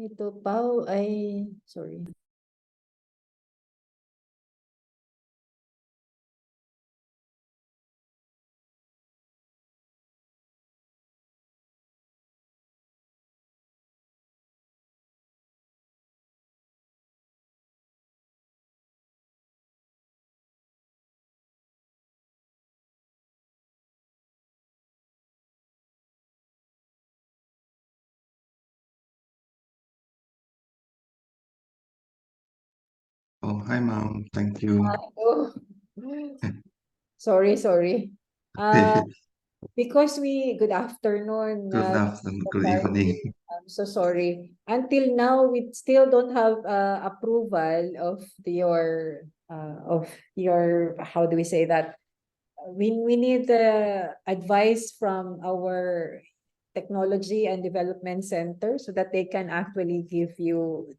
Ito, Pao, ay, sorry. Oh, hi, Mom. Thank you. Oh, sorry. Because good afternoon, Good afternoon, good Charlie. evening. I'm so sorry. Until now, we still don't have approval of your, how do we say that? We need advice from our technology and development center so that they can actually give you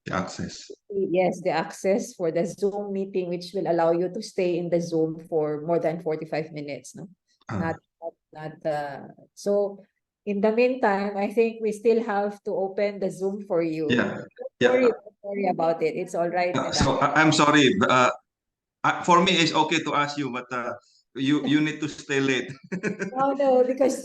The access. the access for the Zoom meeting, which will allow you to stay in the Zoom for more than 45 minutes, no? Ah, Not so in the meantime, I think we still have to open the Zoom for you. yeah, yeah. Don't worry about it. It's all right with that. So I'm sorry. For me, it's okay to ask you, but you need to stay late. No, because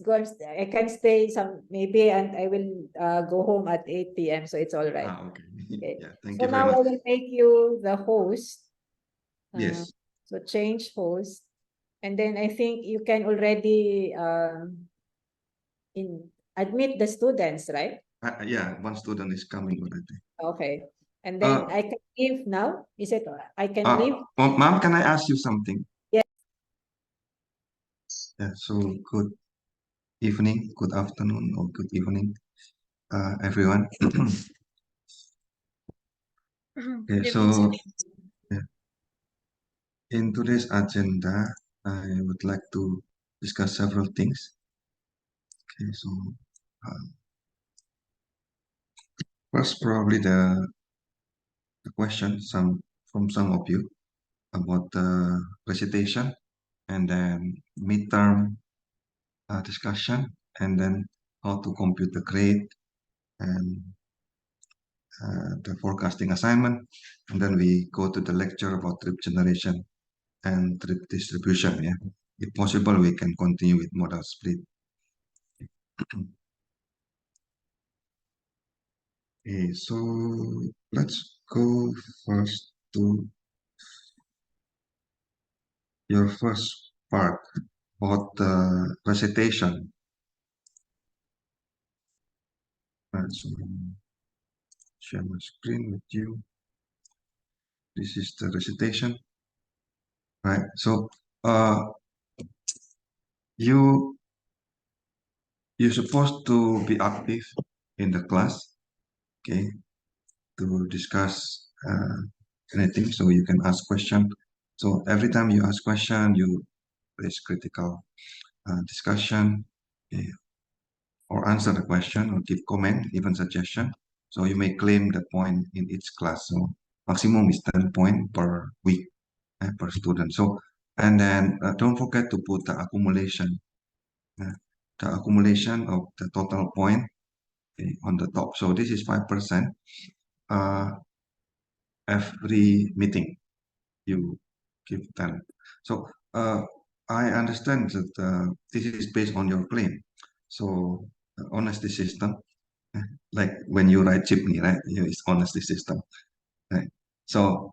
going. I can stay maybe, and I will go home at 8 p.m. So it's all right. Ah, okay. Okay. Yeah, thank So you very now much. I will make you the host. Uh, Yes. so change host, and then I think you can already in admit the students, right? Yeah, one student is coming already. Okay. And then Uh, I can leave now. Is it I can leave? Mom, can I ask you something? Yes. Yeah, so good evening, good afternoon, or good evening, everyone. Okay, so yeah, in today's agenda, I would like to discuss several things. Okay, so uh, first, probably the question from some of you about the recitation, and then midterm discussion, and then how to compute the grade, and the forecasting assignment, and then we go to the lecture about trip generation and trip distribution. Yeah, if possible, we can continue with modal split. Okay, so let's go first to your first part about the recitation. So share my screen with you. This is the recitation, right? So you you're supposed to be active in the class, okay, to discuss anything. So you can ask question. So every time you ask question, you raise critical discussion, okay, or answer the question or give comment, even suggestion. So you may claim the point in each class. So maximum is 10 point per week per student. So and then don't forget to put the accumulation, uh, of the total point, okay, on the top. So this is 5% every meeting you give them. So I understand that this is based on your claim. So honesty system, like when you write chipney, right? It's honesty system, right? So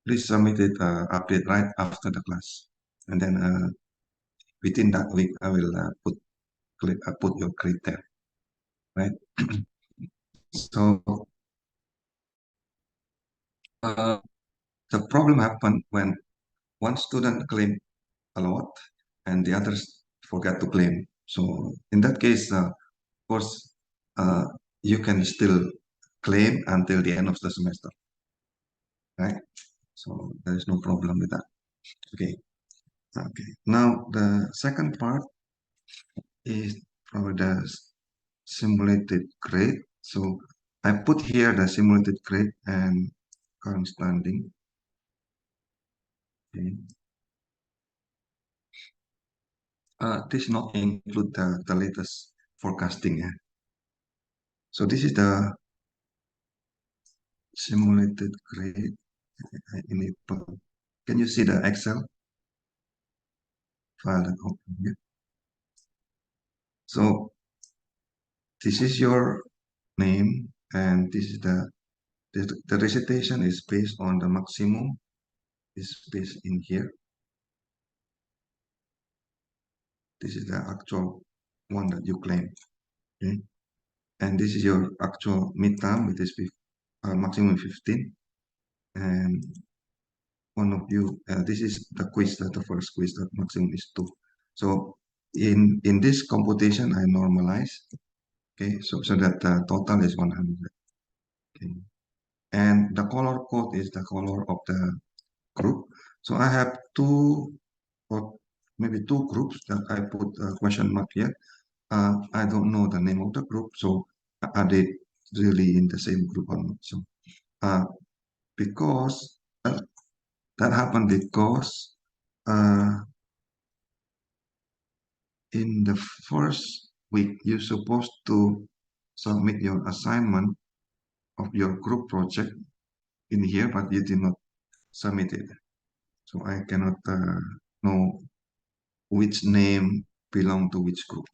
please submit it update right after the class, and then within that week I will put your grade there, right? So uh, the problem happened when one student claim a lot and the others forget to claim. So in that case, of course, you can still claim until the end of the semester, right? So there is no problem with that. Okay. Okay. Now the second part is probably the simulated grade. So I put here the simulated grade and current standing. Okay. this not include the latest forecasting. Yeah. So this is the simulated grade. I enable. Can you see the Excel file that open here? So this is your name, and this is the recitation is based on the maximum is based in here. This is the actual one that you claim. Okay? And this is your actual midterm, which is maximum 15. And one of you, this is the quiz, that the first quiz that maximum is 2. So in this computation, I normalize, okay, so that the total is 100. Okay. And the color code is the color of the group. So I have two or maybe two groups that I put a question mark here. I don't know the name of the group, so are they really in the same group or not? So uh, because that happened because uh, in the first week you're supposed to submit your assignment of your group project in here, but you did not submit it. So I cannot know which name belong to which group.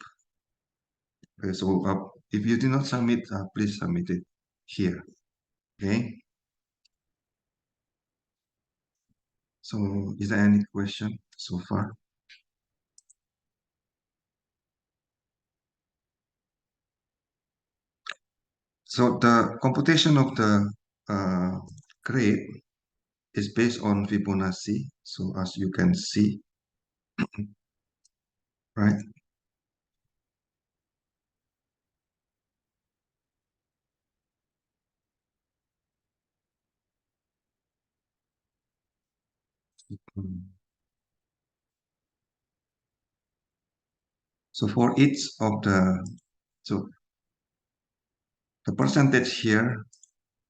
Okay, so if you did not submit, please submit it here. Okay. So is there any question so far? So the computation of the grade is based on Fibonacci. So as you can see, right? Mm. So for each of so the percentage here,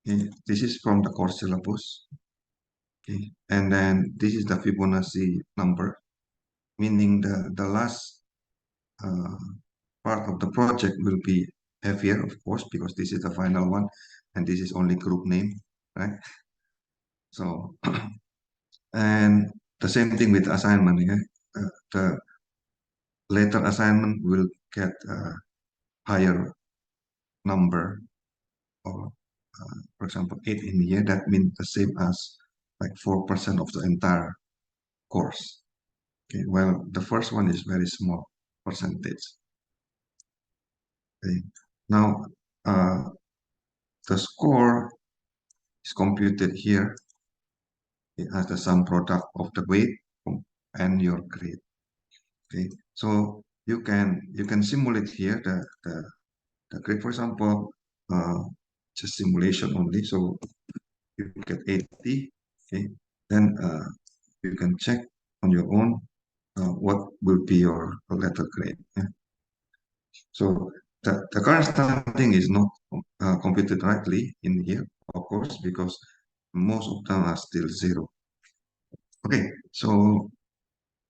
okay, this is from the course syllabus. Okay, and then this is the Fibonacci number, meaning the last uh, part of the project will be heavier, of course, because this is the final one, and this is only group name, right? So, and the same thing with assignment. Yeah? The later assignment will get a higher number, or for example, 8 in here. That means the same as like 4% of the entire course. Okay, well, the first one is very small percentage. Okay, now the score is computed here as the sum product of the weight and your grade. Okay, so you can simulate here the grade, for example, just simulation only. So you get 80. Okay, then you can check on your own what will be your letter grade. Yeah? So the current standing is not computed rightly in here, of course, because most of them are still 0. Okay, so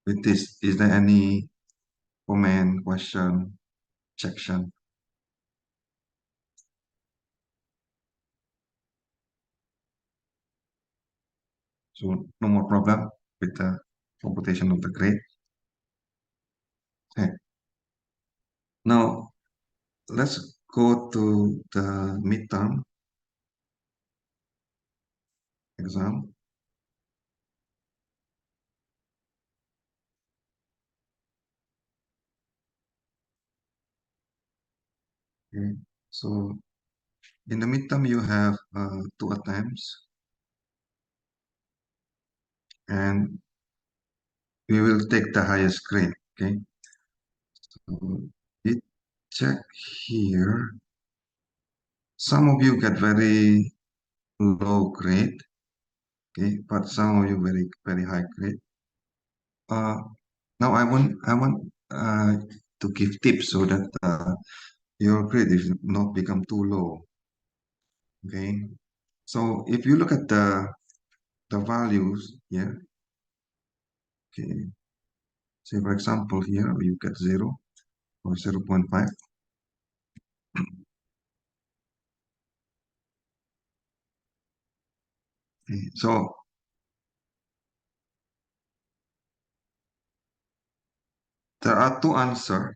with this, is there any comment, question, section? So no more problem with the computation of the grade. Okay. Now let's go to the midterm exam. Okay. So in the midterm, you have 2 attempts, and we will take the highest grade. Okay. So we check here. Some of you get very low grade, okay, but some of you very high grade. Now I want to give tips so that your grade is not become too low. Okay, so if you look at the values here, okay, Say, for example, here you get 0 or 0.5. Okay, so there are two answers,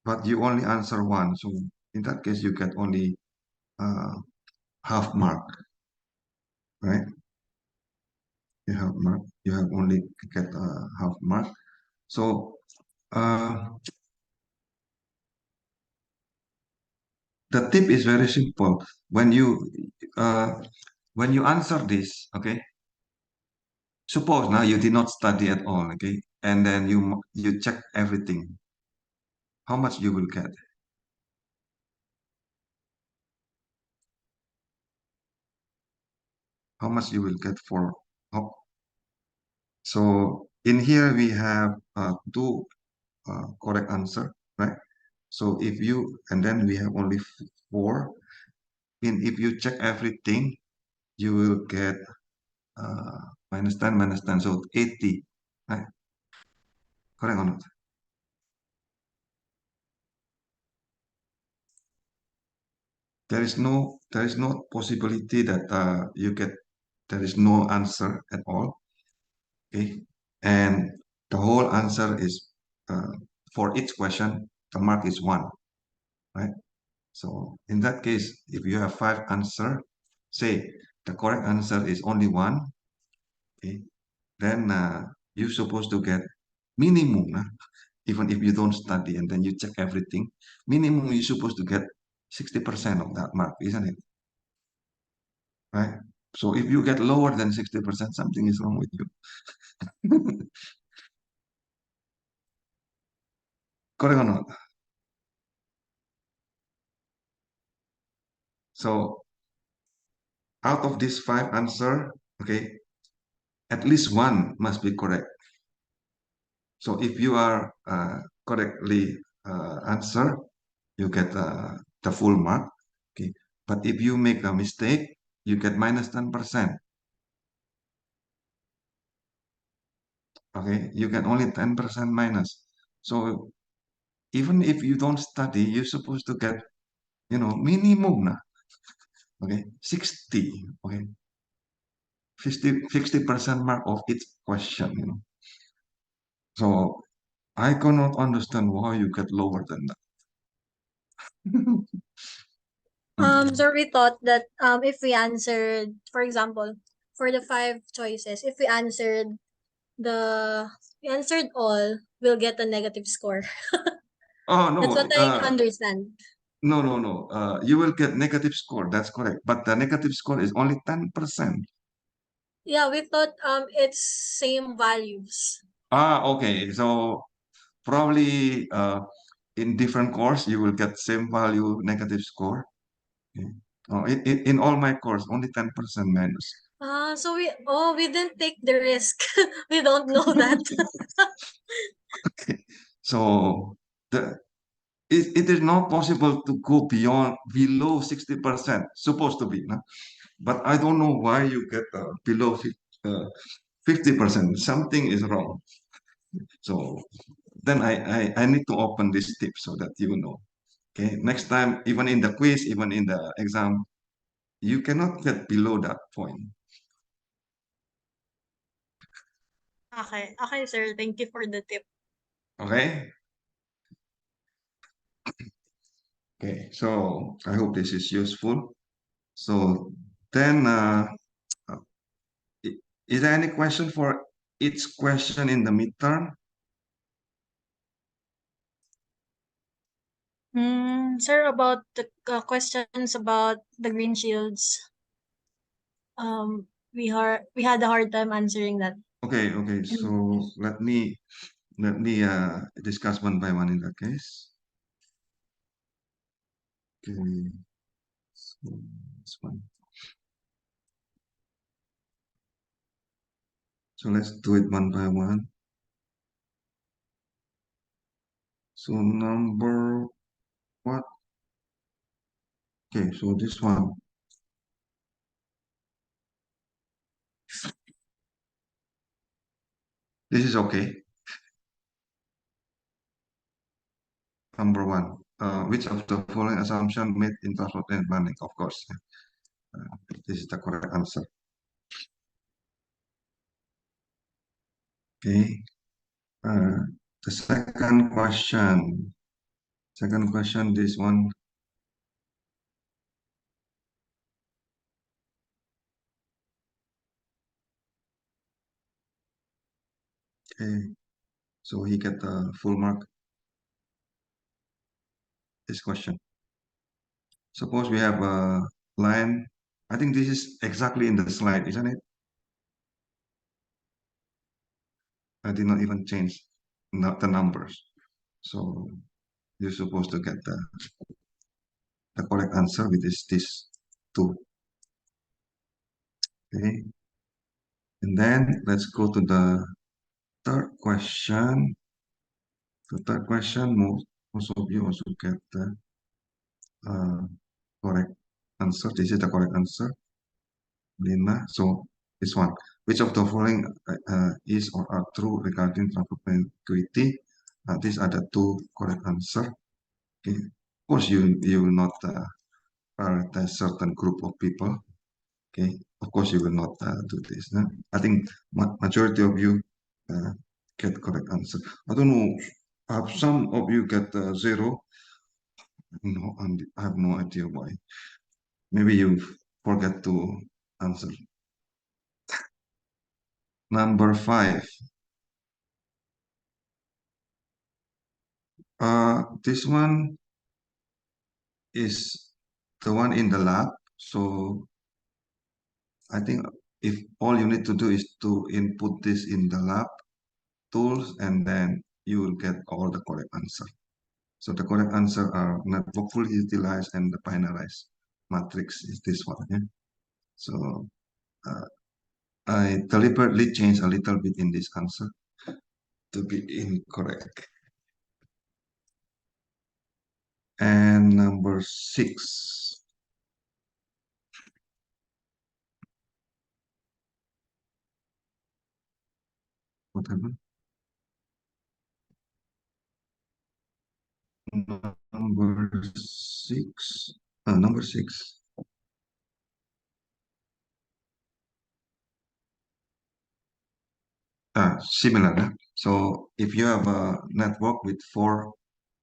but you only answer one. So in that case, you get only uh, half mark, right? You have mark. You have only get half mark. So uh, the tip is very simple. Uh, when you answer this, okay. Suppose now you did not study at all, okay, and then you check everything. How much you will get? How much you will get for? How, so in here we have two correct answer, right? So if you and then we have only four. In if you check everything, you will get uh, minus 10 minus 10, so 80, right? Correct or not? There is no possibility that you get there is no answer at all. Okay, and the whole answer is uh, for each question the mark is 1, right? So in that case, if you have 5 answer, say the correct answer is only 1, okay, then you're supposed to get minimum, even if you don't study and then you check everything, minimum you're supposed to get 60% of that mark, isn't it? Right? So if you get lower than 60%, something is wrong with you. Correct or not? So out of these 5 answer, okay, at least one must be correct. So if you are correctly answer, you get the full mark. Okay, but if you make a mistake, you get minus 10%. Okay, you get only 10% minus. So even if you don't study, you're supposed to get, minimum, okay, 60, okay, 60% mark of each question. So I cannot understand why you get lower than that. So we thought that if we answered, for example, for the five choices, if the we answered all, we'll get a negative score. Oh That's what no, I understand. no, no, no. You will get negative score. That's correct. But the negative score is only 10%. Yeah, we thought it's same values. Okay. So probably in different course, you will get same value negative score. Okay. Oh, in all my course, only 10% minus. So we didn't take the risk. We don't know that. Okay. So the it is not possible to go below 60%. Supposed to be, no? But I don't know why you get below 50%. Something is wrong. So then I need to open this tip so that you know. Okay, next time, even in the quiz, even in the exam, you cannot get below that point. Okay, okay, sir. Thank you for the tip. Okay. Okay. So I hope this is useful. So then, is there any question for each question in the midterm? Sir, about the questions about the green shields, we had a hard time answering that. Okay. Okay. So let me discuss one by one in that case. Okay. So this one. So let's do it one by one. So number what? Okay, so this one. This is okay. Number one, which of the following assumption made in transport and planning? Of course, this is the correct answer. Okay. The second question. This one. Okay. So he get the full mark. This question. Suppose we have a line. I think this is exactly in the slide, isn't it? I did not even change the numbers. So you're supposed to get the correct answer with this two. Okay. And then let's go to the third question. The third question, most of you also get the correct answer. This is the correct answer. Lina. So this one. Which of the following is or are true regarding transport equity? These are the two correct answer. Okay. Of course, you will not prioritize certain group of people. Okay. Of course, you will not do this. I think majority of you get correct answer. I don't know. Some of you get zero. No, I have no idea why. Maybe you forget to answer. Number 5. This one is the one in the lab. So I think if all you need to do is to input this in the lab tools, and then you will get all the correct answer. So the correct answer are network fully utilized and the binarized matrix is this one. Yeah? So I deliberately changed a little bit in this answer to be incorrect. And number 6. What happened? Number 6. Number 6. Similar. So if you have a network with 4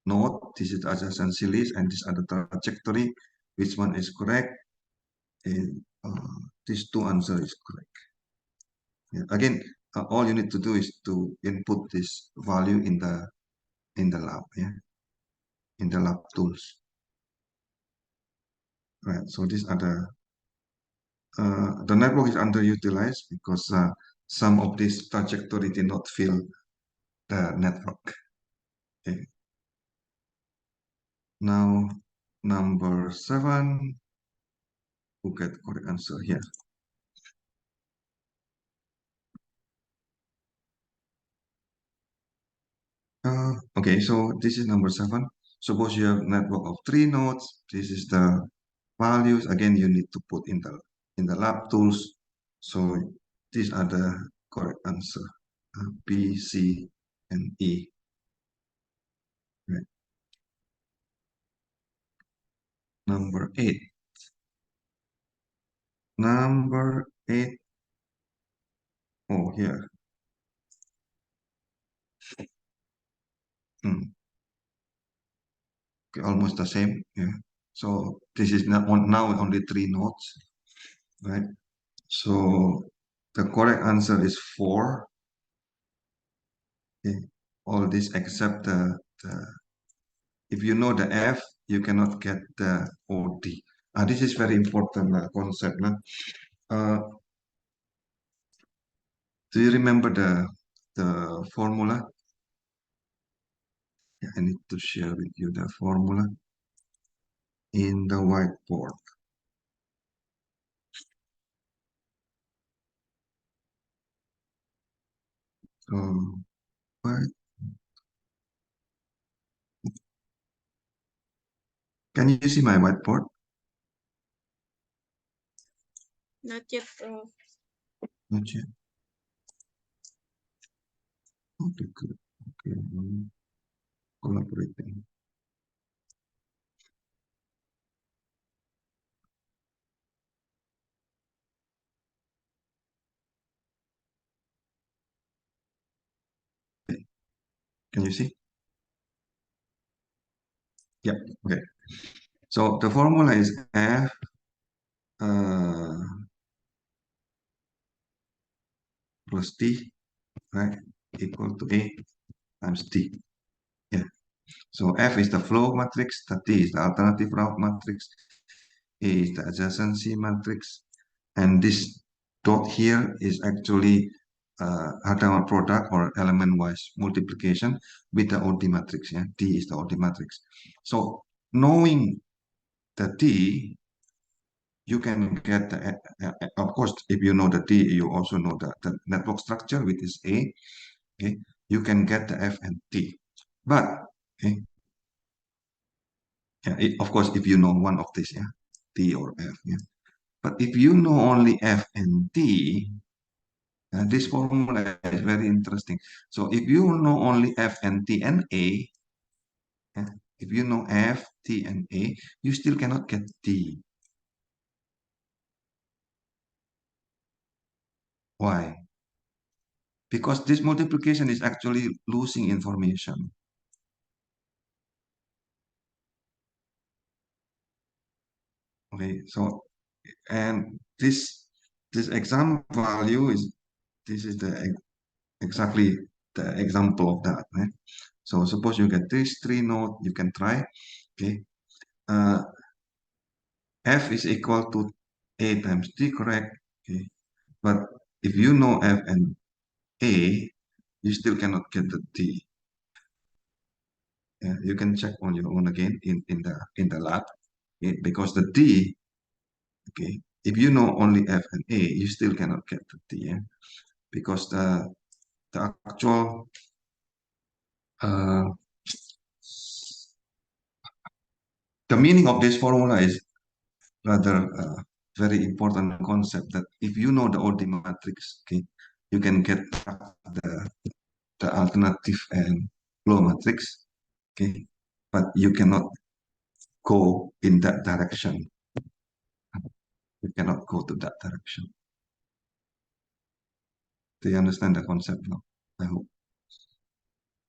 nodes, this is adjacent series and this are the trajectory. Which one is correct? And these two answer is correct. Yeah. Again, all you need to do is to input this value in the lab. Yeah, in the lab tools. Right. So these are the network is underutilized because some of this trajectory did not fill the network. Okay. Now, number 7, who get correct answer here? Okay, so this is number 7. Suppose you have network of 3 nodes. This is the values. Again, you need to put in the lab tools. So these are the correct answer. B, C, and E. Right. Number 8. Number 8. Oh, here. Okay, almost the same. Yeah. So this is now only 3 nodes, right? So the correct answer is 4. Okay. All this except if you know the F, you cannot get the OD. This is very important concept. Do you remember the formula? Yeah, I need to share with you the formula in the whiteboard. What? Can you see my whiteboard? Not yet, Prof. Not yet. Okay, good. Okay, collaborating. Can you see? Yeah, okay. So the formula is F plus T, right, equal to A times T. Yeah. So F is the flow matrix, the T is the alternative route matrix, A is the adjacency matrix, and this dot here is actually Hadamard product or element-wise multiplication with the OD matrix. Yeah, T is the OD matrix. So knowing the T, you can get the, of course, if you know the T, you also know the network structure, which is A. Okay, you can get the F and T. But okay, yeah, of course, if you know one of these, yeah, T or F, yeah. But if you know only F and T, this formula is very interesting. So if you know only F and T and A, yeah, if you know F, T, and A, you still cannot get T. Why? Because this multiplication is actually losing information. Okay, so and this exam value is this is the exactly the example of that. Right? So suppose you get this three node, you can try. Okay, F is equal to A times T, correct? Okay, but if you know F and A, you still cannot get the T. Yeah, you can check on your own again in the lab. Okay? Because the T, okay, if you know only F and A, you still cannot get the T. Yeah? Because the actual uh, the meaning of this formula is rather very important concept that if you know the OD matrix, okay, you can get the, the alternative and flow matrix, okay, but you cannot go in that direction. You cannot go to that direction. Do you understand the concept now? I hope.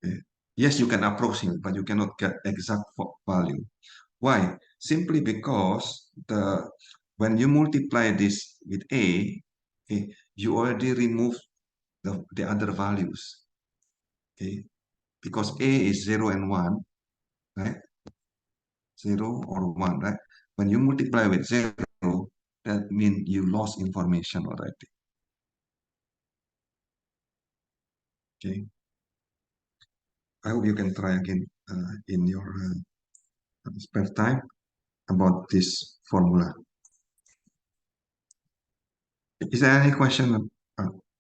Okay. Yes, you can approach him, but you cannot get exact value. Why? Simply because when you multiply this with A, okay, you already remove the other values. Okay, because A is 0 and 1, right? 0 or 1, right? When you multiply with 0, that means you lost information already. Okay. I hope you can try again in your spare time about this formula. Is there any question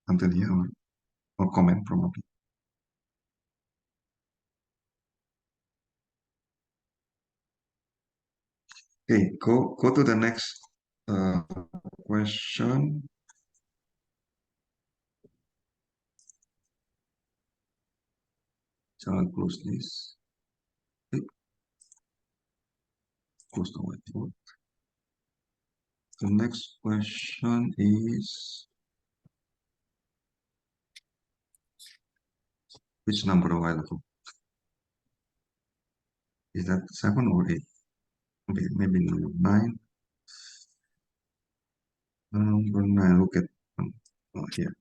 until here or comment probably? Okay, go to the next question. Shall I close this? Okay, close the whiteboard. The next question is which number a while ago? Is that 7 or 8? Okay, maybe number 9. Number 9, look at here.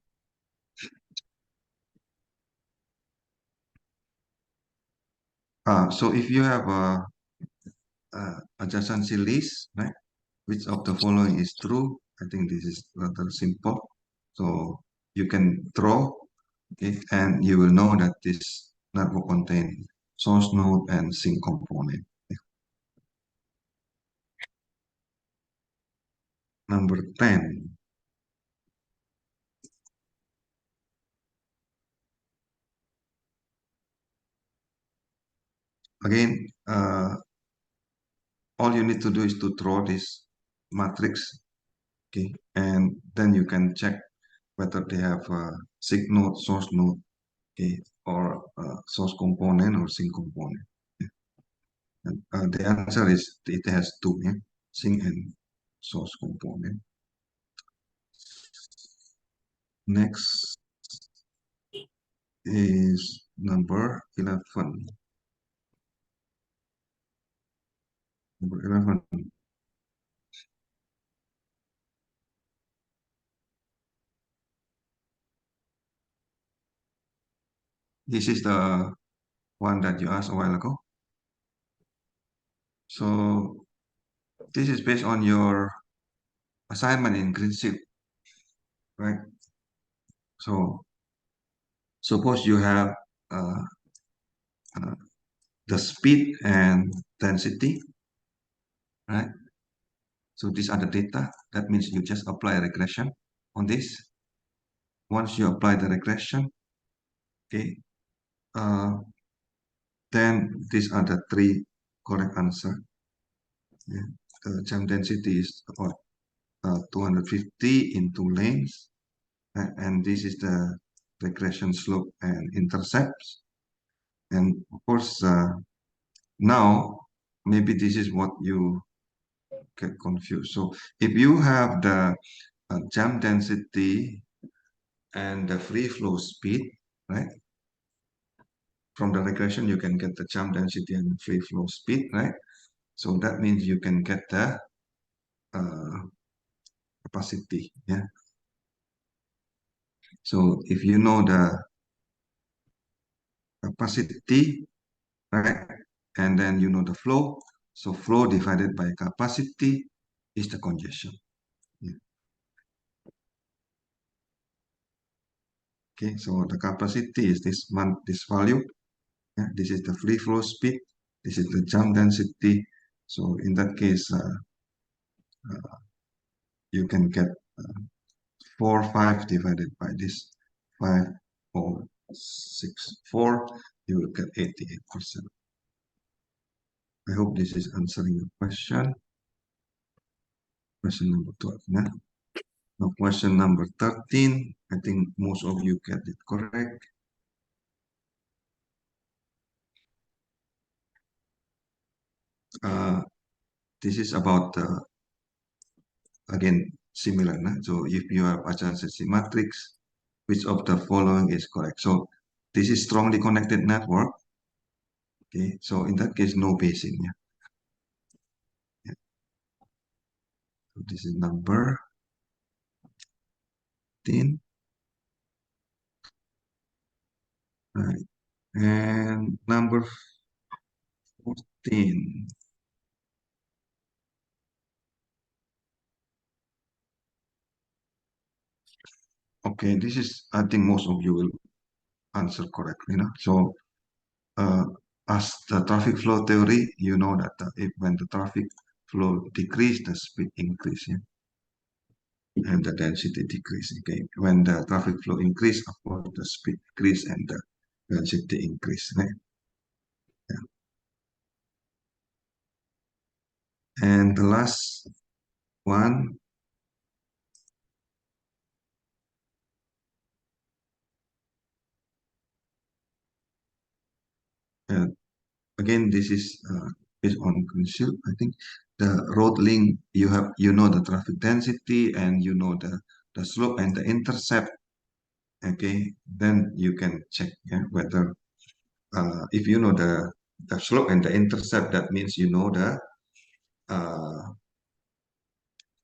So if you have a adjacency list, right? Which of the following is true? I think this is rather simple. So you can draw it and you will know that this network contains source node and sink component. Number 10. Again, all you need to do is to draw this matrix, okay, and then you can check whether they have a sink node, source node, okay, or source component or sink component. Yeah. And, the answer is it has two, yeah? Sink and source component. Next is number 11. Number 11. This is the one that you asked a while ago. So this is based on your assignment in green sheet, right? So suppose you have uh, uh, the speed and density, right? So these are the data. That means you just apply a regression on this. Once you apply the regression, okay, then these are the three correct answer. Yeah. The jam density is about 250 into lanes, and this is the regression slope and intercepts. And of course, now maybe this is what you get confused. So if you have the jam density and the free flow speed, right? From the regression, you can get the jam density and free flow speed, right? So that means you can get the capacity, yeah. So if you know the capacity, right, and then you know the flow, so flow divided by capacity is the congestion. Yeah. Okay, so the capacity is this value. Yeah, this is the free flow speed. This is the jam density. So in that case, you can get 4/5 divided by this 5.64. You will get 88%. I hope this is answering your question. Question number 12. Yeah? Now question number 13. I think most of you get it correct. This is about again similar. Nah? So if you have adjacency matrix, which of the following is correct? So this is strongly connected network. Okay, so in that case, no basing. Yeah. Yeah. So this is number 10. Right. And number 14. Okay, this is, I think most of you will answer correctly. No? So as the traffic flow theory, you know that if when the traffic flow decrease, the speed increase, yeah? And the density decrease. Okay, when the traffic flow increase, of course, the speed decrease and the density increase. Right? Yeah. And the last one, again, this is based on conceal. I think the road link, you know the traffic density and you know the slope and the intercept. Okay, then you can check, yeah, whether if you know the slope and the intercept, that means you know the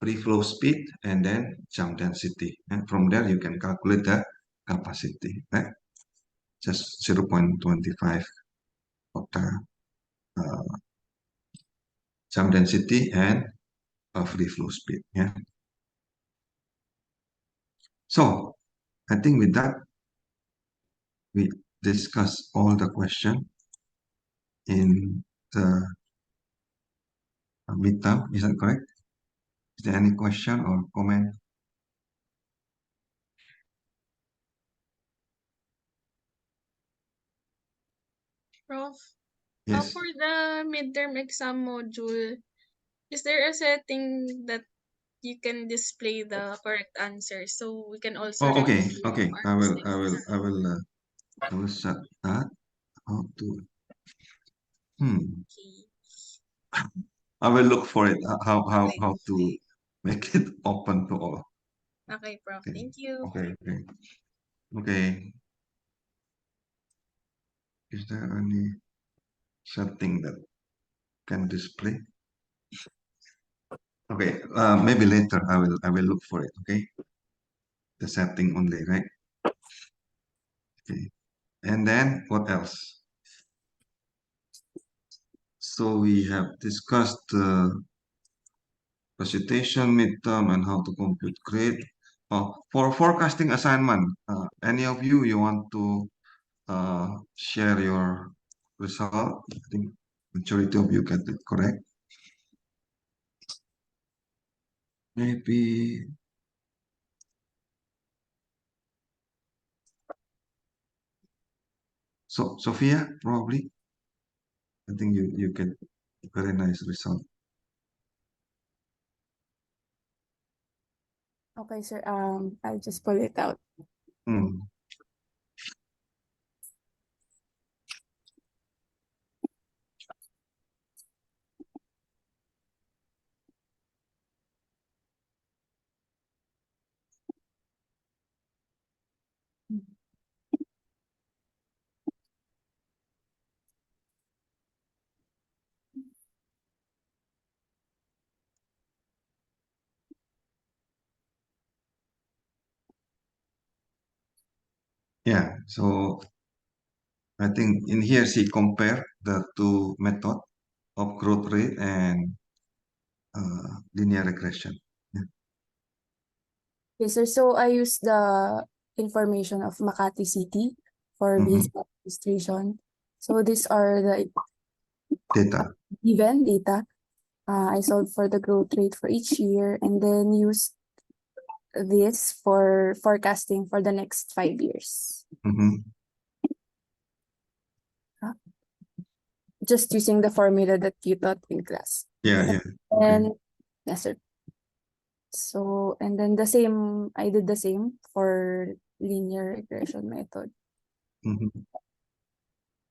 free flow speed and then jam density. And from there, you can calculate the capacity, right? Just 0.25 of the jam density and free flow speed, yeah. So I think with that, we discuss all the question in the midterm. Is that correct? Is there any question or comment? Prof, Yes. for the midterm exam module, is there a setting that you can display the correct answer so we can also Oh, okay, review okay. our I will mistakes? set that. How to? Okay. I will look for it. Okay. How to make it open to all. Okay, Prof. Okay. Thank you. Okay. Okay. Okay. Is there any setting that can display? Okay, maybe later I will look for it. Okay, the setting only, right? Okay, and then what else? So we have discussed the presentation, midterm, and how to compute grade. For forecasting assignment, any of you want to share your result? I think majority of you get it correct. Maybe so, Sophia, probably. I think you get very nice result. Okay, sir. I'll just pull it out. Hmm. Yeah, so I think in here she compare the two method of growth rate and linear regression. Yeah. Okay, sir. So I use the information of Makati City for Mhm. visa registration. So these are the Data. given data. I solved for the growth rate for each year and then use this for forecasting for the next 5 years. Mhm. Just using the formula that you taught in class. Yeah, yeah. Okay. And yes, sir. So, and then I did the same for linear regression method Mhm.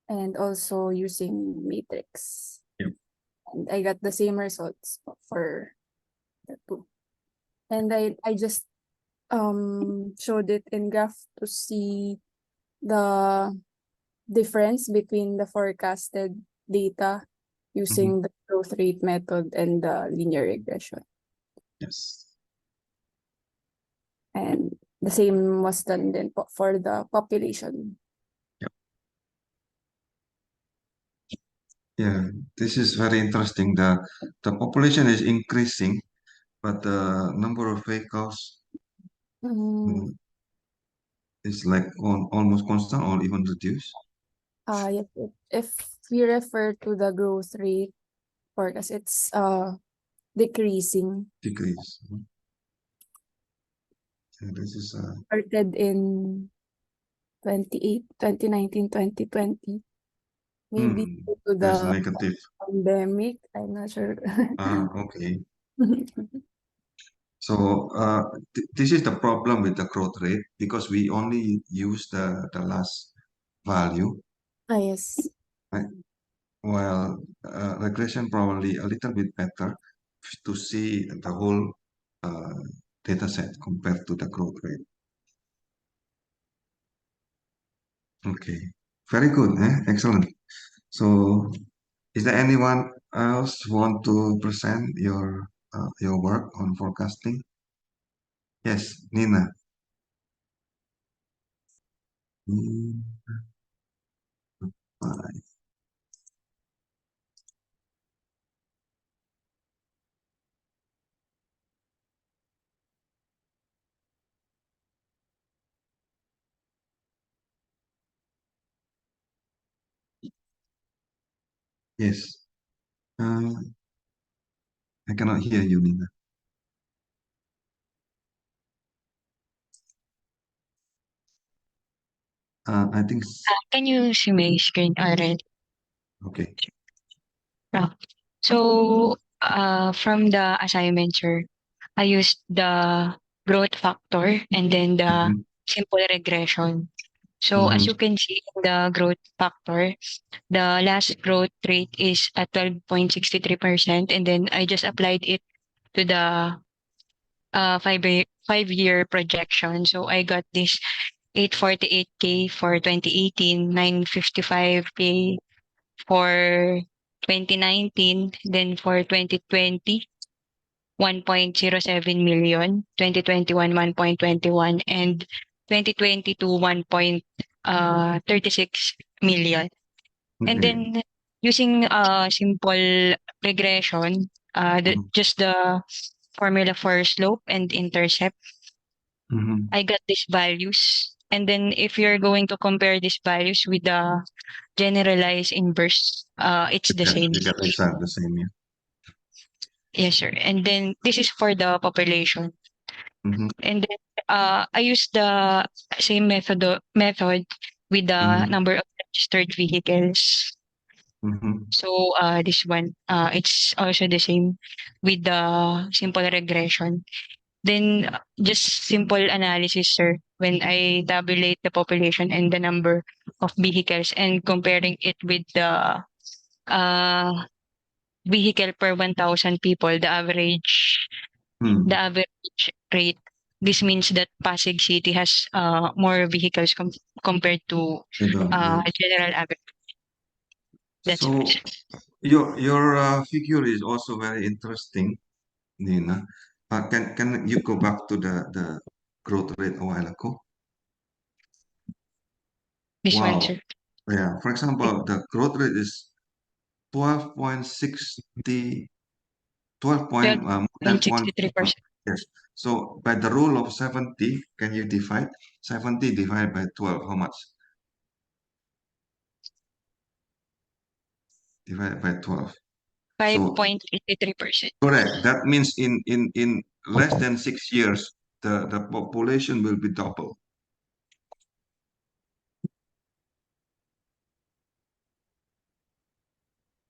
and also using matrix. Yep. And I got the same results for the two. And I just showed it in graph to see the difference between the forecasted data using the growth rate method and the linear regression. Yes. And the same was done then for the population. Yeah, this is very interesting. The population is increasing, but the number of vehicles Mm, is like almost constant or even reduced. yes, if we refer to the growth rate forecast, it's decreasing. Decrease. Yeah, this is Started in 2019, 2020. Maybe due to there's the negative. pandemic. I'm not sure. Okay. So this is the problem with the growth rate because we only use the last value, Yes. right? While regression probably a little bit better to see the whole uh, data set compared to the growth rate. Okay, very good, excellent. So, is there anyone else want to present your work on forecasting? Yes, Nina. Mm, fine. Yes. Uh, I cannot hear you, Nina. I think. Can you see my screen already? Okay. So, from the assignment, sir, I used the growth factor and then the Mhm. simple regression. So, as Mhm. you can see, in the growth factor, the last growth rate is at 12.63%, and then I just applied it to the 5-year projection. So, I got this 848K for 2018, 955K for 2019, then for 2020, 1.07 million, 2021, 1.21, and 2022, 1.36 million. And Okay. then using simple regression, just the formula for slope and intercept, Mhm. I got these values. And then if you're going to compare these values with the generalized inverse, it's the Yeah, same. you get exactly the same. Yeah. Yes, sir. And then this is for the population. Mhm. And then I use the same method with the Mhm. number of registered vehicles. Mhm. So this one, it's also the same with the simple regression. Then just simple analysis, sir. When I tabulate the population and the number of vehicles and comparing it with the uh, vehicle per 1,000 people, Hmm. the average rate. This means that Pasig City has more vehicles compared to You don't, yeah. general average. That's So much. your figure is also very interesting, Nina. Can you go back to the growth rate a while ago? This one, Wow. sir. Yeah. For example, the growth rate is 12.60, 12 point, more than one. 12.63%. Yes. So by the rule of 70, can you divide 70 divided by 12? How much? Divided by 12. So 5.83%. correct. That means in less than 6 years, the population will be double.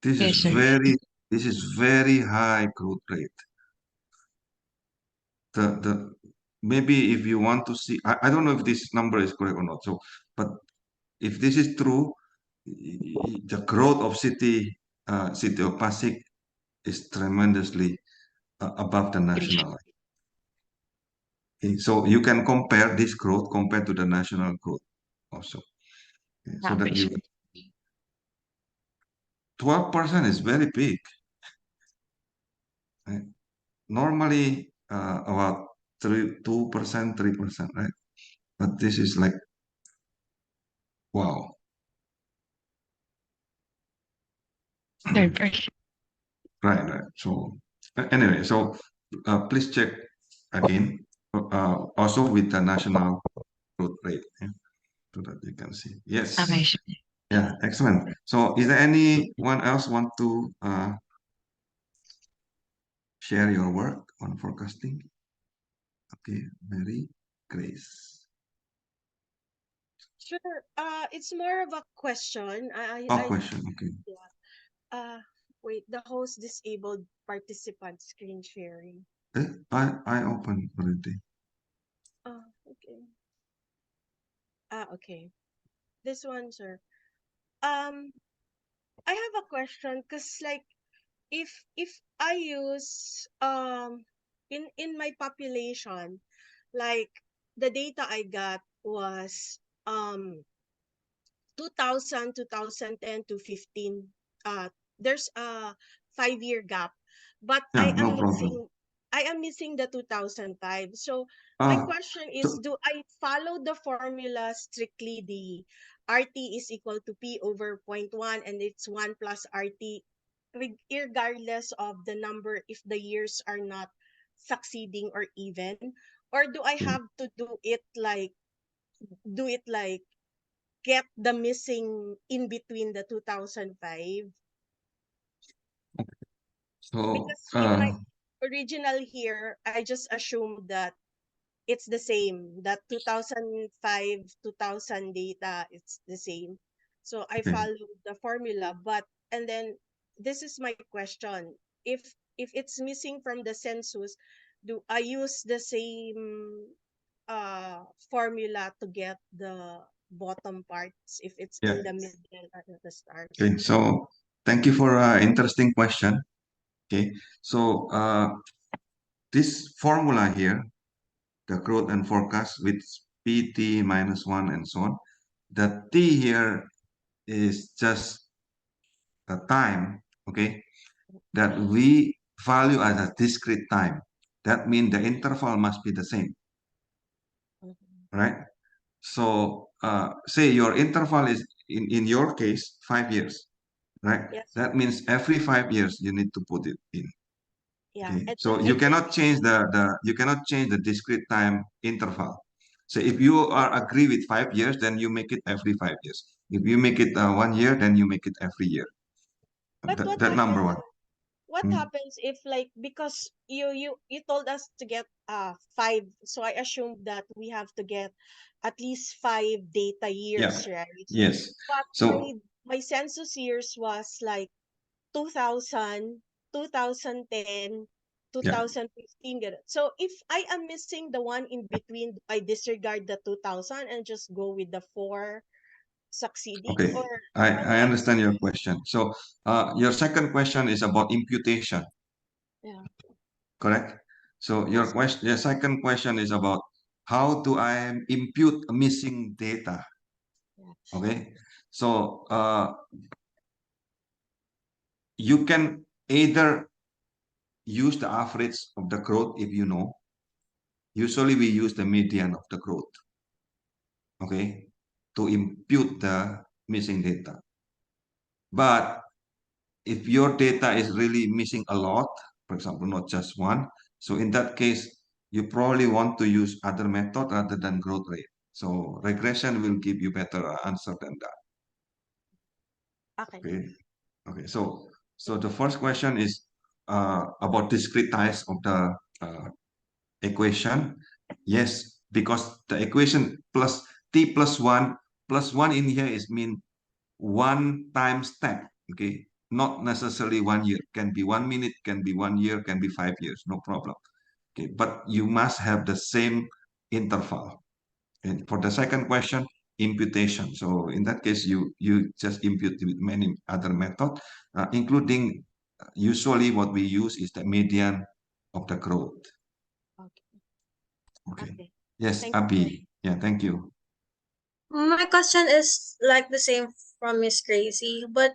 This Yes, is sir. very high growth rate. The maybe if you want to see, I don't know if this number is correct or not. So, but if this is true, the growth of city of Pasig is tremendously above the national. Okay, so you can compare this growth compared to the national growth also. Okay, so that Average. you 12% is very big. Right? Normally about 2%, 3%, right? But this is like wow. Third person. Right. So anyway, so please check again, also with the national growth rate, yeah, so that you can see. Yes. Okay, sir. Yeah, excellent. So is there anyone else want to share your work on forecasting? Okay, Mary, Grace. Sure. It's more of a question. Oh, question. Okay. Yeah. Wait, the host disabled participant screen sharing. I opened already. Okay. Okay. This one, sir. Um, I have a question because like if I use in my population, like the data I got was 2000, 2010 to 15. There's a 5-year gap, but Yeah, no problem. I am missing the 2005. So my Uh, question is, so, do I follow the formula strictly? The RT is equal to P over 0.1 and it's 1 plus RT regardless of the number if the years are not succeeding or even, or do I have to do it like get the missing in between the 2005, so because in my original here I just assumed that it's the same, that 2005 2000 data, it's the same, so I okay. followed the formula. But and then this is my question: if it's missing from the census, do I use the same formula to get the bottom parts if it's Yeah. in the middle or at the start? Okay. So thank you for interesting question. Okay. So this formula here, the growth and forecast, which pt minus 1 and so on. The t here is just the time, okay, that we value as a discrete time. That means the interval must be the same, right? So say your interval is, in your case, 5 years, right? Yes. That means every 5 years you need to put it in. Yeah. Okay. And So then you I cannot change the discrete time interval. So if you are agree with 5 years, then you make it every 5 years. If you make it 1 year, then you make it every year. But what That number happens? one. What Hmm. happens if, like, because you told us to get 5, so I assumed that we have to get at least 5 data Yeah. years, right? Yes. But So my census years was like 2000, 2010, yeah. 2015. Ganun. So if I am missing the one in between, I disregard the 2000 and just go with the 4 succeeding, Okay. or what I happens? understand your question. So your second question is about imputation, Yeah. correct? So your Yes. question, your second question is about how do I impute missing data? Yeah. Okay. So you can either use the average of the growth if you know. Usually we use the median of the growth, okay, to impute the missing data. But if your data is really missing a lot, for example, not just one, so in that case, you probably want to use other method rather than growth rate. So regression will give you better answer than that. Okay. Okay. Okay. So the first question is about discretize of the equation. Yes, because the equation plus t plus one in here is mean one time step. Okay, not necessarily 1 year. Can be 1 minute, can be 1 year, can be 5 years. No problem. Okay, but you must have the same interval. And for the second question, imputation. So in that case, you just impute with many other methods, including usually what we use is the median of the growth. Okay. Okay. Okay. Yes, Thank you. Abby. Yeah, thank you. My question is like the same from Miss Gracie, but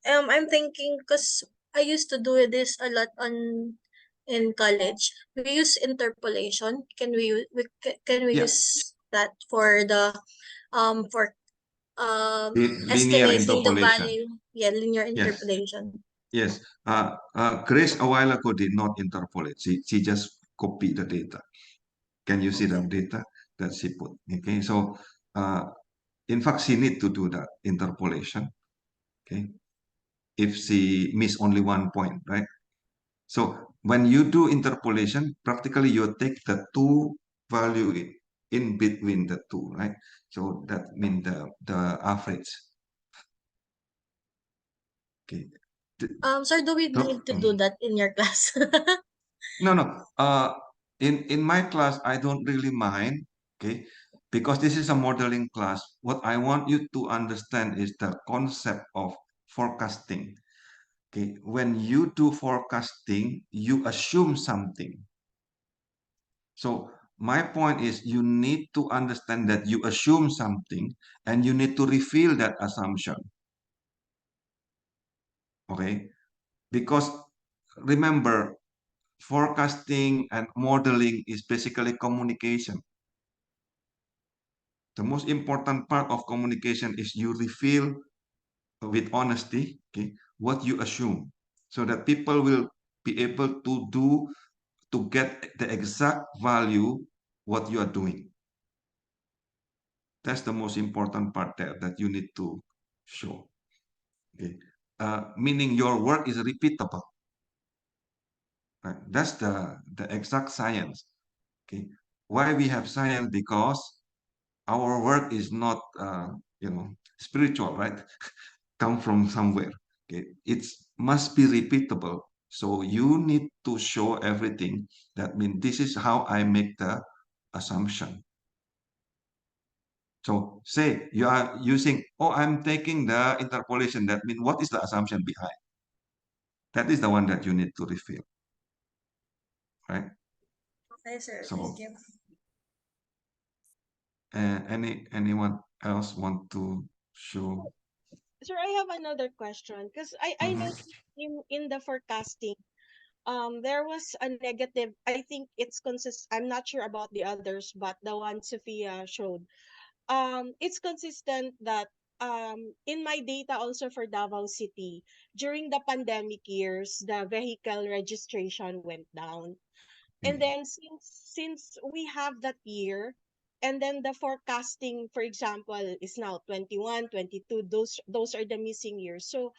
I'm thinking because I used to do this a lot on in college. We use interpolation. Can we Yeah, use that for the for linear estimating the interpolation. value? Yeah, linear Yes, interpolation. yes. Grace a while ago did not interpolate. She just copied the data. Can you see the Okay. data that she put? Okay, so in fact, she need to do that interpolation. Okay, if she miss only 1 point, right? So when you do interpolation, practically you take the two value in between the two, right? So that means the average. Okay. Sir, do we need to do that in your class? No, no. In my class, I don't really mind, okay, because this is a modeling class. What I want you to understand is the concept of forecasting. Okay, when you do forecasting, you assume something. So my point is you need to understand that you assume something and you need to reveal that assumption. Okay, because remember, forecasting and modeling is basically communication. The most important part of communication is you reveal with honesty, okay, what you assume, so that people will be able to do to get the exact value what you are doing. That's the most important part there that you need to show. Okay, meaning your work is repeatable. Right? That's the exact science. Okay, why we have science? Because our work is not spiritual, right? Come from somewhere. Okay, it must be repeatable. So you need to show everything. That means this is how I make the assumption. So say you are using, oh, I'm taking the interpolation. That means what is the assumption behind? That is the one that you need to reveal, right? Okay, sir. Thank So you. Anyone else want to show? Sir, I have another question because I Mhm. noticed in the forecasting, there was a negative. I think it's I'm not sure about the others, but the one Sophia showed, it's consistent that in my data also for Davao City during the pandemic years, the vehicle registration went down. And then since we have that year, and then the forecasting, for example, is now 21, 22, those are the missing years. So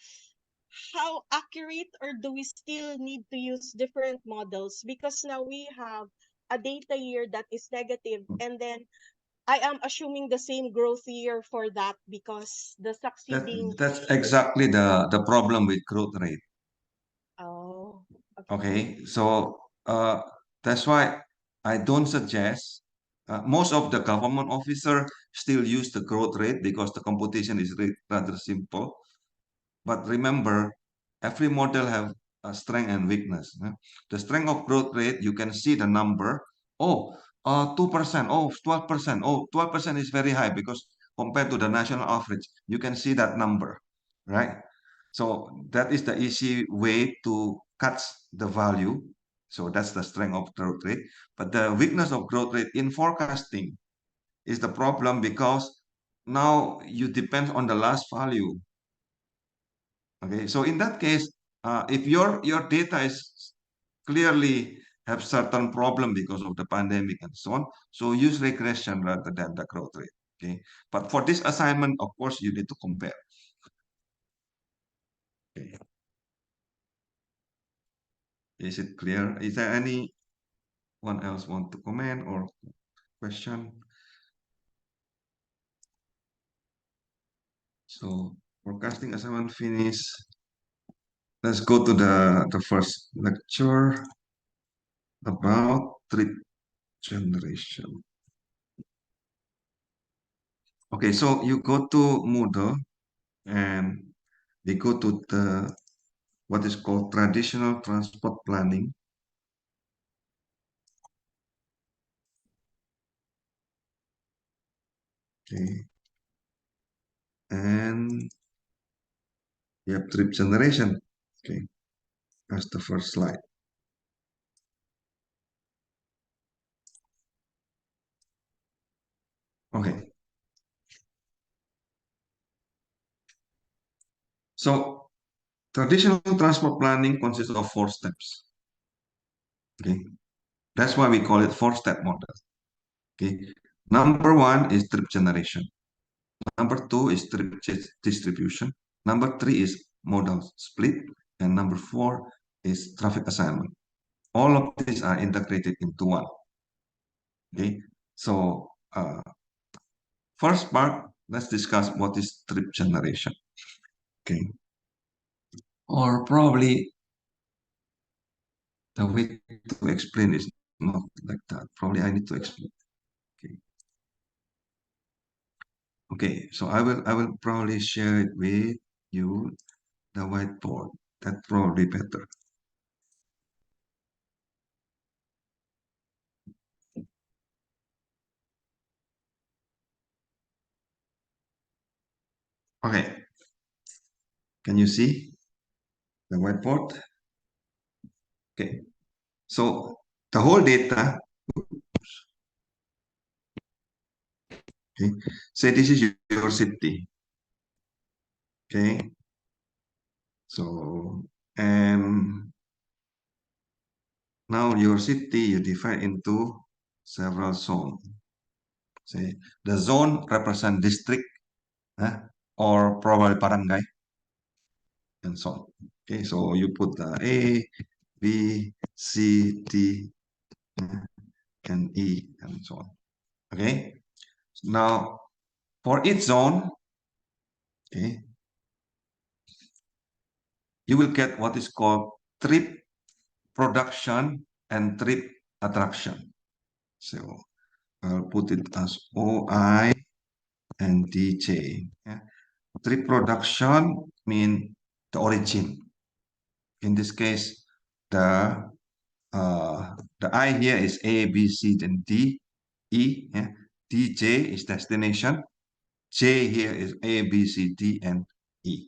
how accurate, or do we still need to use different models, because now we have a data year that is negative, and then I am assuming the same growth year for that because the succeeding. That's exactly the problem with growth rate. Oh, okay. Okay, so that's why I don't suggest. Most of the government officer still use the growth rate because the computation is rather simple. But remember, every model have a strength and weakness. The strength of growth rate, you can see the number. Oh, 2%. Oh, 12%. Oh, 12% is very high because compared to the national average, you can see that number, right? So that is the easy way to cut the value. So that's the strength of growth rate. But the weakness of growth rate in forecasting is the problem because now you depend on the last value. Okay, so in that case, if your data is clearly have certain problem because of the pandemic and so on, so use regression rather than the growth rate. Okay, but for this assignment, of course, you need to compare. Okay. Is it clear? Is there anyone else want to comment or question? So forecasting assignment finish. Let's go to the first lecture about trip generation. Okay, so you go to Moodle and they go to the what is called traditional transport planning. Okay, and you have trip generation. Okay, that's the first slide. Okay, so traditional transport planning consists of 4 steps. Okay, that's why we call it 4-step model. Okay, number 1 is trip generation. Number 2 is trip distribution. Number 3 is modal split. And number 4 is traffic assignment. All of these are integrated into one. Okay, so first part, let's discuss what is trip generation. Okay, or probably the way to explain is not like that. Probably I need to explain. Okay. Okay, so I will probably share it with you the whiteboard. That's probably better. Okay, can you see the whiteboard? Okay, so the whole data. Okay, say this is your city. Okay, so and now your city you divide into several zones. Say the zone represent district or probably barangay and so on. Okay, so you put the A, B, C, D, and E and so on. Okay, now for each zone, okay, you will get what is called trip production and trip attraction. So I'll put it as OI and DJ. Yeah. Trip production mean the origin. In this case, the I here is A, B, C, and D, E. Yeah. DJ is destination. J here is A, B, C, D, and E.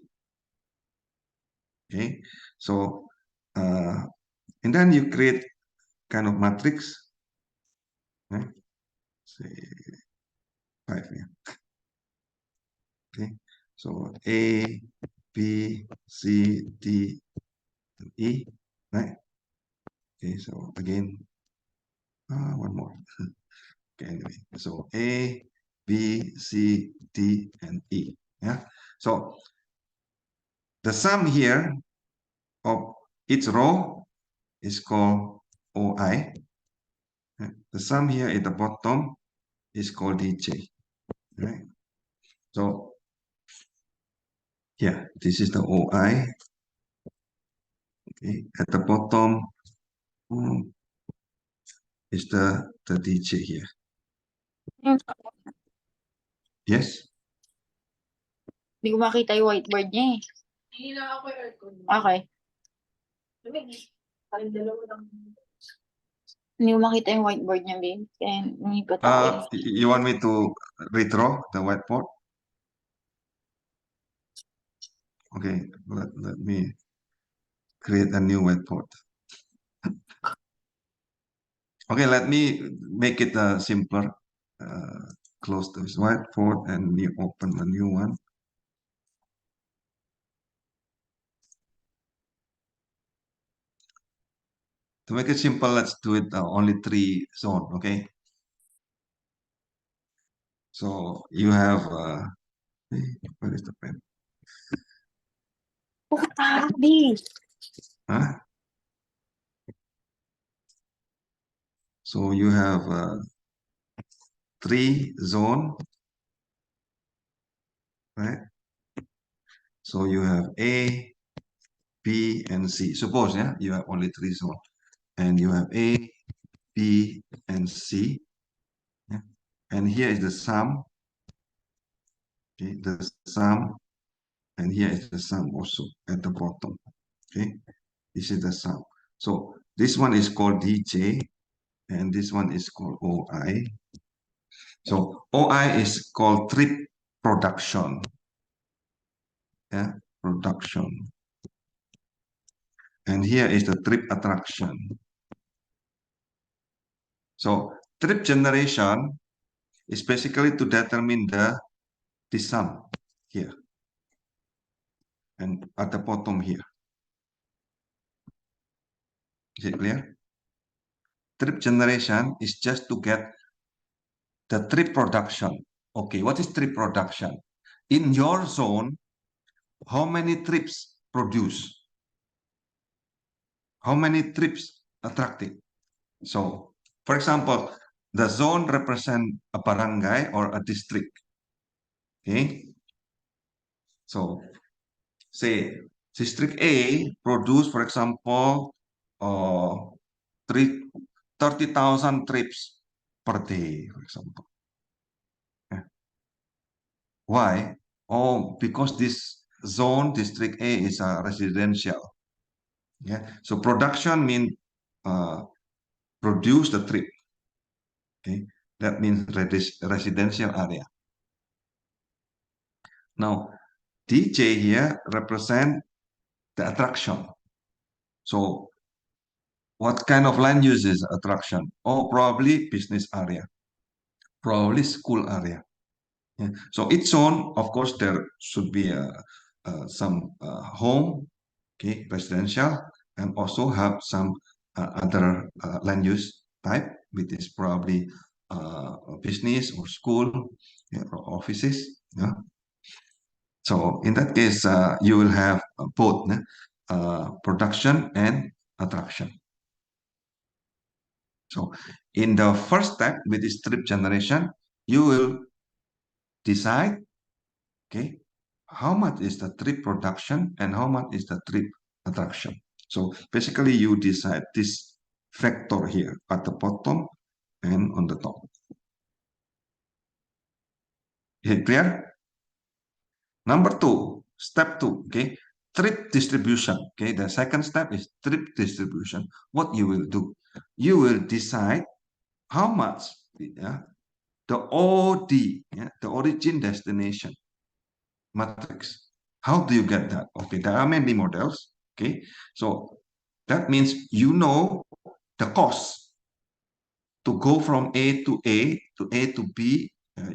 Okay, so and then you create kind of matrix. Right? Say 5 here. Okay, so A, B, C, D, and E. Right? Okay, so again, one more. Okay, anyway, so A, B, C, D, and E. Yeah. So the sum here of each row is called OI. The sum here at the bottom is called DJ. Right? So yeah, this is the OI. Okay, at the bottom is the DJ here. Yes. Hindi ko makita yung whiteboard niya eh. Okay. Hindi ko makita yung whiteboard niya, babe. Kaya lumipot ako eh. You want me to redraw the whiteboard? Okay, let me create a new whiteboard. Okay, let me make it simpler. Close this whiteboard and we open a new one. To make it simple, let's do it only 3 zone, okay? So you have, where is the pen? Huh? So you have 3 zone, right? So you have A, B, and C. Suppose, yeah, you have only 3 zone, and you have A, B, and C. Yeah? And here is the sum. Okay, the sum, and here is the sum also at the bottom. Okay, this is the sum. So this one is called DJ, and this one is called OI. So OI is called trip production. Yeah, production. And here is the trip attraction. So trip generation is basically to determine the sum here and at the bottom here. Is it clear? Trip generation is just to get the trip production. Okay, what is trip production? In your zone, how many trips produce? How many trips attracted? So, for example, the zone represent a barangay or a district. Okay. So, say district A produce, for example, 30,000 trips per day, for example. Yeah. Why? Oh, because this zone, district A, is a residential. Yeah. So production means produce the trip. Okay. That means residential area. Now, DJ here represent the attraction. So what kind of land use is attraction? Oh, probably business area, probably school area. Yeah. So each zone, of course, there should be some home, okay, residential, and also have some other land use type, which is probably business or school, yeah, or offices. Yeah. So in that case, you will have both production and attraction. So in the first step with this trip generation, you will decide, okay, how much is the trip production and how much is the trip attraction. So basically you decide this factor here at the bottom and on the top. Is it clear? Number 2, step 2, okay, trip distribution. Okay, the second step is trip distribution. What you will do, you will decide how much the OD, yeah, the origin destination matrix. How do you get that? Okay, there are many models. Okay, so that means you know the cost to go from A to A to B.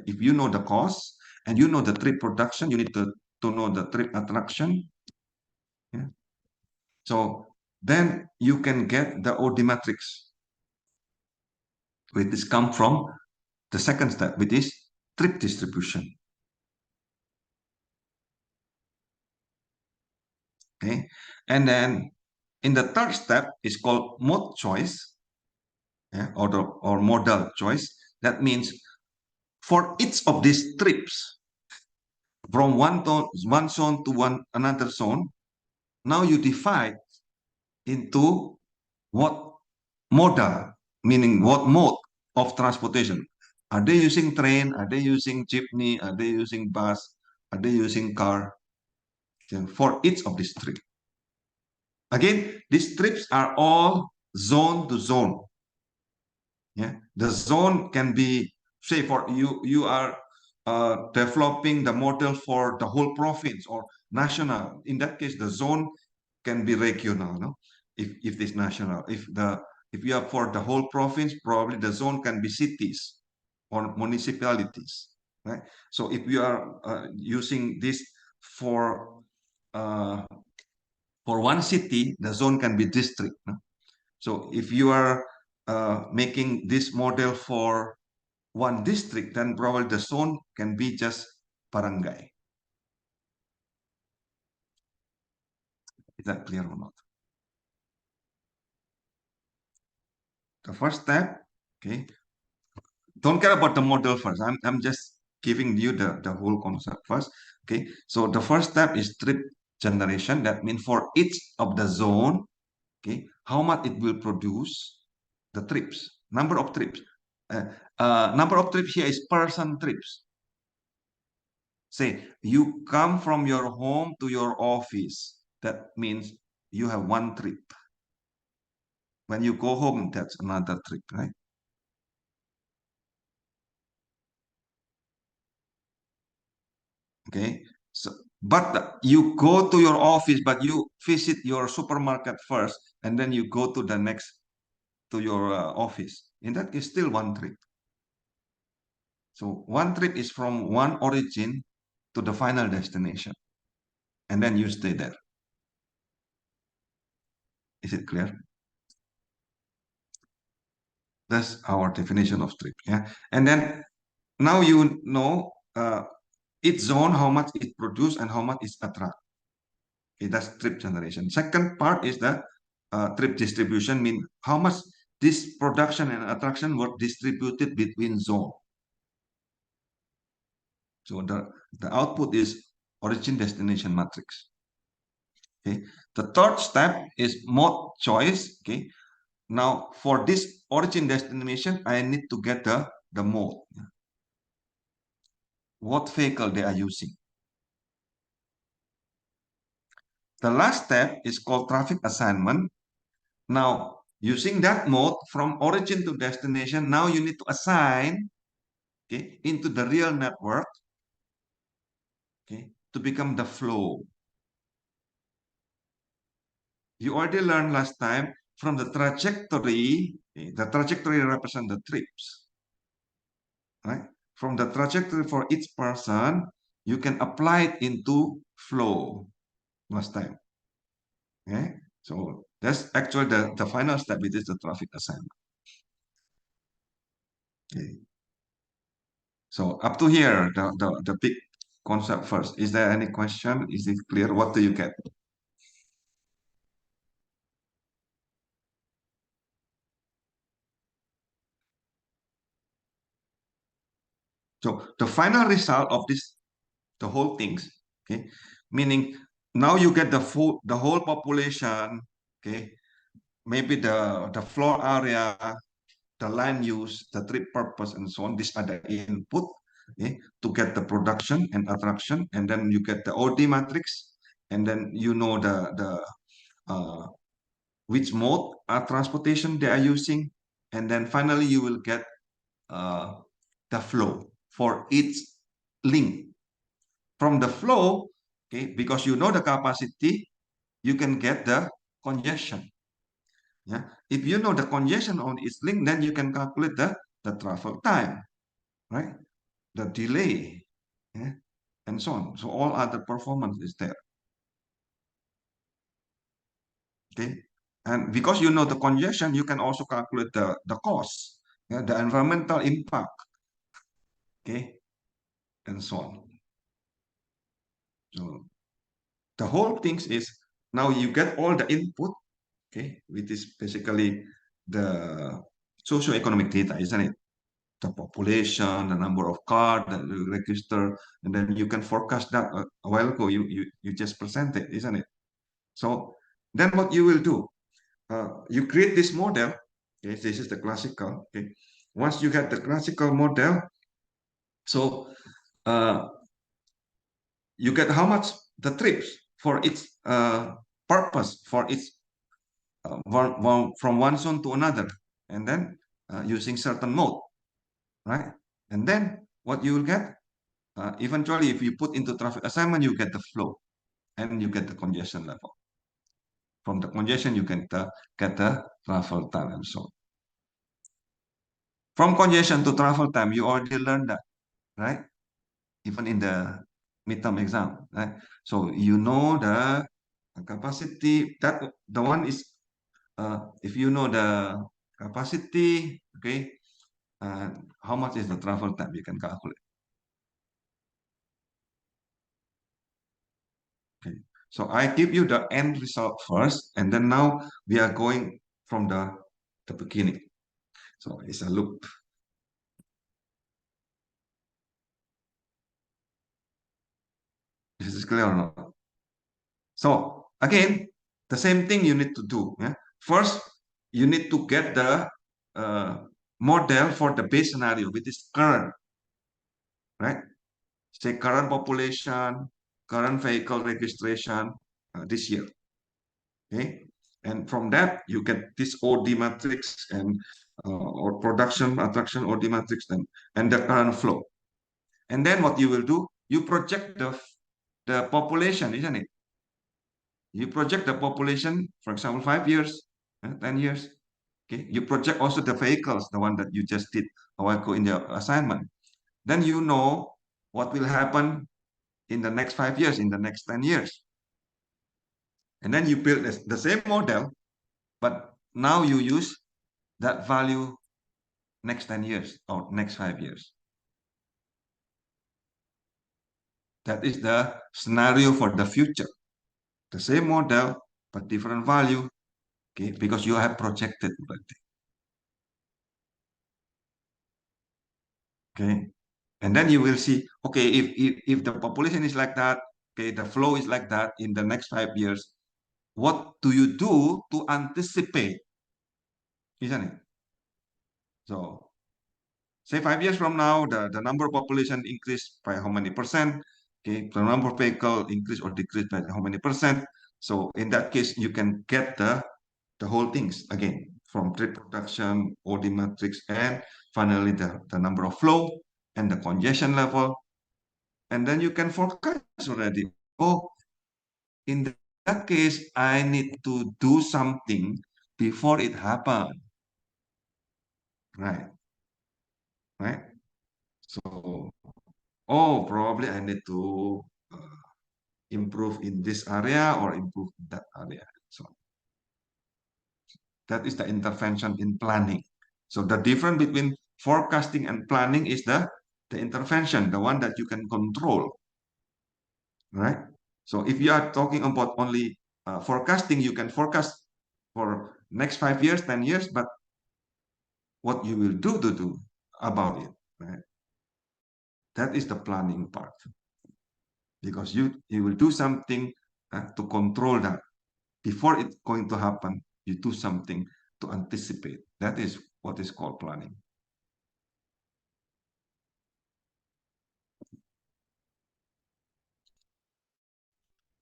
If you know the cost and you know the trip production, you need to know the trip attraction. Yeah. So then you can get the OD matrix, which is come from the second step, which is trip distribution. Okay, and then in the third step is called mode choice, yeah, or modal choice. That means for each of these trips from one zone to another zone, now you divide into what modal, meaning what mode of transportation. Are they using train? Are they using jeepney? Are they using bus? Are they using car? For each of these trips. Again, these trips are all zone to zone. Yeah, the zone can be, say, for you are developing the model for the whole province or national. In that case, the zone can be regional, no? If it's national, if you are for the whole province, probably the zone can be cities or municipalities, right? So if you are using this for one city, the zone can be district, no? So if you are making this model for one district, then probably the zone can be just barangay. Is that clear or not? The first step, okay, don't care about the model first. I'm just giving you the whole concept first. Okay, so the first step is trip generation. That means for each of the zone, okay, how much it will produce, the trips, number of trips. Number of trips here is person trips. Say you come from your home to your office. That means you have one trip. When you go home, that's another trip, right? Okay. So, but you go to your office, but you visit your supermarket first, and then you go to the next to your office. In that case, still one trip. So one trip is from one origin to the final destination, and then you stay there. Is it clear? That's our definition of trip. Yeah, and then now you know each zone how much it produce and how much it attract. Okay, that's trip generation. Second part is the trip distribution, mean how much this production and attraction were distributed between zone. So the output is origin destination matrix. Okay. The third step is mode choice. Okay. Now for this origin destination, I need to get the mode. What vehicle they are using. The last step is called traffic assignment. Now, using that mode from origin to destination, now you need to assign, okay, into the real network, okay, to become the flow. You already learned last time from the trajectory, okay, the trajectory represents the trips, right? From the trajectory for each person, you can apply it into flow last time. Okay, so that's actually the final step. It is the traffic assignment. Okay. So up to here, the big concept first. Is there any question? Is it clear? What do you get? So the final result of this, the whole things, okay, meaning now you get the whole population, okay, maybe the floor area, the land use, the trip purpose, and so on. These are the input, okay, to get the production and attraction, and then you get the OD matrix, and then you know which mode of transportation they are using, and then finally you will get the flow for each link. From the flow, okay, because you know the capacity, you can get the congestion. Yeah. If you know the congestion on each link, then you can calculate the travel time, right? The delay, yeah, and so on. So all other performance is there. Okay. And because you know the congestion, you can also calculate the cost, yeah, the environmental impact, okay, and so on. So the whole thing is now you get all the input, okay, which is basically the socioeconomic data, isn't it? The population, the number of cars that you register, and then you can forecast that a while ago. You just presented, isn't it? So then what you will do, you create this model. Okay, this is the classical. Okay, once you get the classical model, so you get how much the trips for its purpose for its from one zone to another, and then using certain mode, right? And then what you will get, eventually, if you put into traffic assignment, you get the flow and you get the congestion level. From the congestion, you can get the travel time and so on. From congestion to travel time, you already learned that, right? Even in the midterm exam, right? So you know the capacity, that the one is, if you know the capacity, okay, how much is the travel time, you can calculate. Okay, so I give you the end result first, and then now we are going from the beginning. So it's a loop. This is clear or not? So again, the same thing you need to do. Yeah? First, you need to get the model for the base scenario, which is current, right? Say current population, current vehicle registration this year. Okay, and from that you get this OD matrix and or production attraction OD matrix and the current flow. And then what you will do, you project the population, isn't it? You project the population, for example, 5 years, 10 years. Okay, you project also the vehicles, the one that you just did a while ago in the assignment. Then you know what will happen in the next 5 years, in the next 10 years. And then you build the same model, but now you use that value next 10 years or next 5 years. That is the scenario for the future. The same model, but different value, okay, because you have projected already. Okay, and then you will see, okay, if the population is like that, okay, the flow is like that in the next 5 years, what do you do to anticipate, isn't it? So say 5 years from now, the number of population increased by how many percent? Okay, the number of vehicle increase or decrease by how many percent? So in that case, you can get the whole things again from trip production, OD matrix, and finally the number of flow and the congestion level. And then you can forecast already. Oh, in that case, I need to do something before it happens. Right. Right. So, oh, probably I need to improve in this area or improve in that area. So that is the intervention in planning. So the difference between forecasting and planning is the intervention, the one that you can control, right? So if you are talking about only forecasting, you can forecast for next 5 years, 10 years, but what you will do about it, right? That is the planning part, because you will do something to control that before it's going to happen. You do something to anticipate. That is what is called planning.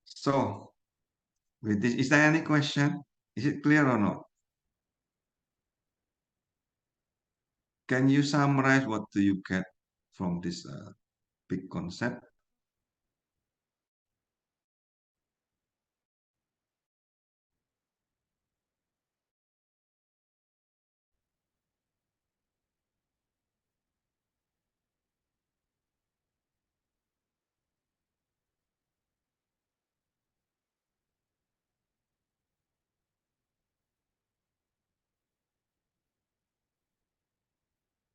So with this, is there any question? Is it clear or not? Can you summarize what do you get from this big concept.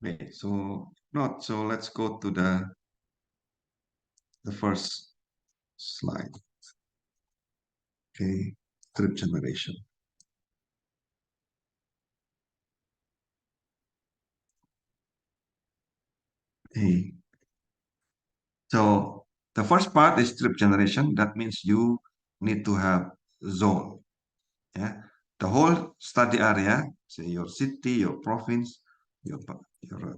Okay, so not so let's go to the first slide. Okay, trip generation. Okay. So the first part is trip generation. That means you need to have zone. Yeah, the whole study area, say your city, your province, your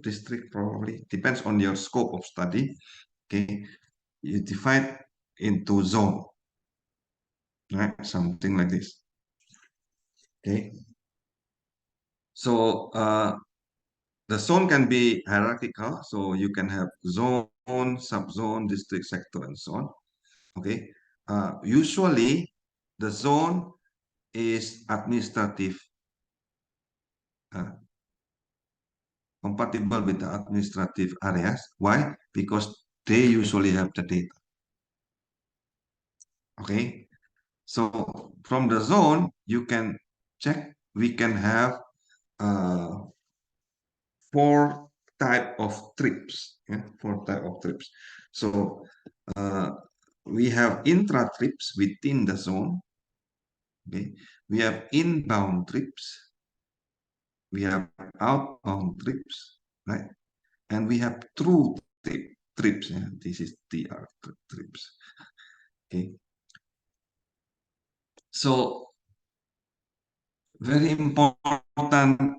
district, probably depends on your scope of study. Okay, you divide into zone, right? Something like this. Okay, so the zone can be hierarchical, so you can have zone, subzone, district, sector, and so on. Okay, usually the zone is administrative, compatible with the administrative areas. Why? Because they usually have the data. Okay, so from the zone you can check. We can have uh, four type of trips. Yeah, four type of trips. So we have intra trips within the zone. Okay, we have inbound trips. We have outbound trips, right? And we have through trips. Yeah? This is TR trips. Okay. So very important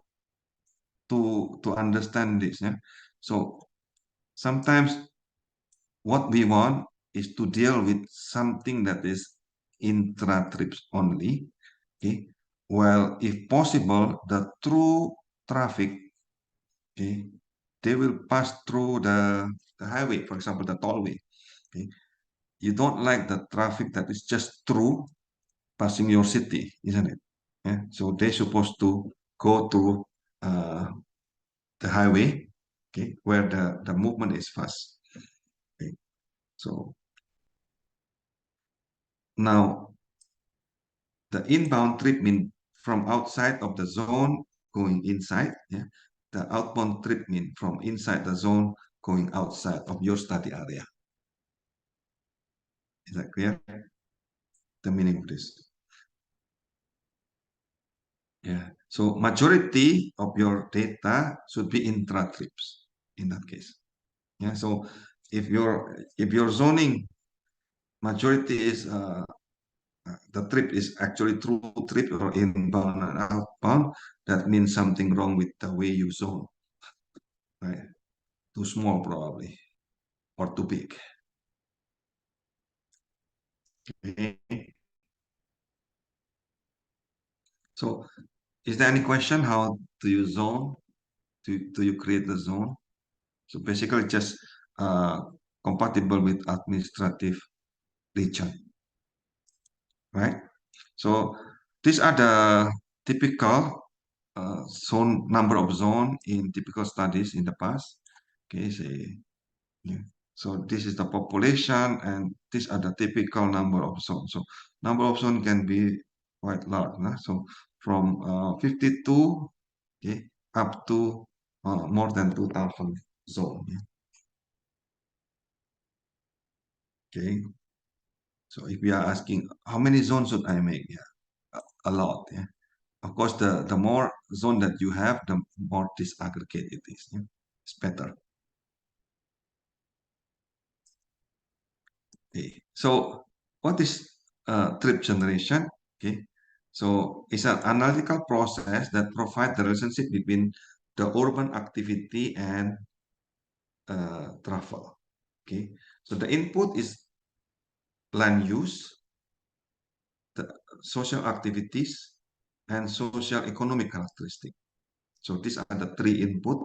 to understand this. Yeah. So sometimes what we want is to deal with something that is intra trips only. Okay. Well, if possible, the through traffic, okay, they will pass through the highway, for example, the tollway. Okay. You don't like the traffic that is just through passing your city, isn't it? Yeah. So they're supposed to go to the highway, okay, where the movement is fast. Okay. So now the inbound trip mean from outside of the zone going inside. Yeah. The outbound trip mean from inside the zone going outside of your study area. Is that clear? The meaning of this. Yeah. So majority of your data should be intra trips in that case. Yeah. So if your zoning majority is the trip is actually through trip or inbound and outbound, that means something wrong with the way you zone. Right? Too small probably or too big. Okay. So is there any question how do you zone? Do you create the zone? So basically just compatible with administrative region, right? So these are the typical zone number of zone in typical studies in the past. Okay, say, yeah. So this is the population, and these are the typical number of zones. So number of zone can be quite large. Nah? So from 52, okay, up to more than 2,000 zone. Yeah? Okay. So if we are asking how many zones should I make? Yeah, a lot. Yeah. Of course, the more zone that you have, the more disaggregate it is. Yeah? It's better. Okay. So what is trip generation? Okay. So it's an analytical process that provides the relationship between the urban activity and travel. Okay. So the input is land use, the social activities, and social economic characteristic. So these are the three input.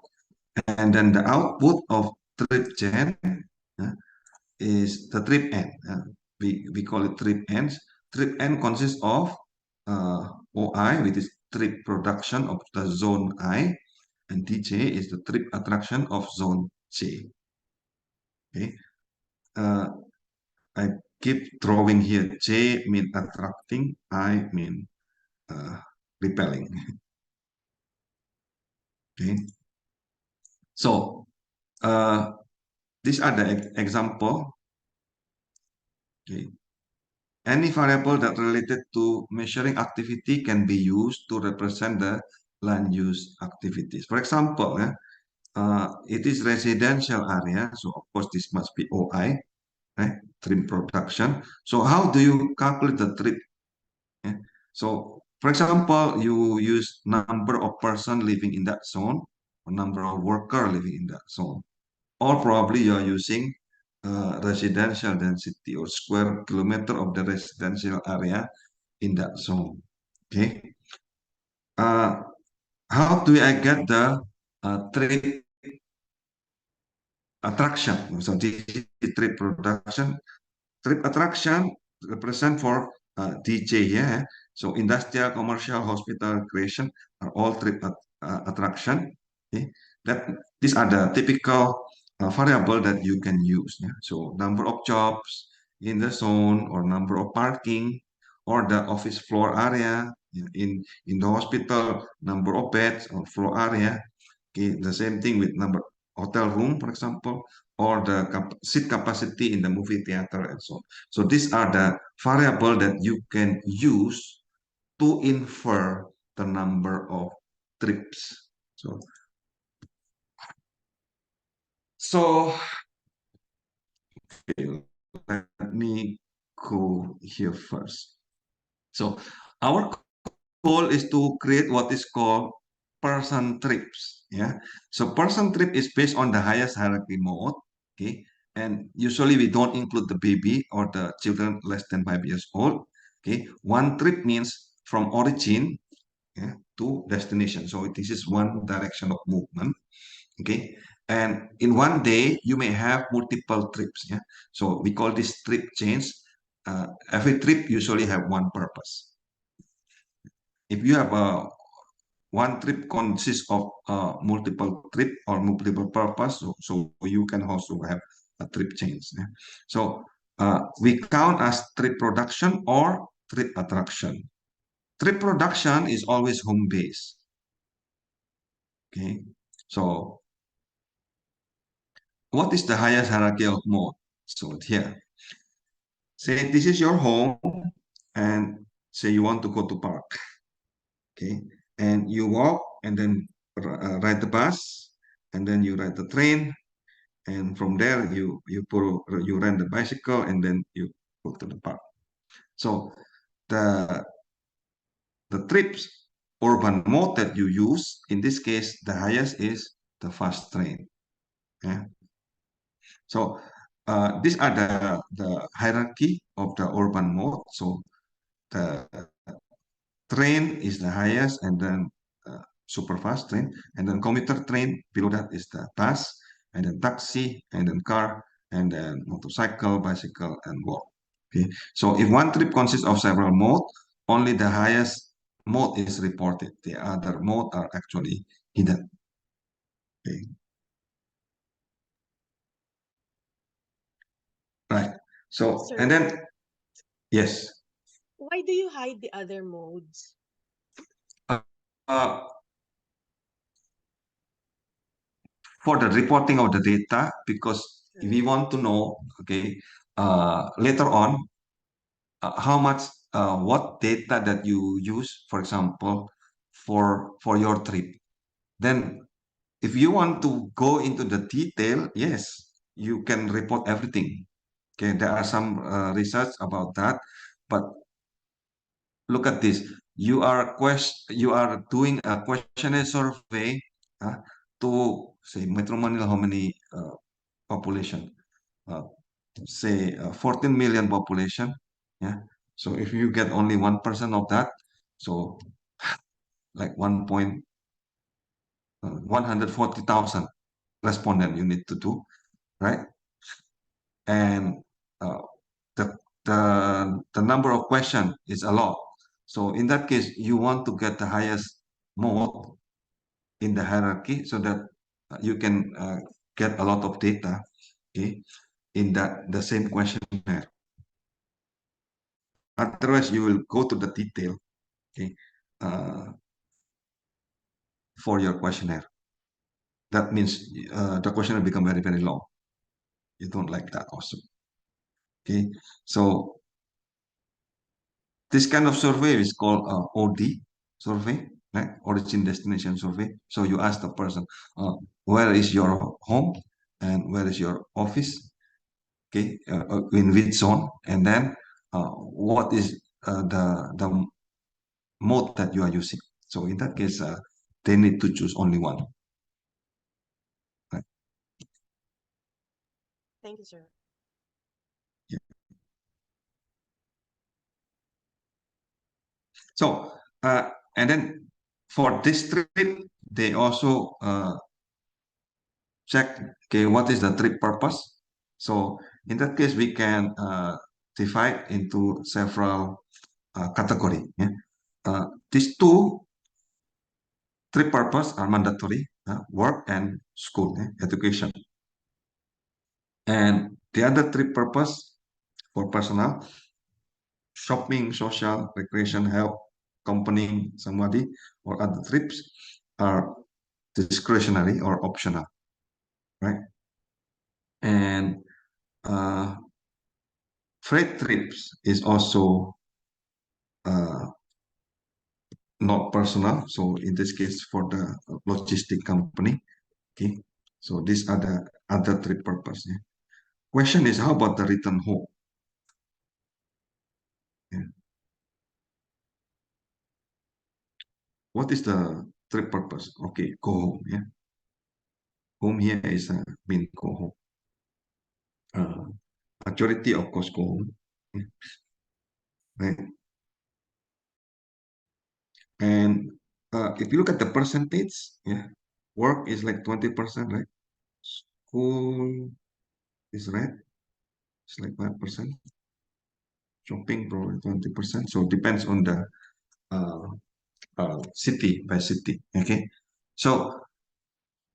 And then the output of trip gen is the trip n. We call it trip n. Trip n consists of OI, which is trip production of the zone I, and DJ is the trip attraction of zone J. Okay. I keep drawing here. J mean attracting, I mean repelling. Okay. So these are the example. Okay. Any variable that related to measuring activity can be used to represent the land use activities. For example, it is residential area, so of course this must be OI, right? Trip production. So how do you calculate the trip? Yeah. So for example, you use number of person living in that zone, or number of worker living in that zone, or probably you are using residential density or square kilometer of the residential area in that zone. Okay. How do I get the trip attraction? So this is trip production. Trip attraction represent for DJ, yeah. So industrial, commercial, hospital, recreation are all trip attraction. Okay, that these are the typical variable that you can use. Yeah? So number of jobs in the zone, or number of parking, or the office floor area. Yeah? In the hospital, number of beds or floor area. Okay, the same thing with number hotel room, for example, or the seat capacity in the movie theater and so on. So these are the variable that you can use to infer the number of trips. So okay, let me go here first. So our goal is to create what is called person trips. Yeah. So person trip is based on the highest hierarchy mode. Okay. And usually we don't include the baby or the children less than 5 years old. Okay. One trip means from origin, yeah, to destination. So this is one direction of movement. Okay. And in one day, you may have multiple trips. Yeah. So we call this trip change. Every trip usually have one purpose. If you have one trip consists of multiple trip or multiple purpose, so you can also have a trip change. Yeah? So we count as trip production or trip attraction. Trip production is always home base. Okay, so what is the highest hierarchy of mode? So here, say this is your home, and say you want to go to park. Okay, and you walk, and then ride the bus, and then you ride the train, and from there you rent the bicycle, and then you go to the park. So the trips urban mode that you use, in this case the highest is the fast train. Yeah. So these are the hierarchy of the urban mode. So the train is the highest, and then super fast train, and then commuter train, below that is the bus, and then taxi, and then car, and then motorcycle, bicycle, and walk. Okay, so if one trip consists of several modes, only the highest mode is reported. The other mode are actually hidden. Okay. Right. So, Sir, and then, yes. why do you hide the other modes? Uh, for the reporting of the data, because if we want to know, okay, later on, how much, what data that you use, for example, for your trip. Then, if you want to go into the detail, yes, you can report everything. Okay, there are some research about that, but look at this. You are doing a questionnaire survey to say Metro Manila, how many population? Say 14 million population. Yeah. So if you get only 1% of that, so like 140,000 respondent you need to do. right? And uh, the, the number of question is a lot. So in that case, you want to get the highest mode in the hierarchy so that you can get a lot of data, okay, in the same questionnaire. Otherwise, you will go to the detail, okay, for your questionnaire. That means the questionnaire become very, very long. You don't like that also. Okay, so this kind of survey is called OD survey, right? Origin destination survey. So you ask the person, where is your home and where is your office? Okay, in which zone, and then what is the mode that you are using. So in that case, they need to choose only one. Right? Thank you, sir. Yeah. So and then for this trip, they also check, okay, what is the trip purpose. So in that case, we can divide into several category. Yeah? These two trip purpose are mandatory: work and school, education. And the other trip purpose for personal: shopping, social, recreation, help, accompanying somebody, or other trips are discretionary or optional, right? And freight trips is also not personal. So in this case, for the logistic company, okay. So these are the other trip purpose. Yeah. Question is, how about the return home? Yeah. What is the trip purpose? Okay, go home. Yeah, home here is mean go home. Majority, of course, go home. Yeah. Right. And if you look at the percentage, yeah, work is like 20%, right? School is right. It's like 5%. Shopping probably 20%. So it depends on the city by city. Okay. So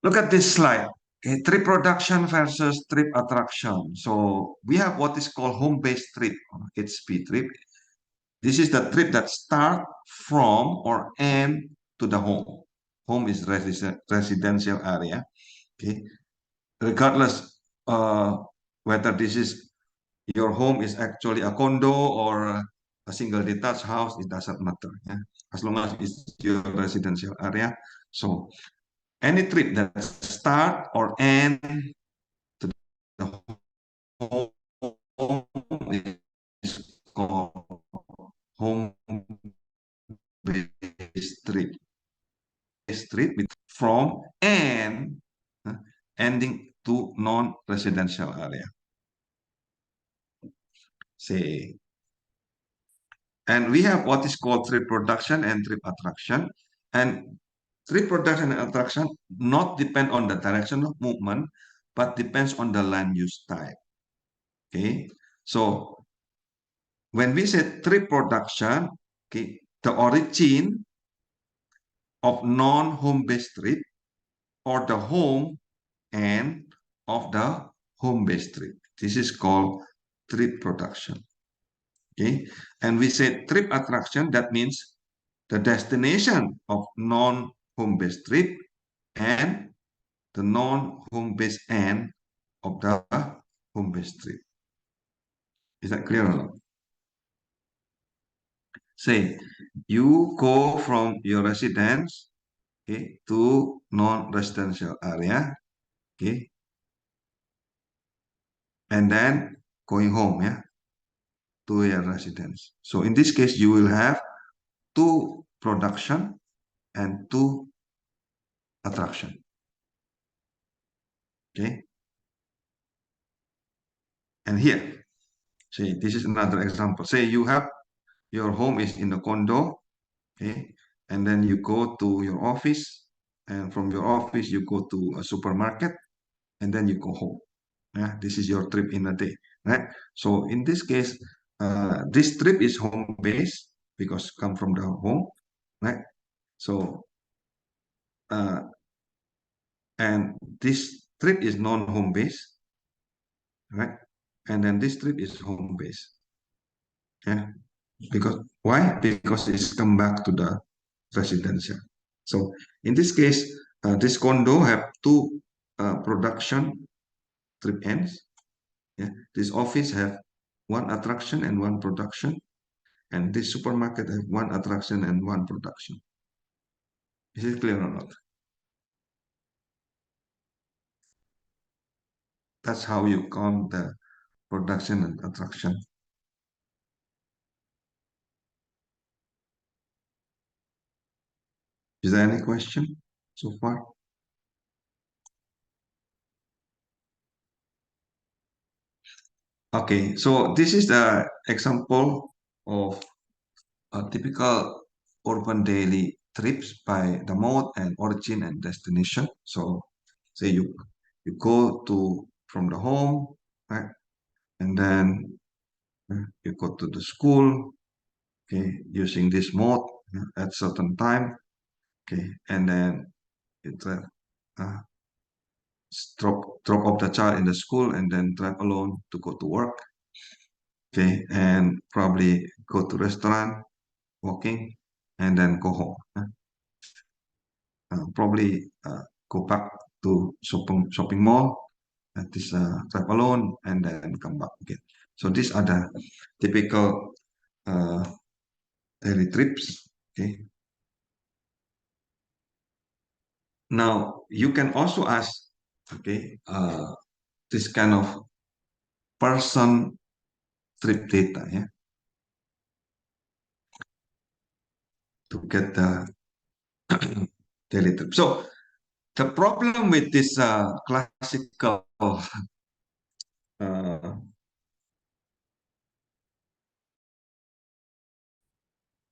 look at this slide. Okay, trip production versus trip attraction. So we have what is called home-based trip, HB trip. This is the trip that start from or end to the home. Home is residential area. Okay, regardless whether this is your home is actually a condo or a single detached house, it doesn't matter. Yeah? As long as it's your residential area. So any trip that start or end to the home is called home-based trip. Trip from and ending to non-residential area. Say, and we have what is called trip production and trip attraction. And trip production and attraction not depend on the direction of movement, but depends on the land use type. Okay, so when we say trip production, okay, the origin of non-home-based trip or the home end of the home-based trip. This is called trip production. Okay, and we say trip attraction, that means the destination of non-home-based trip and the non-home-based end of the home-based trip. Is that clear or not? Say, you go from your residence, okay, to non-residential area, okay, and then going home, yeah, to your residence. So in this case, you will have two production and two attraction. Okay. And here, say this is another example. Say you have your home is in a condo, okay, and then you go to your office, and from your office you go to a supermarket, and then you go home. Yeah, this is your trip in a day, right? So in this case, this trip is home based because come from the home, right? So and this trip is non-home based, right? And then this trip is home based. Yeah, because why? Because it's come back to the residential. So in this case, this condo have two production trip ends. Yeah, this office have one attraction and one production, and this supermarket have one attraction and one production. Is it clear or not? That's how you count the production and attraction. Is there any question so far? Okay, so this is the example of a typical urban daily trips by the mode and origin and destination. So say you go to from the home, right? And then you go to the school, okay, using this mode at certain time, okay, and then you uh, drop off the child in the school and then drive alone to go to work, okay, and probably go to restaurant, walking, and then go home. Probably go back to shopping mall at this drive alone and then come back again. So these are the typical uh, daily trips. Okay. Now you can also ask, okay, this kind of person trip data, yeah, to get the daily trip. So the problem with this classical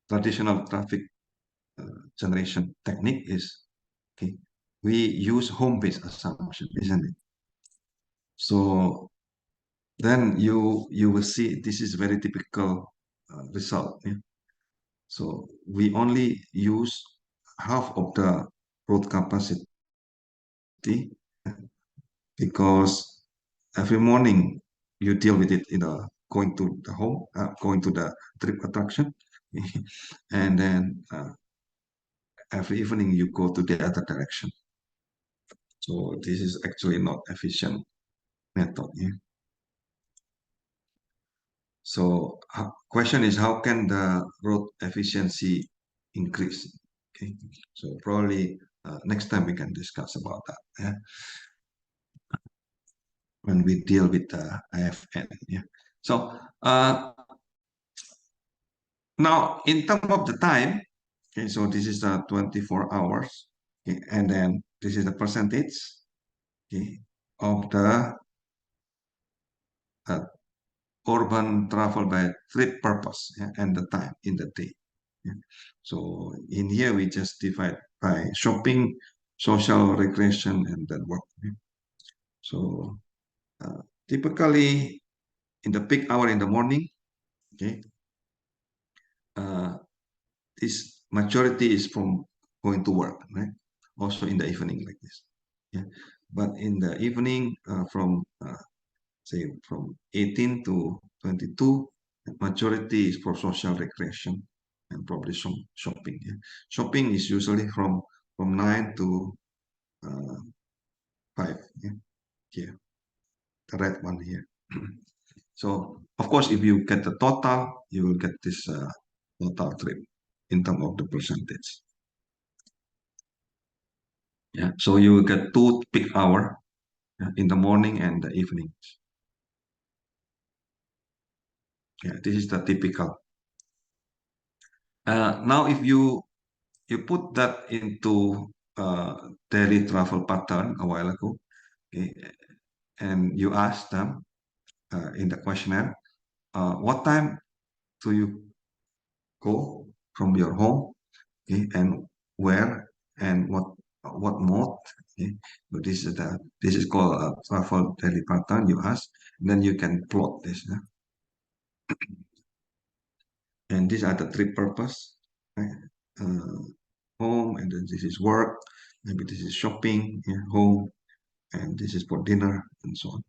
traditional traffic generation technique is, okay, we use home-based assumption, isn't it? So then you will see this is very typical result. Yeah? So we only use half of the road capacity because every morning you deal with it in a going to the home, going to the trip attraction, and then every evening you go to the other direction. So this is actually not efficient method. Yeah? So question is how can the road efficiency increase? Okay, so probably next time we can discuss about that. Yeah, when we deal with the IFN. Yeah. So now in terms of the time, okay, so this is the 24 hours, okay, and then this is the percentage, okay, of the uh, urban travel by trip purpose, yeah, and the time in the day. Yeah. So in here we just divide by shopping, social recreation, and then work. Yeah. So typically in the peak hour in the morning, okay, this majority is from going to work, right? Also in the evening like this. Yeah. But in the evening from say from 18 to 22, majority is for social recreation and probably some shopping. Yeah. Shopping is usually from 9 to 5. Yeah. Here, the red one here. So of course, if you get the total, you will get this total trip in terms of the percentage. Yeah. So you will get 2 peak hour in the morning and the evening. Yeah, this is the typical. Now, if you put that into daily travel pattern a while ago, okay, and you ask them in the questionnaire, what time do you go from your home, okay, and where and what what mode. Okay, but this is called a travel daily pattern. You ask, and then you can plot this. Yeah? And these are the three purpose. Right? Home, and then this is work. Maybe this is shopping. Yeah, home, and this is for dinner, and so on.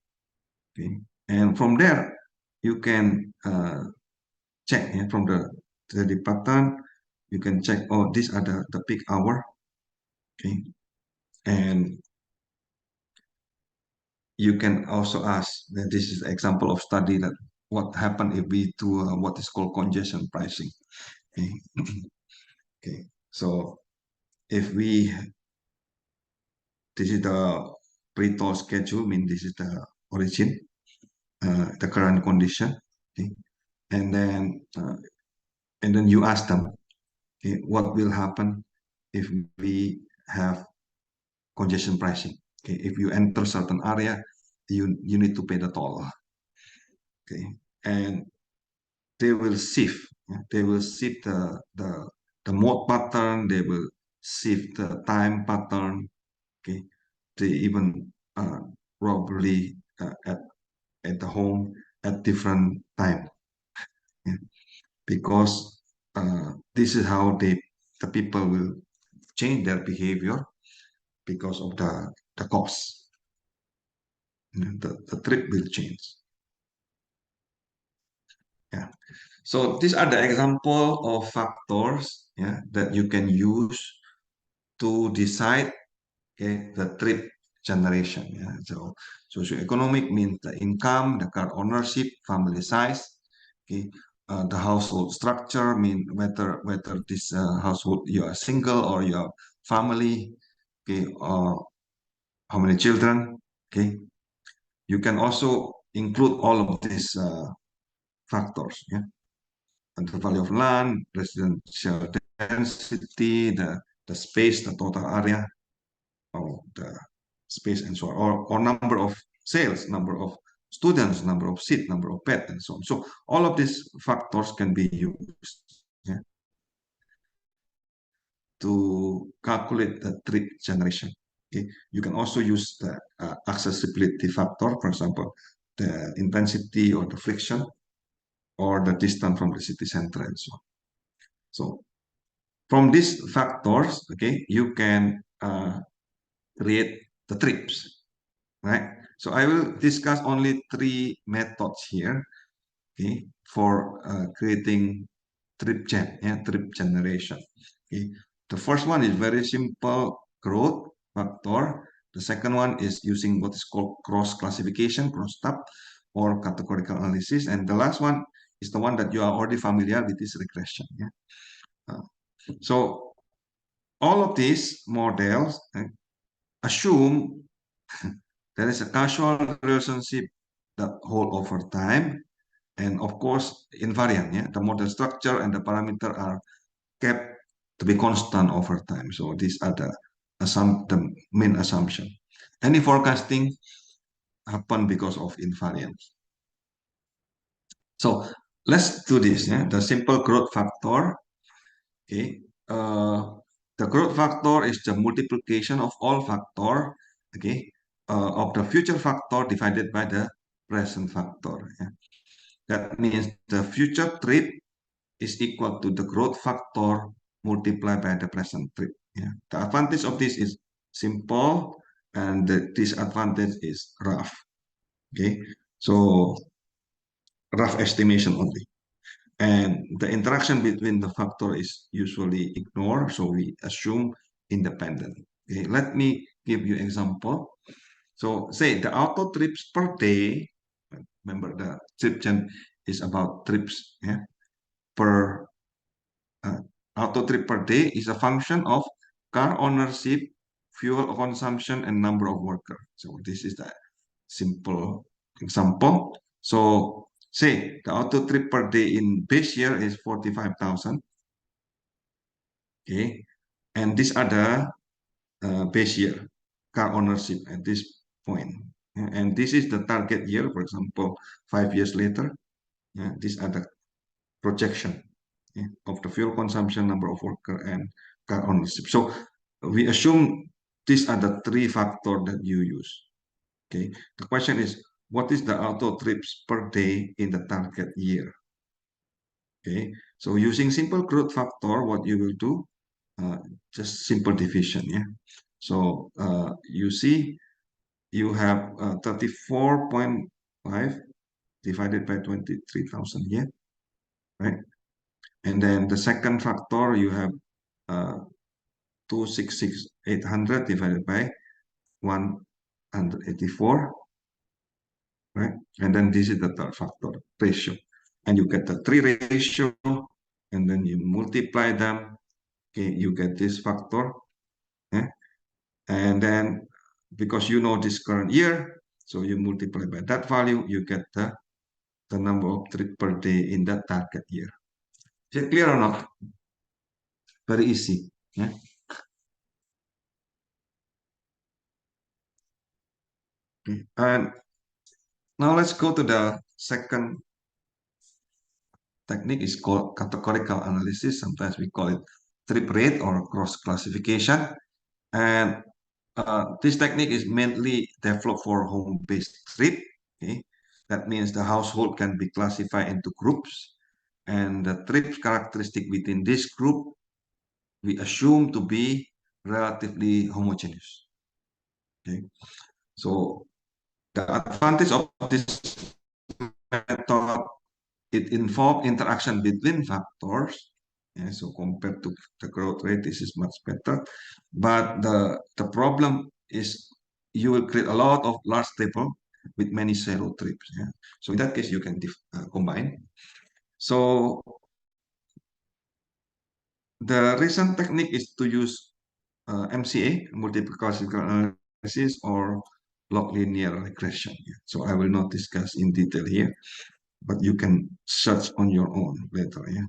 Okay, and from there you can check, yeah, from the daily pattern. You can check. Oh, these are the peak hour. Okay, and you can also ask that this is an example of study that what happened if we do what is called congestion pricing. Okay. Okay, so if we this is the pre-toll schedule, mean this is the origin, the current condition. Okay, and then you ask them, okay, what will happen if we have congestion pricing? Okay, if you enter certain area, you need to pay the toll. Okay, and they will shift. Yeah? They will shift the mode pattern. They will shift the time pattern. Okay, they even probably at the home at different time. Yeah? Because this is how the people will change their behavior because of the cost. The trip will change. Yeah. So these are the example of factors, yeah, that you can use to decide, okay, the trip generation. Yeah. So socioeconomic means the income, the car ownership, family size. Okay. The household structure mean whether this household you are single or you are family. Okay. How many children? Okay. You can also include all of these factors. Yeah. And the value of land, residential density, the space, the total area, or the space, and so on, or number of sales, number of students, number of seats, number of beds, and so on. So all of these factors can be used, yeah, to calculate the trip generation. Okay, you can also use the accessibility factor, for example, the intensity or the friction, or the distance from the city center, and so on. So from these factors, okay, you can create the trips, right? So I will discuss only three methods here, okay, for creating trip generation. Okay, the first one is very simple, growth factor. The second one is using what is called cross classification, cross tab, or categorical analysis, and the last one is the one that you are already familiar with, is regression. Yeah. So all of these models assume there is a causal relationship that hold over time, and of course invariant. Yeah, the model structure and the parameter are kept to be constant over time. So these are the main assumption. Any forecasting happen because of invariance. So let's do this. Yeah, the simple growth factor. Okay, the growth factor is the multiplication of all factor, okay, of the future factor divided by the present factor. Yeah. That means the future trip is equal to the growth factor multiplied by the present trip. Yeah. The advantage of this is simple, and the disadvantage is rough. Okay, so rough estimation only. And the interaction between the factor is usually ignored, so we assume independent. Okay, let me give you example. So say the auto trips per day, remember the trip gen is about trips, yeah, per auto trip per day is a function of car ownership, fuel consumption, and number of workers. So this is the simple example. So say the auto trip per day in base year is 45,000. Okay, and these are the base year car ownership at this point. And this is the target year, for example, 5 years later. Yeah, these are the projection, yeah, of the fuel consumption, number of worker, and car ownership. So we assume these are the three factors that you use. Okay, the question is, what is the auto trips per day in the target year? Okay, so using simple growth factor, what you will do, just simple division, yeah. So you see, you have 34.5 divided by 23,000 here, right? And then the second factor, you have 266,800 divided by 184, right? And then this is the third factor, ratio. And you get the 3 ratio, and then you multiply them, okay, you get this factor, yeah? And then because you know this current year, so you multiply by that value, you get the number of trips per day in that target year. Is it clear or not? Very easy, yeah? Okay. And now let's go to the second technique. Is called categorical analysis. Sometimes we call it trip rate or cross classification. And this technique is mainly developed for home-based trip. Okay, that means the household can be classified into groups, and the trip characteristic within this group we assume to be relatively homogeneous. Okay, so the advantage of this method, it involves interaction between factors. Yeah, so compared to the growth rate, this is much better. But the problem is you will create a lot of large table with many zero trips. Yeah? So in that case, you can combine. So the recent technique is to use MCA, multiple classical analysis, or log linear regression. Yeah? So I will not discuss in detail here, but you can search on your own later. Yeah.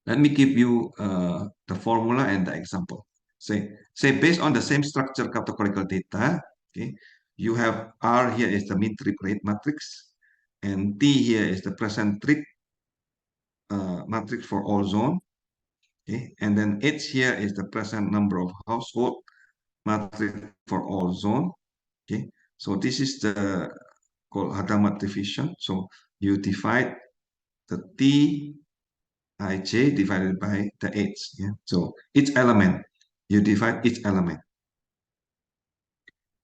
Let me give you the formula and the example. Say based on the same structure categorical data, okay, you have R here is the mean trip rate matrix, and T here is the present trip matrix for all zone, okay, and then H here is the present number of household matrix for all zone, okay. So this is the called Hadamard division. So you divide the T Ij divided by the H. Yeah? So each element, you divide each element.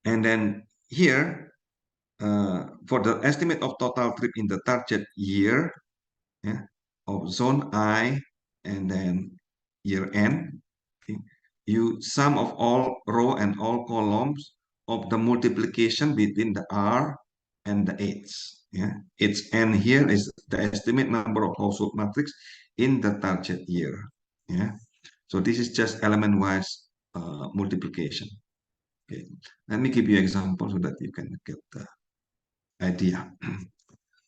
And then here, for the estimate of total trip in the target year, yeah, of zone I and then year N, okay, you sum of all row and all columns of the multiplication between the R and the H. Yeah, H N here is the estimate number of household matrix in the target year. Yeah, so this is just element-wise multiplication. Okay, let me give you an example so that you can get the idea.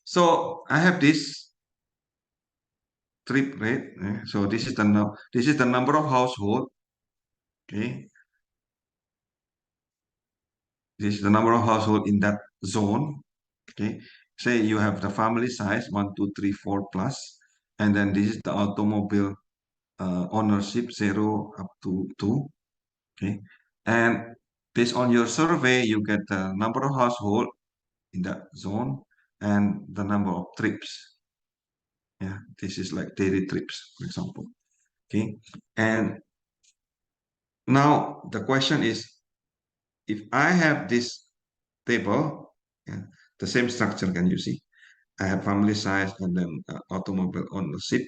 So I have this trip rate. So this is the number of household. Okay, this is the number of household in that zone. Okay, say you have the family size 1, 2, 3, 4 plus, and then this is the automobile ownership 0 up to 2. Okay, and based on your survey, you get the number of household in that zone and the number of trips. Yeah, this is like daily trips, for example. Okay, and now the question is, if I have this table, yeah, the same structure, can you see? I have family size and then automobile ownership.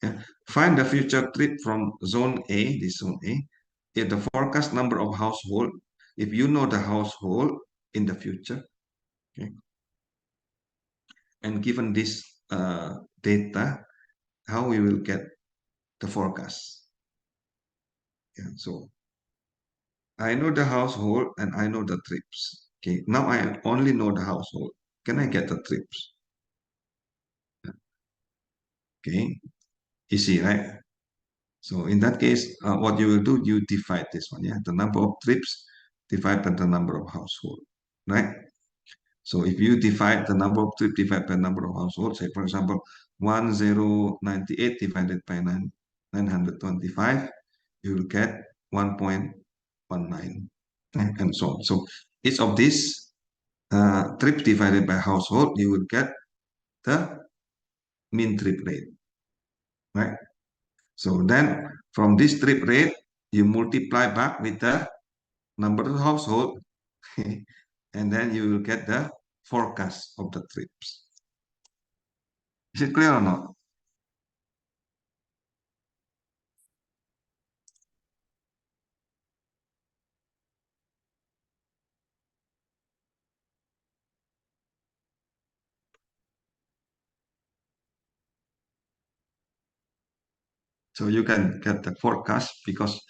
Yeah. Find the future trip from zone A, this zone A. If the forecast number of household, if you know the household in the future, okay, and given this data, how we will get the forecast. Yeah, so I know the household and I know the trips. Okay, now I only know the household. Can I get the trips? Okay, easy, right? So in that case, what you will do, you divide this one, yeah? The number of trips divided by the number of household, right? So if you divide the number of trips divided by the number of households, say for example, 1098 divided by 925, you will get 1.9 19, and so on. So each of these trips divided by household, you will get the mean trip rate, right? So then from this trip rate, you multiply back with the number of household, and then you will get the forecast of the trips. Is it clear or not? So you can get the forecast because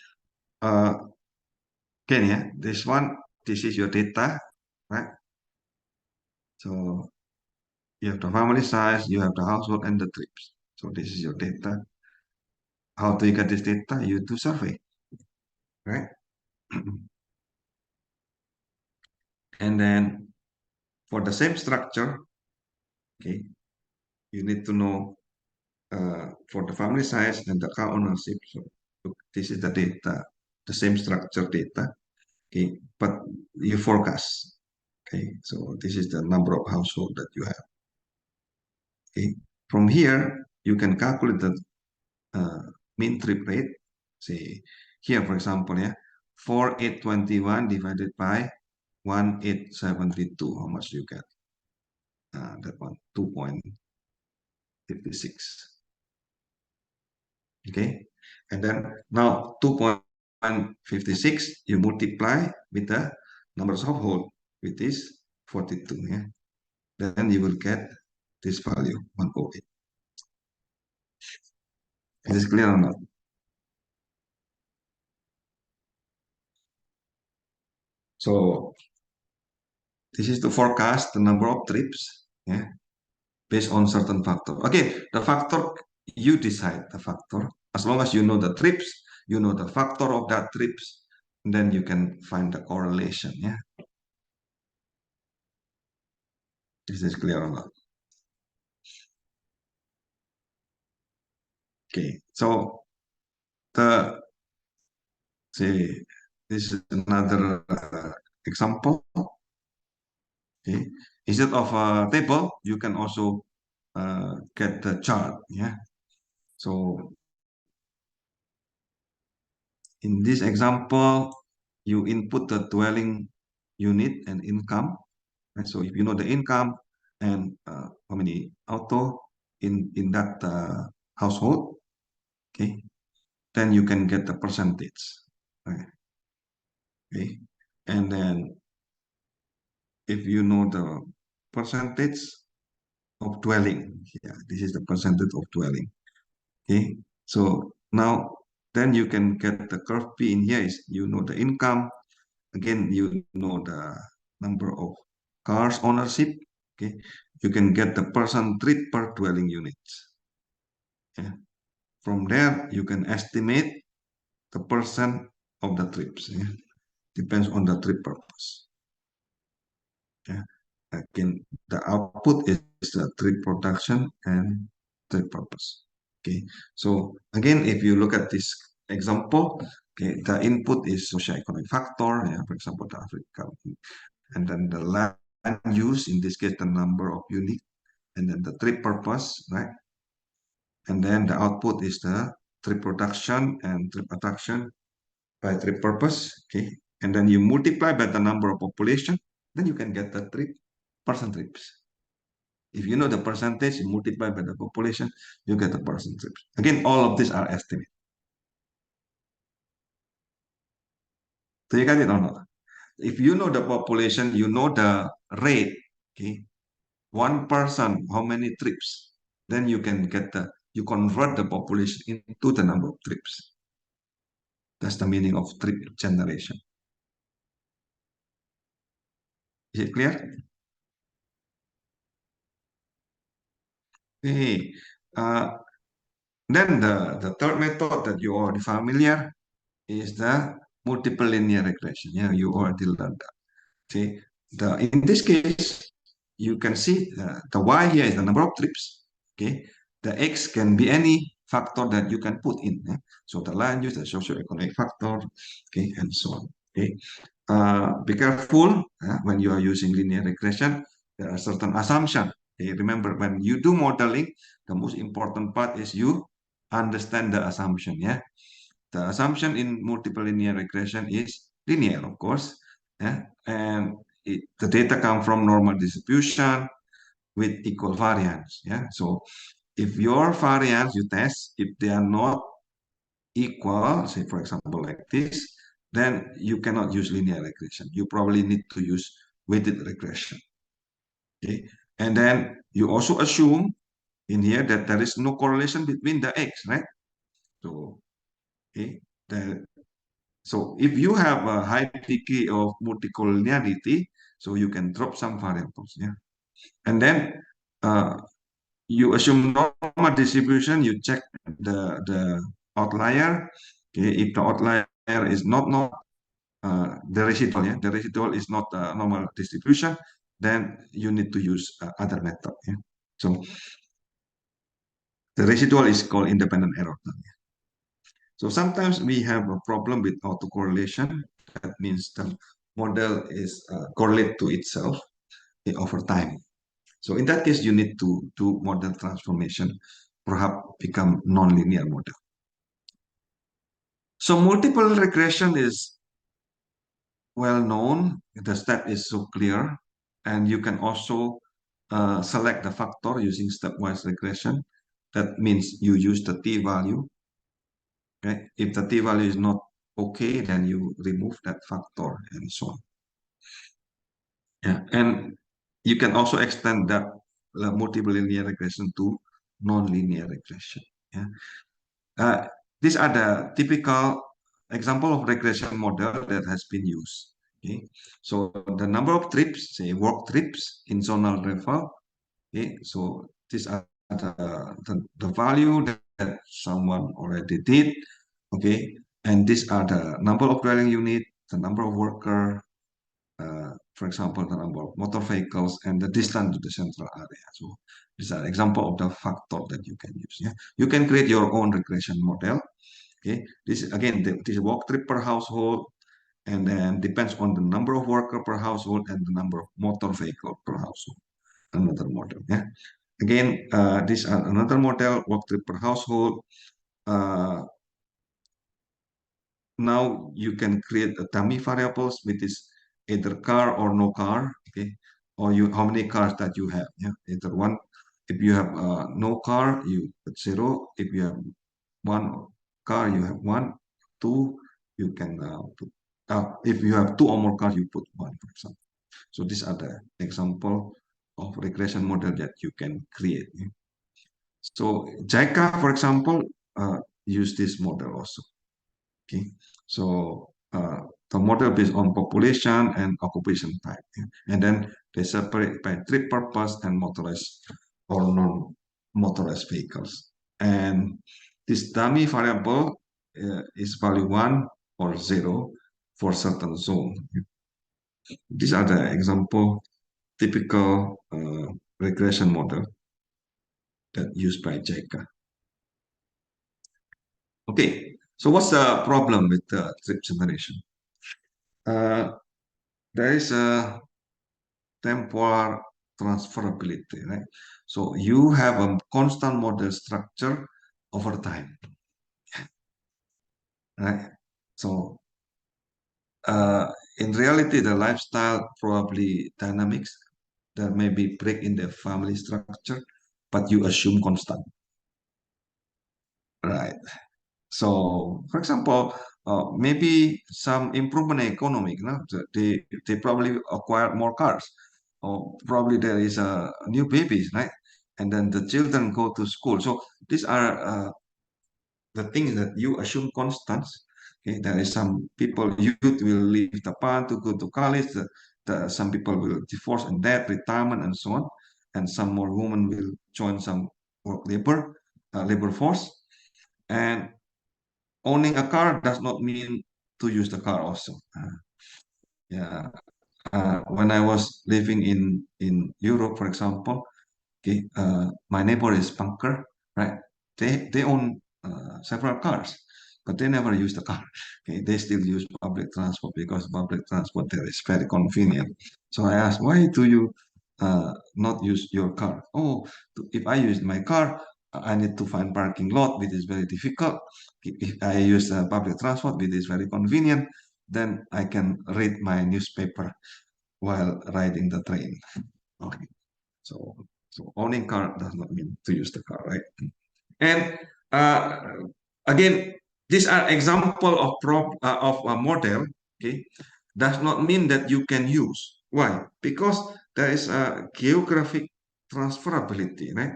again, yeah, this is your data, right? So you have the family size, you have the household and the trips. So this is your data. How do you get this data? You do survey, right? And then for the same structure, okay, you need to know for the family size and the car ownership. So this is the data, the same structure data, okay, but you forecast, okay. So this is the number of household that you have, okay. From here, you can calculate the mean trip rate. Say here, for example, yeah, 4821 divided by 1872. How much you get? That one, 2.56. Okay, and then now 2.56 you multiply with the numbers of household, which is 42. Yeah, then you will get this value 108. Is this clear or not? So this is to forecast the number of trips, yeah, based on certain factor. Again, the factor you decide the factor. As long as you know the trips, you know the factor of that trips, then you can find the correlation. Yeah, is this clear or not? Okay, so the see this is another example. Okay, instead of a table, you can also get the chart. Yeah, so in this example, you input the dwelling unit and income. Right? So if you know the income and how many auto in that household, okay, then you can get the percentage. Right? Okay, and then if you know the percentage of dwelling, yeah, this is the percentage of dwelling. Okay, so now then you can get the curve P in here is you know the income. Again, you know the number of cars ownership. Okay, you can get the person trip per dwelling units. Yeah. From there, you can estimate the percent of the trips. Yeah. Depends on the trip purpose. Yeah. Again, the output is the trip production and trip purpose. Okay. So again, if you look at this example, okay, the input is socioeconomic factor. Yeah, for example, the Africa, and then the land use, in this case, the number of units, and then the trip purpose, right? And then the output is the trip production and trip attraction by trip purpose, okay? And then you multiply by the number of population, then you can get the person trips. If you know the percentage, you multiply by the population, you get the person trips. Again, all of these are estimates. Do you get it or not? If you know the population, you know the rate, okay? One person, how many trips? Then you can get you convert the population into the number of trips. That's the meaning of trip generation. Is it clear? Okay. Then the third method that you already familiar is the multiple linear regression. Yeah, you already learned that. Okay. In this case, you can see the y here is the number of trips. Okay. The x can be any factor that you can put in. So the land use, the socioeconomic factor, okay, and so on. Okay, be careful when you are using linear regression. There are certain assumptions. Okay? Remember, when you do modeling, the most important part is you understand the assumption. Yeah, the assumption in multiple linear regression is linear, of course. Yeah, and the data come from normal distribution with equal variance. Yeah, so if your variance you test, if they are not equal, say for example like this, then you cannot use linear regression. You probably need to use weighted regression. Okay, and then you also assume in here that there is no correlation between the x, right? So, okay, so if you have a high degree of multicollinearity, so you can drop some variables, yeah, and then you assume normal distribution. You check the outlier. Okay, if the outlier is not the residual, yeah, the residual is not a normal distribution, then you need to use other method. Yeah? So the residual is called independent error. So sometimes we have a problem with autocorrelation. That means the model is correlate to itself over time. So in that case, you need to do model transformation, perhaps become nonlinear model. So multiple regression is well known. The step is so clear, and you can also select the factor using stepwise regression. That means you use the t-value. Okay? If the t-value is not okay, then you remove that factor and so on. Yeah, and you can also extend that multiple linear regression to non-linear regression. Yeah. These are the typical example of regression model that has been used. Okay, so the number of trips, say work trips in zonal referral. Okay, so these are the value that someone already did. Okay, and these are the number of dwelling unit, the number of worker, for example, the number of motor vehicles and the distance to the central area. So these are example of the factor that you can use. Yeah, you can create your own regression model. Okay, this again, this work trip per household, and then depends on the number of worker per household and the number of motor vehicle per household. Another model. Yeah, again, this are another model, work trip per household. Now you can create a dummy variables, which is either car or no car. Okay, or you how many cars that you have. Yeah, either one. If you have no car, you put 0. If you have one car, you have 1. 2, you can put. If you have 2 or more cars, you put 1, for example. So these are the example of regression model that you can create. Yeah? So JICA, for example, use this model also. Okay, so the model based on population and occupation type, yeah? And then they separate by trip purpose and motorized or non-motorized vehicles. And this dummy variable is value 1 or 0 for certain zone. These are the example typical regression model that used by JICA. Okay, so what's the problem with the trip generation? There is a temporal transferability, right? So you have a constant model structure over time, right? So in reality, the lifestyle probably dynamics. There may be break in the family structure, but you assume constant, right? So, for example, maybe some improvement in economic, no? They probably acquire more cars, or probably there is a new babies, right? And then the children go to school. So these are the things that you assume constants. Okay, there is some people youth will leave Japan to go to college. Some people will divorce and death, retirement, and so on. And some more women will join some work labor force. And owning a car does not mean to use the car also. Yeah. When I was living in Europe, for example, okay, my neighbor is banker, right? They own several cars, but they never use the car. Okay, they still use public transport because public transport there is very convenient. So I asked, why do you not use your car? Oh, if I use my car, I need to find parking lot, which is very difficult. If I use public transport, which is very convenient, then I can read my newspaper while riding the train. Okay, so owning car does not mean to use the car, right? And again, these are example of a model. Okay, does not mean that you can use. Why? Because there is a geographic transferability, right?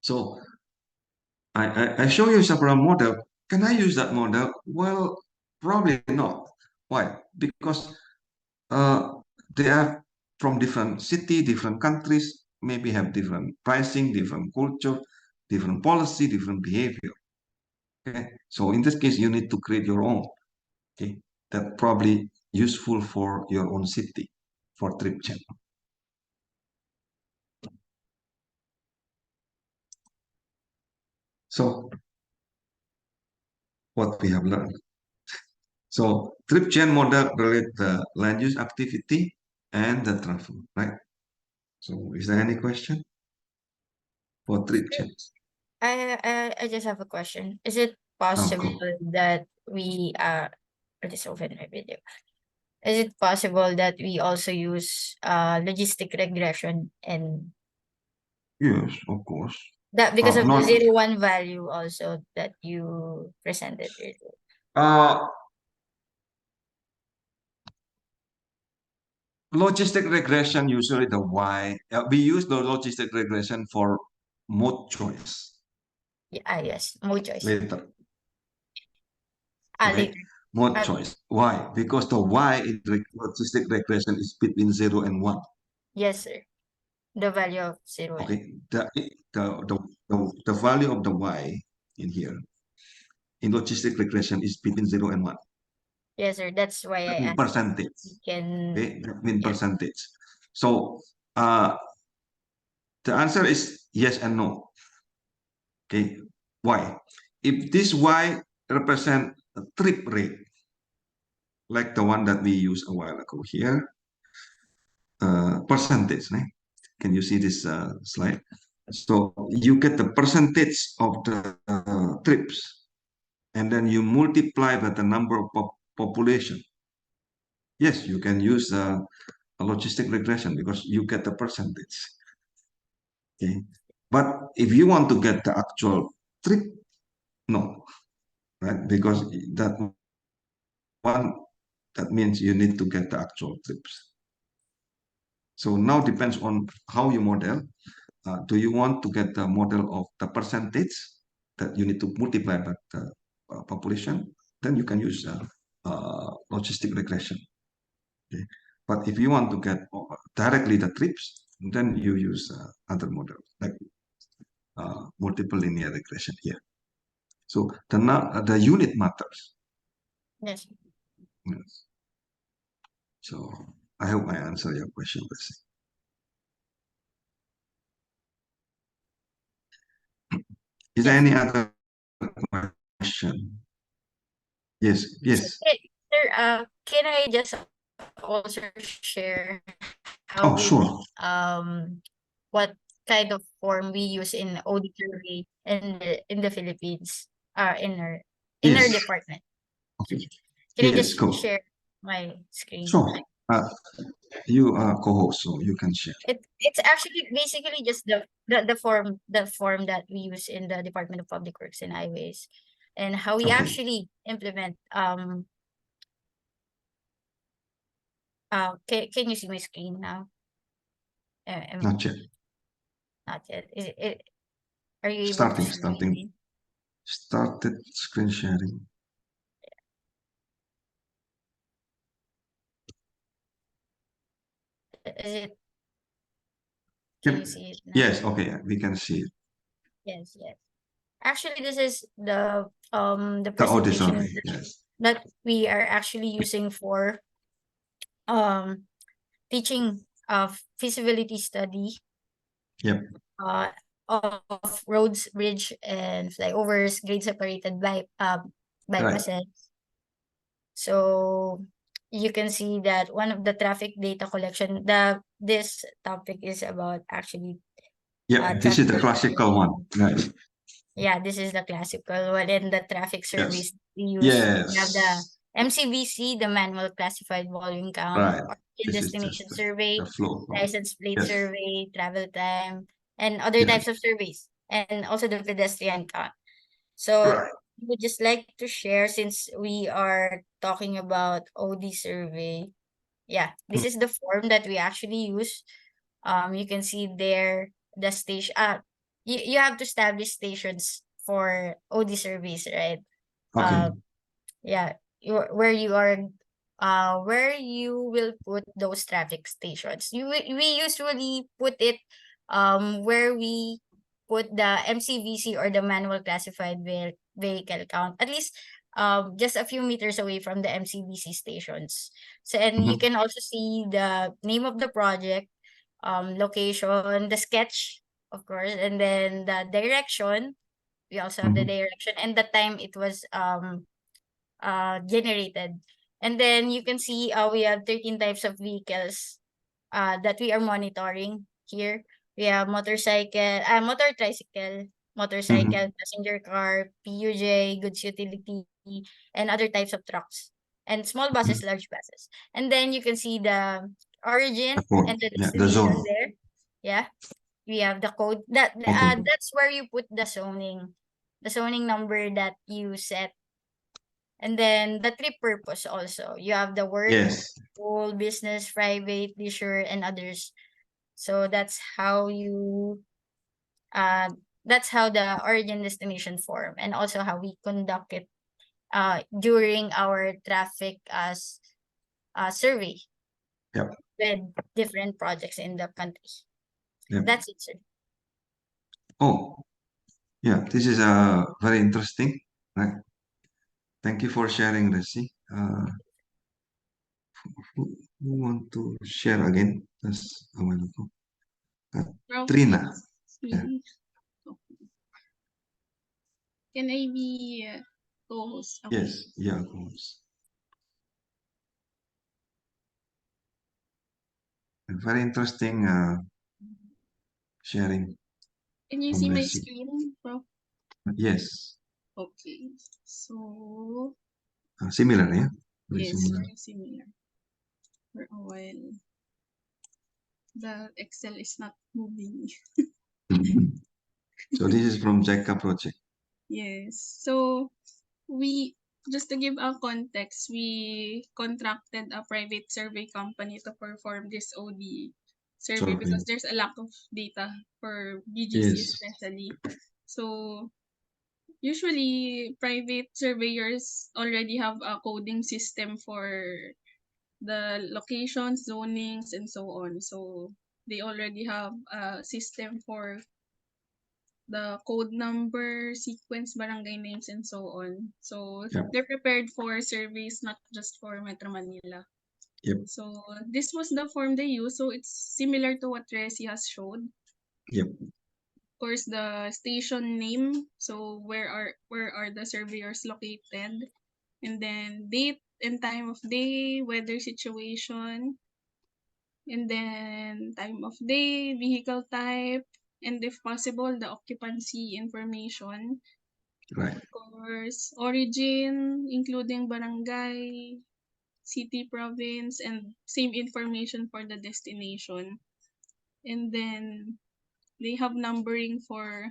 So I show you several model. Can I use that model? Well, probably not. Why? Because they are from different city, different countries, maybe have different pricing, different culture, different policy, different behavior. Okay, so in this case, you need to create your own. Okay, that probably useful for your own city for trip channel. So what we have learned. So trip chain model relate the land use activity and the travel, right? So is there any question for trip chains? I just have a question. Is it Oh, possible cool. that we I'll just open my video. Is it possible that we also use logistic regression and Yes, of course. that because of the Not 0-1 value also that you presented earlier? Logistic regression, usually the Y. We use the logistic regression for mode choice Yeah, yes, more choice. later. Later. Okay, mode choice. Why? Because the Y in logistic regression is between 0 and 1. Yes, sir. The value of 0 and Okay, the value of the Y in here in logistic regression is between 0 and 1. yes, sir. That's why I asked. Percentage. You can Okay, that means yeah. percentage. So the answer is yes and no. Okay, why? If this Y represent a trip rate, like the one that we used a while ago here, percentage, right? Can you see this slide? So you get the percentage of the trips, and then you multiply by the number of population. Yes, you can use a logistic regression because you get the percentage. Okay, but if you want to get the actual trip, no, right? Because that one, that means you need to get the actual trips. So now depends on how you model. Do you want to get the model of the percentage that you need to multiply by the population? Then you can use logistic regression. Okay. But if you want to get directly the trips, then you use other model like multiple linear regression here. So the unit matters. Yes. Yes. So I hope I answer your question, Bessie. Is there any other question? Yes, yes. Sir, can I just also share how Oh, sure. what kind of form we use in audit survey in the Philippines, in our Yes. department. Okay. Can I Yes, just go. share my screen? Sure. You are co-host, so you can share. It's actually basically just the form that we use in the Department of Public Works and Highways, and how we Okay. actually implement. Can you see my screen now? Not yet. Not yet. Is it? Are you able Starting, to see my starting. screen? Started screen sharing. Is it? Can you see it now? Yes, okay, we can see it. Yes, yes. Actually, this is the The audit presentation survey, yes. that we are actually using for teaching of feasibility study. Yep. of roads, bridge, and flyovers, grade separated by bypasses. So you can see that one of the traffic data collection, this topic is about actually Yeah, this is the classical one. Right. yeah, this is the classical one, and the traffic surveys we use. We have the Yes. MCVC, the manual classified volume count, Right. origin This is destination just survey, the flow. license plate Yes. survey, travel time, and other Yes. types of surveys, and also the pedestrian count. So Right. we would just like to share, since we are talking about OD survey. Yeah, this is the form that we actually use. You can see there the station. You have to establish stations for OD surveys, right? Okay. Yeah, where you will put those traffic stations. We usually put it where we put the MCVC or the manual classified vehicle count, at least just a few meters away from the MCVC stations. So, and you can also see the name of the project, location, the sketch, of course, and then the direction. We also have the direction and the time it was generated. And then you can see we have 13 types of vehicles that we are monitoring here. We have motor tricycle, motorcycle, passenger car, PUJ, goods utility, and other types of trucks, and small buses, large buses. And then you can see the origin and the Yeah, the destination zone. there. Yeah, we have the code Okay. that's where you put the zoning number that you set. And then the trip purpose also. You have the work, Yes. school, business, private, leisure, and others. So that's how the origin destination form, and also how we conduct it during our traffic as survey. Yep. With different projects in the country. Yep. That's it, sir. Oh, yeah, this is very interesting. Right. Thank you for sharing, Resi. Who want to share again? That's a while ago. Prof, Trina. it's me. Yeah. Can I be co-host? Okay. Yes. Yeah. Of course. Very interesting sharing. Can you from see my Resi. screen, Prof? Yes. Okay. So, Similar, yeah. Very yes, similar. very similar. For a while, the Excel is not moving. So this is from JICA project. Yes. So, we, just to give a context, we contracted a private survey company to perform this OD survey Survey. because there's a lack of data for BGC Yes. especially. So, usually private surveyors already have a coding system for the locations, zonings, and so on. So they already have a system for the code number, sequence, barangay names, and so on. So Yep. they're prepared for surveys, not just for Metro Manila. Yep. So this was the form they use. So it's similar to what Resi has showed. Yep. Of course, the station name. So where are the surveyors located? And then date and time of day, weather situation, and then time of day, vehicle type, and if possible, the occupancy information. Right. Of course, origin, including barangay, city, province, and same information for the destination. And then they have numbering for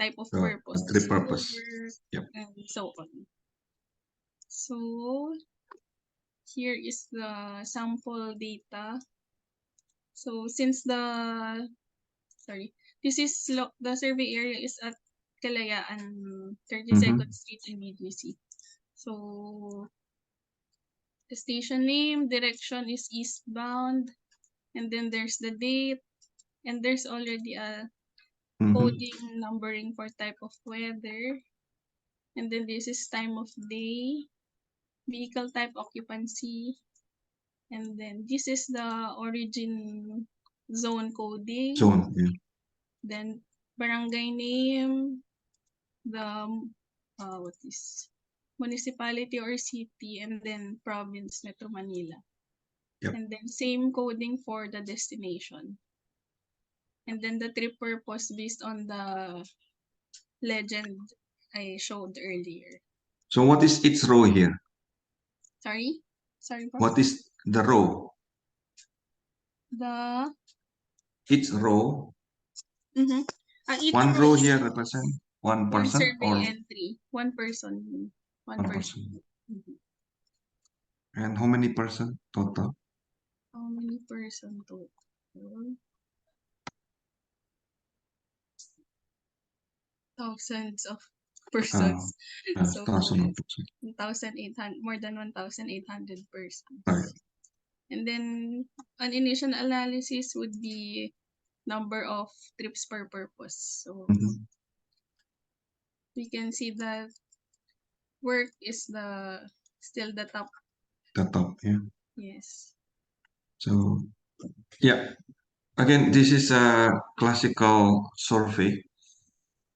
type of purpose, Trip purpose. work, Yep. and so on. So here is the sample data. So since this is the survey area is at Kalayaan, 32nd Street in BGC. So the station name, direction is eastbound, and then there's the date, and there's already a coding numbering for type of weather, and then this is time of day, vehicle type, occupancy, and then this is the origin zone coding. Zone. Yeah. Then barangay name, the what is municipality or city, and then province, Metro Manila. Yep. And then same coding for the destination. And then the trip purpose based on the legend I showed earlier. So what is its row here? Sorry? Sorry po? What is the row? The Its row. each One row row is here represent one one person survey or entry. One person. One one person. person. Mhm. And how many person total? How many person total? Thousands of persons. So 1,000 1,800, more than 1,800 persons. Right. And then an initial analysis would be number of trips per purpose. So Mhm. we can see that work is still the top. The top, yeah. Yes. So yeah, again, this is a classical survey.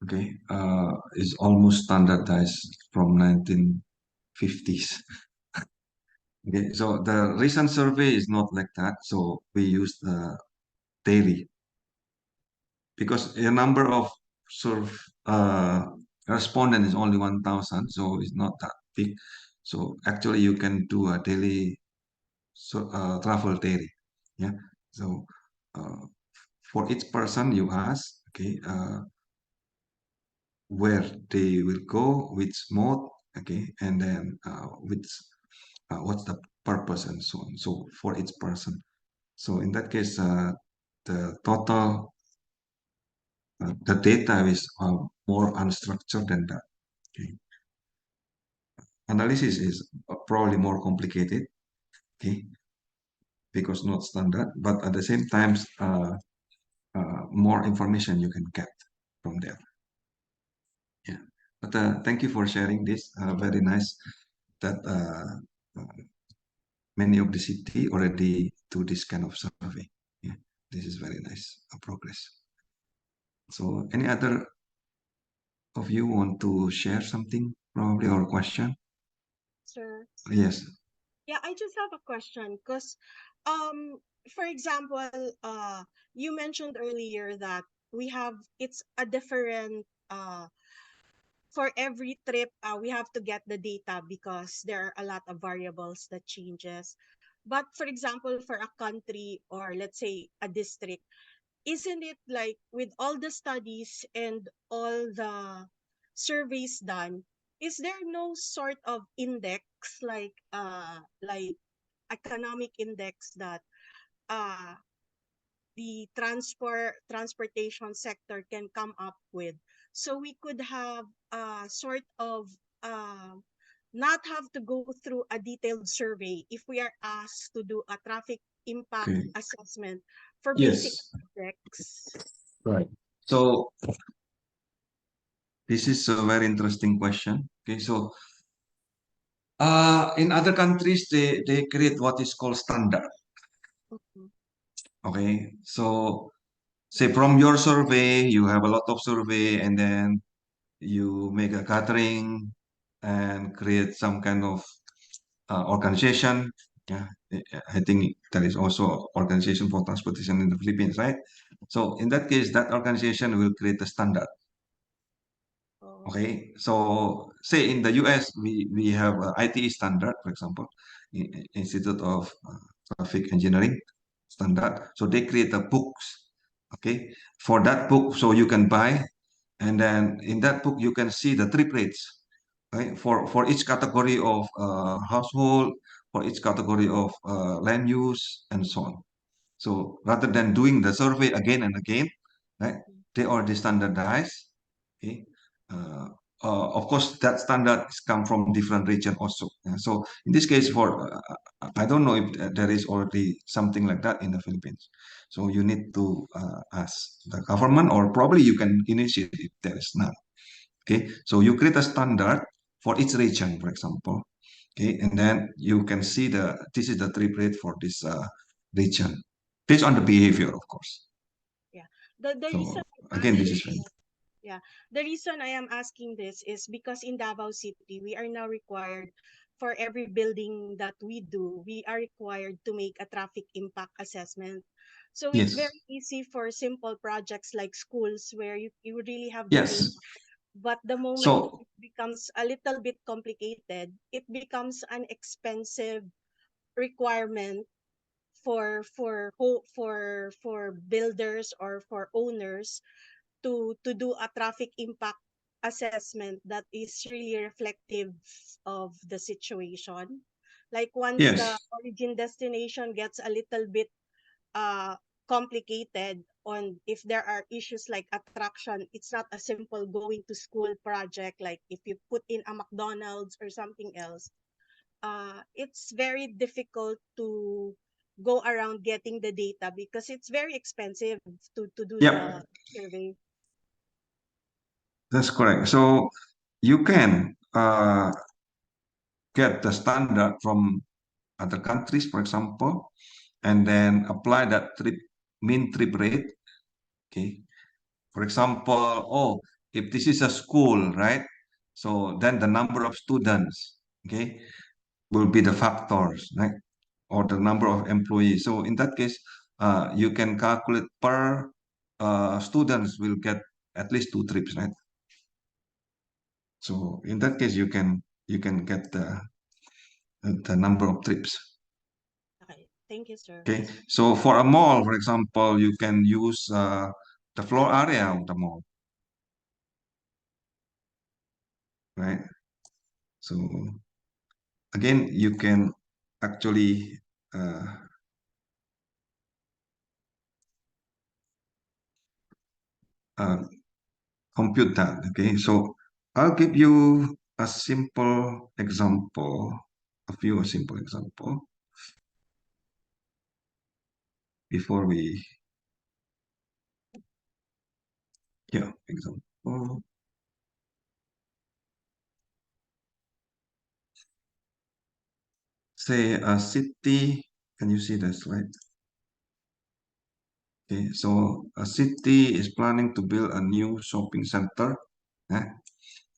Okay, is almost standardized from 1950s. Okay, so the recent survey is not like that. So we use the daily because a number of respondent is only 1,000, so it's not that big. So actually, you can do a daily travel daily. Yeah. So for each person you ask, okay, where they will go, which mode, okay, and then what's the purpose and so on. So for each person. So in that case, the total the data is more unstructured than that. Okay. Analysis is probably more complicated, okay, because not standard, but at the same time, more information you can get from there. Yeah, but thank you for sharing this. Very nice that many of the city already do this kind of survey. Yeah, this is very nice progress. So, any other of you want to share something, probably, or question? Sir. Yes. Yeah, I just have a question because, for example, you mentioned earlier that it's a different, for every trip, we have to get the data because there are a lot of variables that changes. But for example, for a country or let's say a district, isn't it like with all the studies and all the surveys done, is there no sort of index like economic index that uh the transportation sector can come up with, so we could have sort of uh not have to go through a detailed survey if we are asked to do a traffic impact Okay. assessment for basic Yes. projects? Right. So this is a very interesting question. Okay, so in other countries they create what is called standard. Mhm. Okay, so say from your survey you have a lot of survey, and then you make a gathering and create some kind of organization. Yeah, I think there is also organization for transportation in the Philippines, right? So in that case, that organization will create a standard. Oh, Okay, so say in the US, we have a ITE standard, for example, Institute of Traffic Engineering standard. So they create a books, okay, for that book, so you can buy, and then in that book you can see the trip rates, right, for each category of household, for each category of land use, and so on. So rather than doing the survey again and again, right, they already standardized. Okay. Uh, of course, that standards come from different region also. Yeah. So in this case, I don't know if there is already something like that in the Philippines. So you need to ask the government, or probably you can initiate if there is none. Okay. So you create a standard for each region, for example. Okay, and then you can see this is the trip rate for this region based on the behavior, of course. yeah. The So reason I'm again, this asking is the reason I am asking this is because in Davao City, we are now required for every building that we do, we are required to make a traffic impact assessment. So it's yes, very easy for simple projects like schools where you really have the data. yes. But the moment So it becomes a little bit complicated, it becomes an expensive requirement for builders or for owners to do a traffic impact assessment that is really reflective of the situation. Like once the yes, origin destination gets a little bit uh complicated, on if there are issues like attraction, it's not a simple going to school project. Like if you put in a McDonald's or something else, it's very difficult to go around getting the data because it's very expensive to do yeah, the survey. that's correct. So you can get the standard from other countries, for example, and then apply that mean trip rate. Okay. For example, oh, if this is a school, right? So then the number of students, okay, will be the factors, right? Or the number of employees. So in that case, you can calculate per students will get at least 2 trips, right? So in that case, you can get the number of trips. Okay, thank you, sir. Okay. So for a mall, for example, you can use the floor area of the mall, right? So again, you can actually uh, uh, compute that. Okay, so I'll give you a simple example, a few simple example before we, yeah, example. Say a city, can you see the slide? Okay, so a city is planning to build a new shopping center. Eh?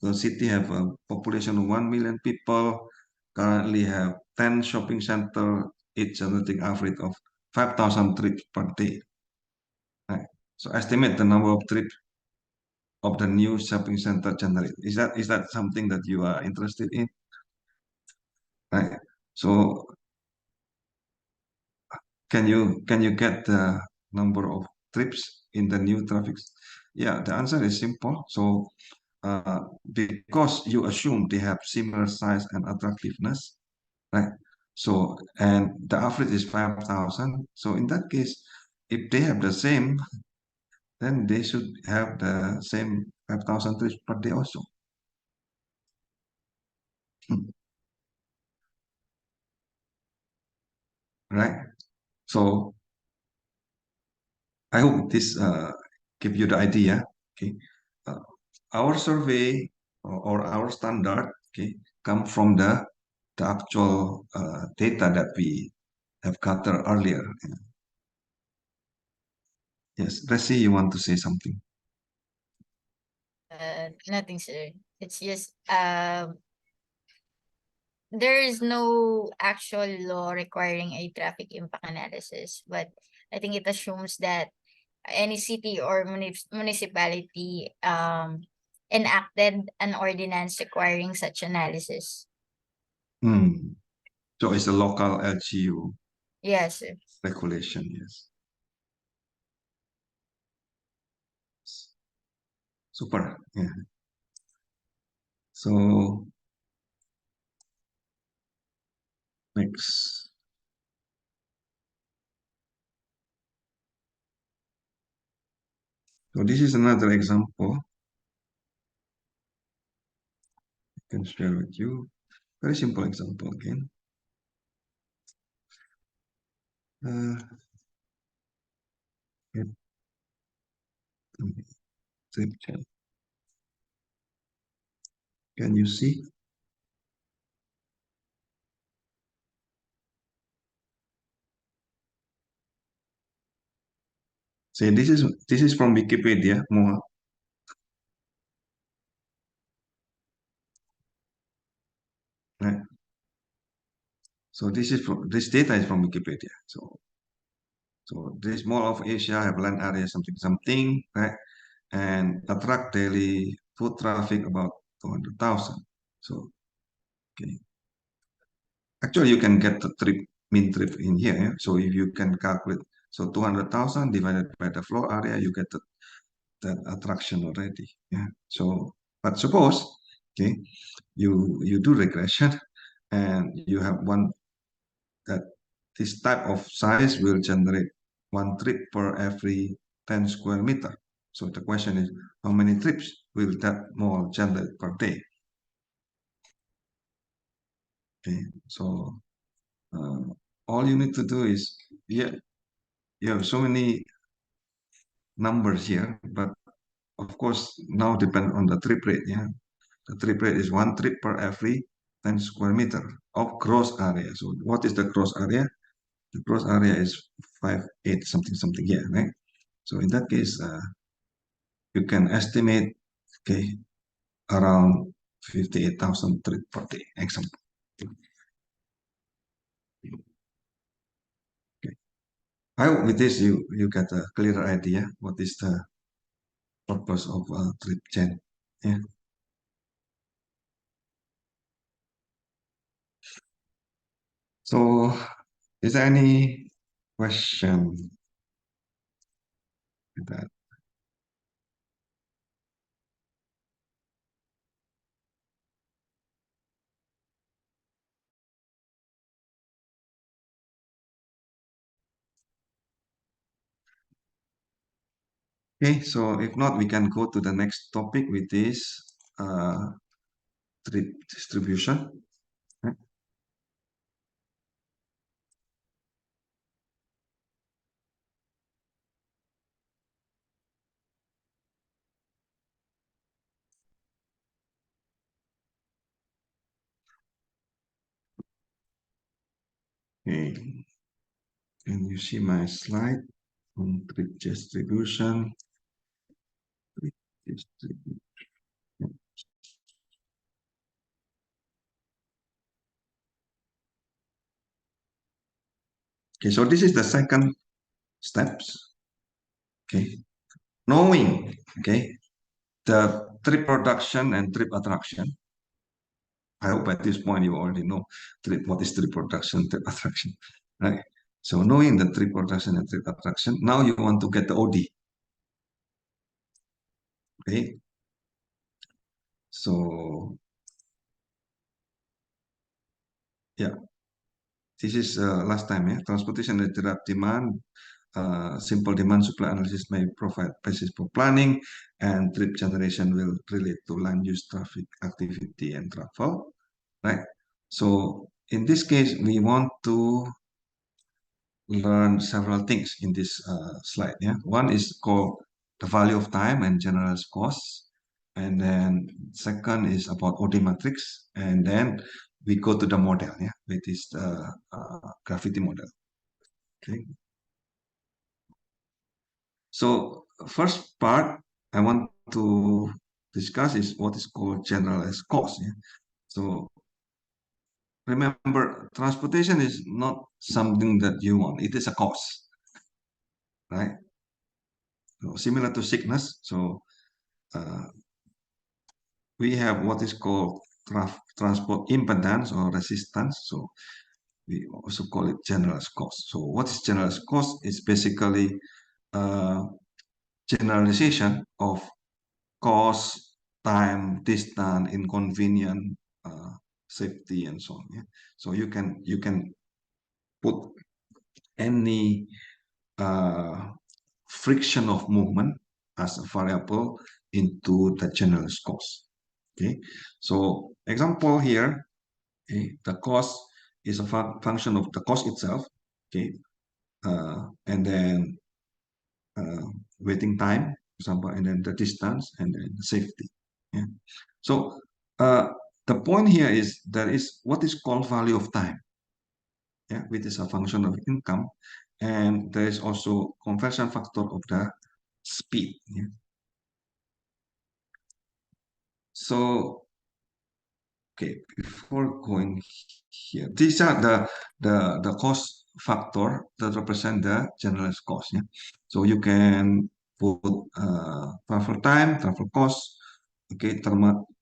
The city have a population of 1 million people, currently have 10 shopping center, each generating average of 5,000 trips per day. Right. So estimate the number of trips of the new shopping center generate. Is that something that you are interested in? Right. So can you get the number of trips in the new traffic? Yeah, the answer is simple. So because you assume they have similar size and attractiveness, right? So and the average is 5,000. So in that case, if they have the same, then they should have the same 5,000 trips per day also. Hmm. Right? So I hope this give you the idea. Okay, uh, our survey or our standard, okay, come from the actual data that we have gathered earlier. Yes, Bessie, you want to say something? Nothing, sir. It's just there is no actual law requiring a traffic impact analysis, but I think it assumes that any city or municipality enacted an ordinance requiring such analysis. Hmm. So it's a local LGU Yes, sir. regulation, yes. Super. Yeah. So next. So this is another example I can share with you. Very simple example again. Uh, yeah, trip channel. Can you see? See, this is from Wikipedia more. Right. So this data is from Wikipedia. So this Mall of Asia have land area something, right? And attract daily foot traffic about 200,000. So, okay. Actually, you can get the mean trip in here. Yeah? So if you can calculate, so 200,000 divided by the floor area, you get that attraction already. Yeah. So, but suppose, okay, you do regression, and you have one that this type of size will generate one trip per every 10 square meter. So the question is, how many trips will that mall generate per day? Okay, so all you need to do is, yeah, you have so many numbers here, but of course now depend on the trip rate. Yeah, the trip rate is one trip per every 10 square meter of gross area. So what is the gross area? The gross area is 5.8 something here, right? So in that case, you can estimate, okay, around 58,000 trip per day, example. Okay. I hope with this you get a clearer idea what is the purpose of trip gen. Yeah. So is there any question with that? Okay, so if not, we can go to the next topic, with this trip distribution. Okay, can you see my slide on trip distribution? Trip distribution. Okay, so this is the second steps. Okay, knowing, okay, the trip production and trip attraction. I hope at this point you already know what is trip production, trip attraction, right? So knowing the trip production and trip attraction, now you want to get the OD. Okay, so yeah, this is last time. Yeah, transportation and direct demand. Simple demand supply analysis may provide basis for planning, and trip generation will relate to land use, traffic, activity, and travel, right? So in this case, we want to learn several things in this slide. Yeah, one is called the value of time and general costs, and then second is about OD matrix, and then we go to the model. Yeah, which is the gravity model. Okay. So first part I want to discuss is what is called generalized cost. Yeah? So remember, transportation is not something that you want; it is a cost, right? So similar to sickness. So we have what is called transport impedance or resistance. So we also call it generalized cost. So what is generalized cost? It's basically generalization of cost, time, distance, inconvenience, safety, and so on. Yeah? So you can put any friction of movement as a variable into the general cost. Okay, so example here, okay, the cost is a function of the cost itself. Okay, and then waiting time, for example, and then the distance, and then safety. Yeah. So the point here is there is what is called value of time, yeah, which is a function of income, and there is also conversion factor of the speed. Yeah. So, okay, before going here, these are the cost factor that represent the generalized cost. Yeah. So you can put travel time, travel cost, okay,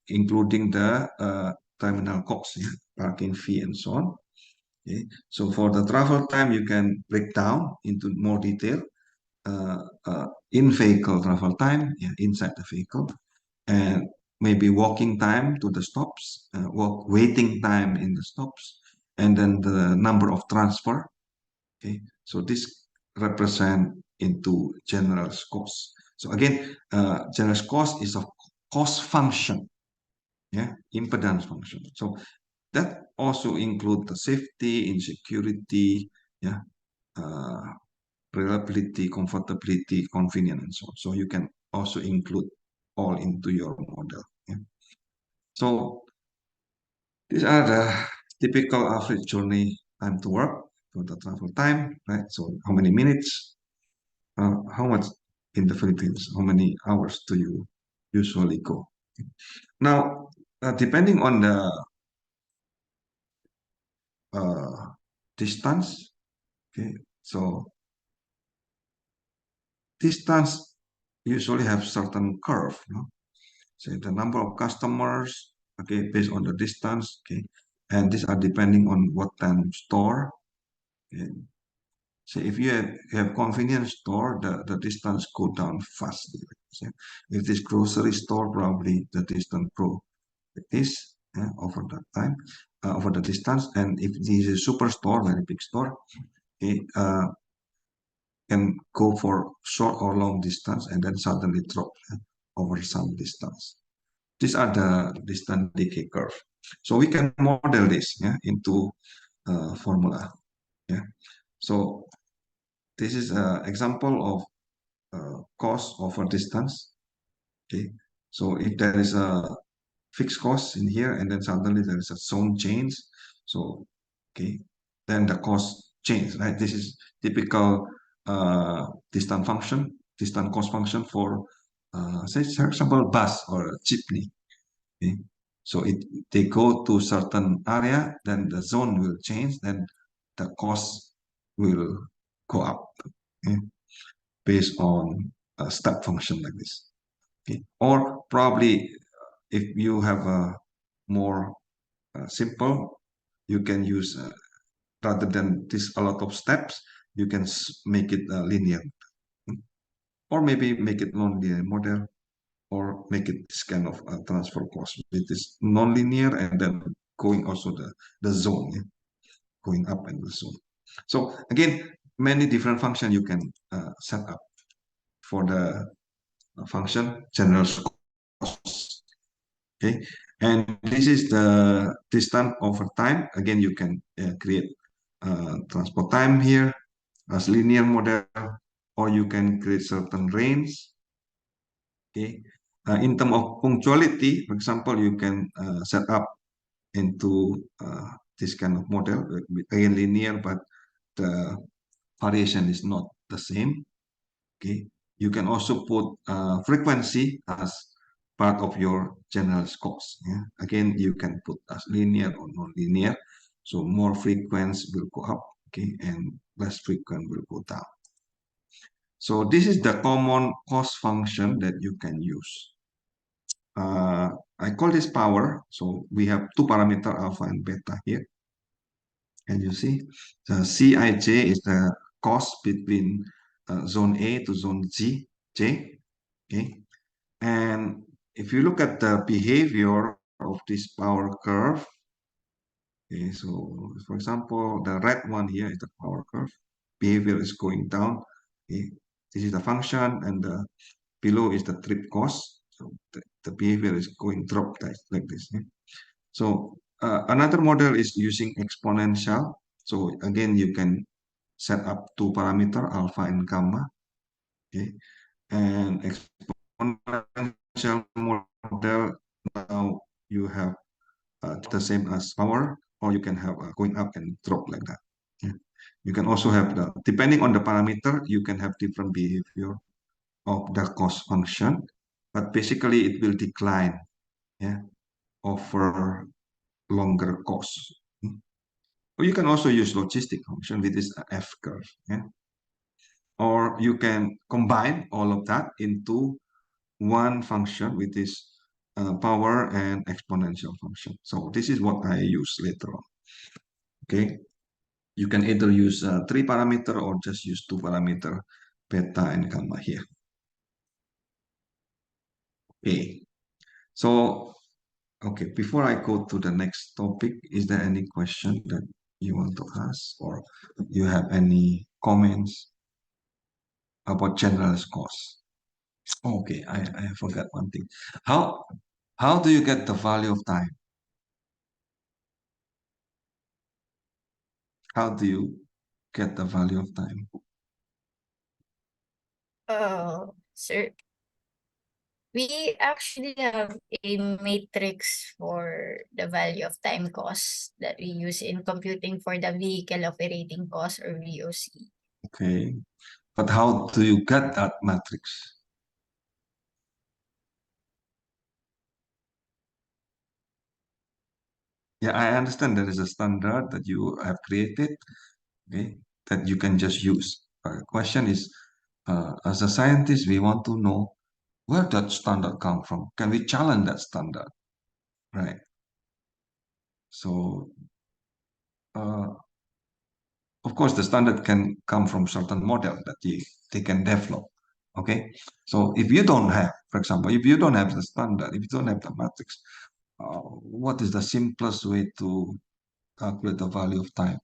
including the terminal cost, yeah, parking fee, and so on. Okay. So for the travel time, you can break down into more detail. In-vehicle travel time, yeah, inside the vehicle, and maybe walking time to the stops, waiting time in the stops, and then the number of transfer. Okay, so this represent into general cost. So again, general cost is a cost function, yeah, impedance function. So that also include the safety, insecurity, yeah, reliability, comfortability, convenience, and so on. So you can also include all into your model. Yeah. So these are the typical average journey time to work for the travel time, right? So how many minutes, how much in the Philippines, how many hours do you usually go? Now, depending on the distance, okay, so distance usually have certain curve, no? So the number of customers, okay, based on the distance, okay, and these are depending on what time store. Okay. So if you have convenience store, the distance go down fast. So if this grocery store, probably the distance grow like this, yeah, over the time, over the distance. And if this is a superstore, very big store, okay, can go for short or long distance and then suddenly drop over some distance. These are the distance decay curve. So we can model this, yeah, into formula. Yeah. So this is an example of cost over distance. Okay. So if there is a fixed cost in here and then suddenly there is a zone change, so okay, then the cost change, right? This is typical distance function, distance cost function for say for example bus or jeepney. Okay. So they go to certain area, then the zone will change, then the cost will go up, okay, based on a step function like this. Okay. Or probably if you have a more simple, you can use rather than this a lot of steps, you can make it linear, or maybe make it non-linear model, or make it this kind of transfer cost with this non-linear and then going also the zone, yeah, going up in the zone. So again, many different functions you can set up for the function general cost. Okay, and this is the distance over time. Again, you can create transport time here as linear model, or you can create certain range. Okay, in terms of punctuality, for example, you can set up into this kind of model, again linear, but the variation is not the same. Okay, you can also put frequency as part of your general cost. Yeah? Again, you can put as linear or non-linear. So more frequency will go up, okay, and less frequent will go down. So this is the common cost function that you can use. I call this power. So we have two parameter alpha and beta here. And you see, the Cij is the cost between zone A to zone J. Okay, and if you look at the behavior of this power curve, okay, so for example, the red one here is the power curve. Behavior is going down. Okay, this is the function, and the below is the trip cost. So the behavior is going drop like this. Yeah? So another model is using exponential. So again, you can set up two parameter, alpha and gamma. Okay, and exponential model, now you have the same as power, or you can have going up and drop like that. Yeah. You can also have the, depending on the parameter, you can have different behavior of the cost function, but basically it will decline, yeah, over longer course. Or you can also use logistic function with this F curve, yeah? Or you can combine all of that into one function with this power and exponential function. So this is what I use later on. Okay, you can either use 3 parameter or just use 2 parameter, beta and gamma here. Okay, so okay, before I go to the next topic, is there any question that you want to ask, or you have any comments about general cost? Okay, I forgot one thing. How do you get the value of time? How do you get the value of time? Sir, we actually have a matrix for the value of time cost that we use in computing for the vehicle operating cost, or VOC. Okay, but how do you get that matrix? Yeah, I understand there is a standard that you have created, okay, that you can just use. But the question is, as a scientist, we want to know where that standard come from. Can we challenge that standard, right? So, of course, the standard can come from certain model that they can develop. Okay, so if you don't have, for example, if you don't have the standard, if you don't have the matrix, what is the simplest way to calculate the value of time?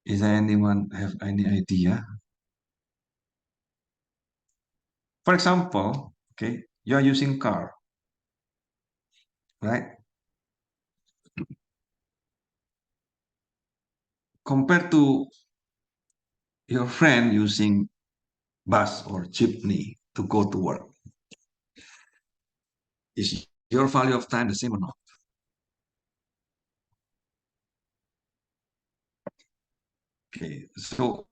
Is there anyone have any idea? For example, okay, you are using car, right? Compared to your friend using bus or jeepney to go to work, is your value of time the same or not? Okay, so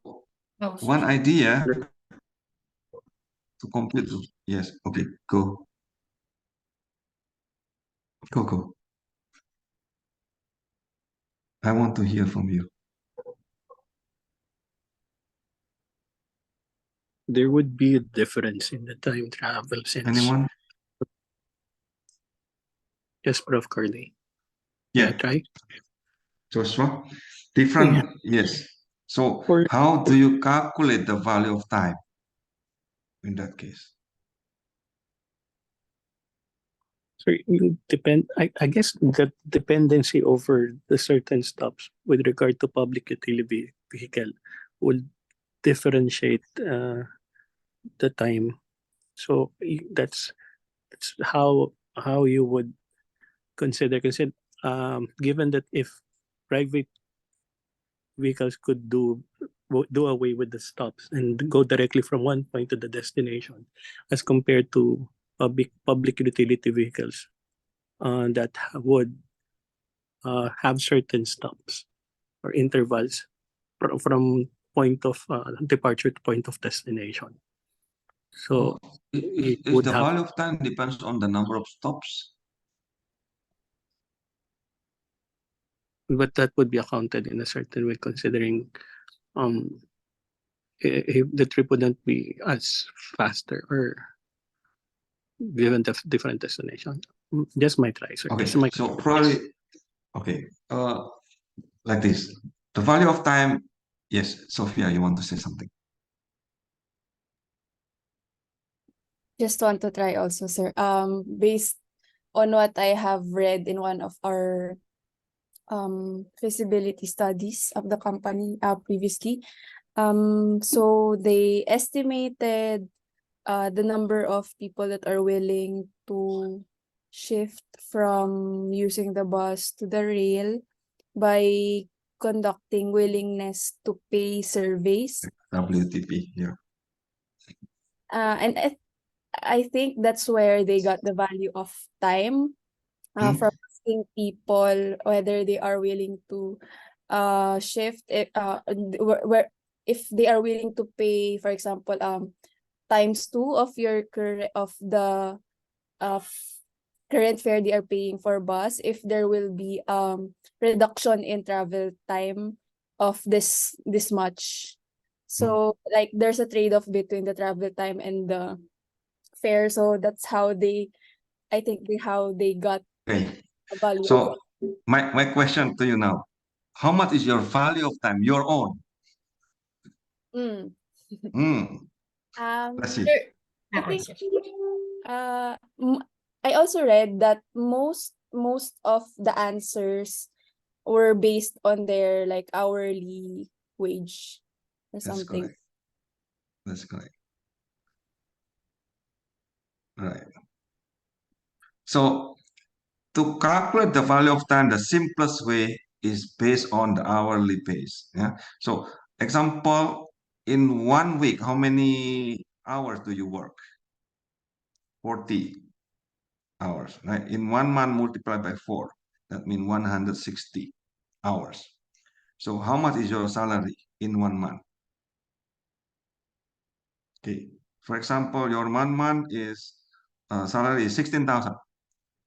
No, one idea to compute, yes, okay, go. Go. I want to hear from you. There would be a difference in the time travel since Anyone? yes, Prof. Carly. Yeah, Try. Joshua. Yeah. Different, yes. So For how do you calculate the value of time in that case? so you depend I guess the dependency over the certain stops with regard to public utility vehicle will differentiate the time. So that's how you would consider given that if private vehicles could do away with the stops and go directly from one point to the destination as compared to public utility vehicles that would have certain stops or intervals from point of departure to point of destination. So it Is would the have, value of time depends on the number of stops? but that would be accounted in a certain way considering um if the trip wouldn't be as faster or given the different destination. Just my try, sir. Okay, Just my so probably, okay, like this. The value of time, yes, Sophia, you want to say something? Just want to try also, sir. Based on what I have read in one of our feasibility studies of the company previously. So they estimated the number of people that are willing to shift from using the bus to the rail by conducting willingness to pay surveys. WTP, yeah. And I think that's where they got the value of time, Hmm. from asking people whether they are willing to shift it, where if they are willing to pay, for example, times two of your current of the of current fare they are paying for bus, if there will be reduction in travel time of this much. So like there's a trade-off between the travel time and the fare. So that's how they got Okay. a value of So my question to you now, how much is your value of time, your own? mm. That's it. I think uh m- I also read that most of the answers were based on their like hourly wage or That's something. correct. That's correct. Right. So to calculate the value of time, the simplest way is based on the hourly base. Yeah. So example, in 1 week, how many hours do you work? 40 hours, right? In 1 month, multiplied by 4, that means 160 hours. So how much is your salary in 1 month? Okay. For example, your 1 month is salary is 16,000.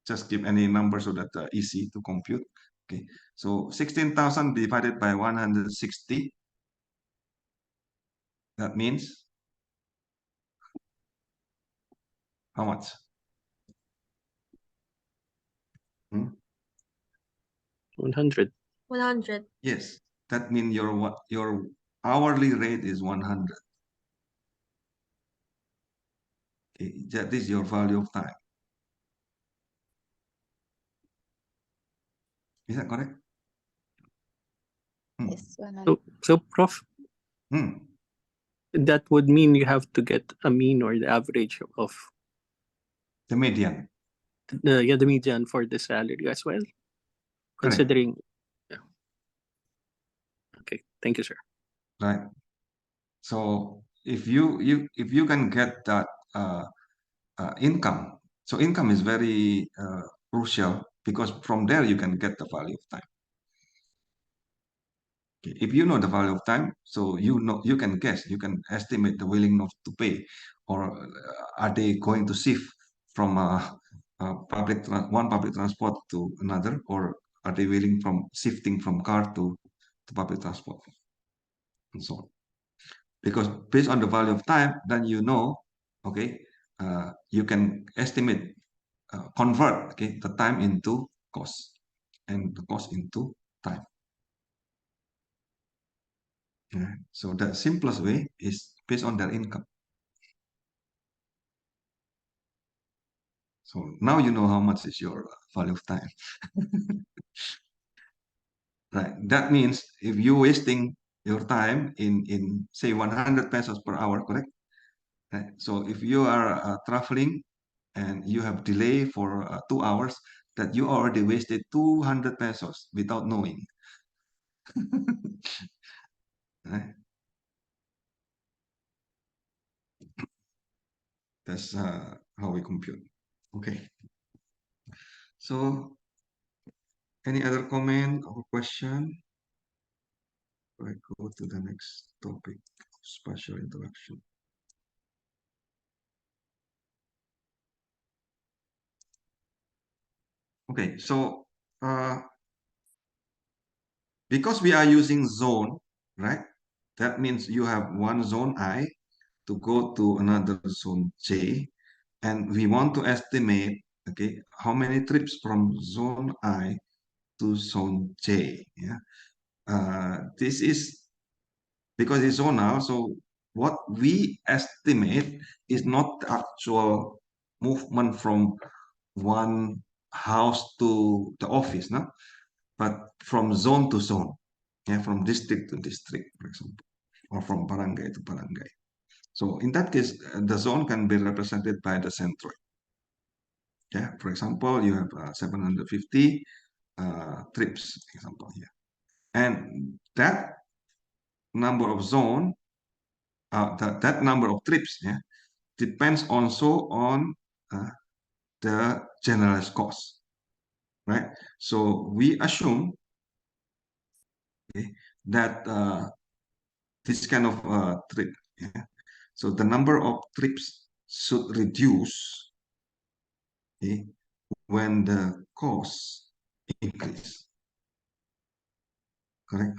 Just give any number so that easy to compute. Okay. So 16,000 divided by 160. That means how much? 100. 100. Yes. That means your hourly rate is 100. Okay. That is your value of time. Is that correct? Yes, So Prof, Hmm. that would mean you have to get a mean or the average of The median. the median for the salary as well, Correct. considering. Yeah. Okay, thank you, sir. Right. So if you can get that income, so income is very crucial because from there you can get the value of time. Okay. If you know the value of time, so you can guess, you can estimate the willingness to pay, or are they going to shift from one public transport to another, or are they willing from shifting from car to public transport, and so on. Because based on the value of time, then you know, okay, you can estimate, convert, okay, the time into cost and the cost into time. Yeah. So the simplest way is based on their income. So now you know how much is your value of time. Right. That means if you're wasting your time in say 100 pesos per hour, correct? Right. So if you are traveling and you have delay for 2 hours, that you already wasted 200 pesos without knowing. Right? That's how we compute. Okay. So any other comment or question? I go to the next topic, spatial interaction. Okay, so because we are using zone, right? That means you have one zone I to go to another zone J, and we want to estimate, okay, how many trips from zone I to zone J. Yeah, this is because it's zonal. So what we estimate is not the actual movement from one house to the office, no, but from zone to zone, yeah, from district to district, for example, or from barangay to barangay. So in that case, the zone can be represented by the centroid. Yeah, for example, you have 750 trips, example here, and that number of zone, that number of trips, yeah, depends also on the generalized cost, right? So we assume that this kind of trip, yeah? So the number of trips should reduce when the cost increase, correct?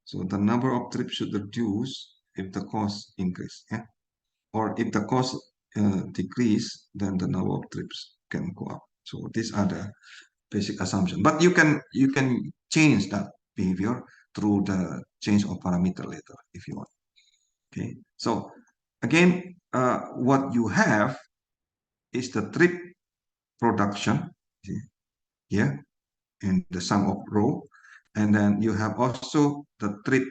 So the number of trips should reduce if the cost increase, yeah? Or if the cost decrease, then the number of trips can go up. So these are the basic assumption. But you can change that behavior through the change of parameter later if you want. Okay. So again, what you have is the trip production here in the sum of row, and then you have also the trip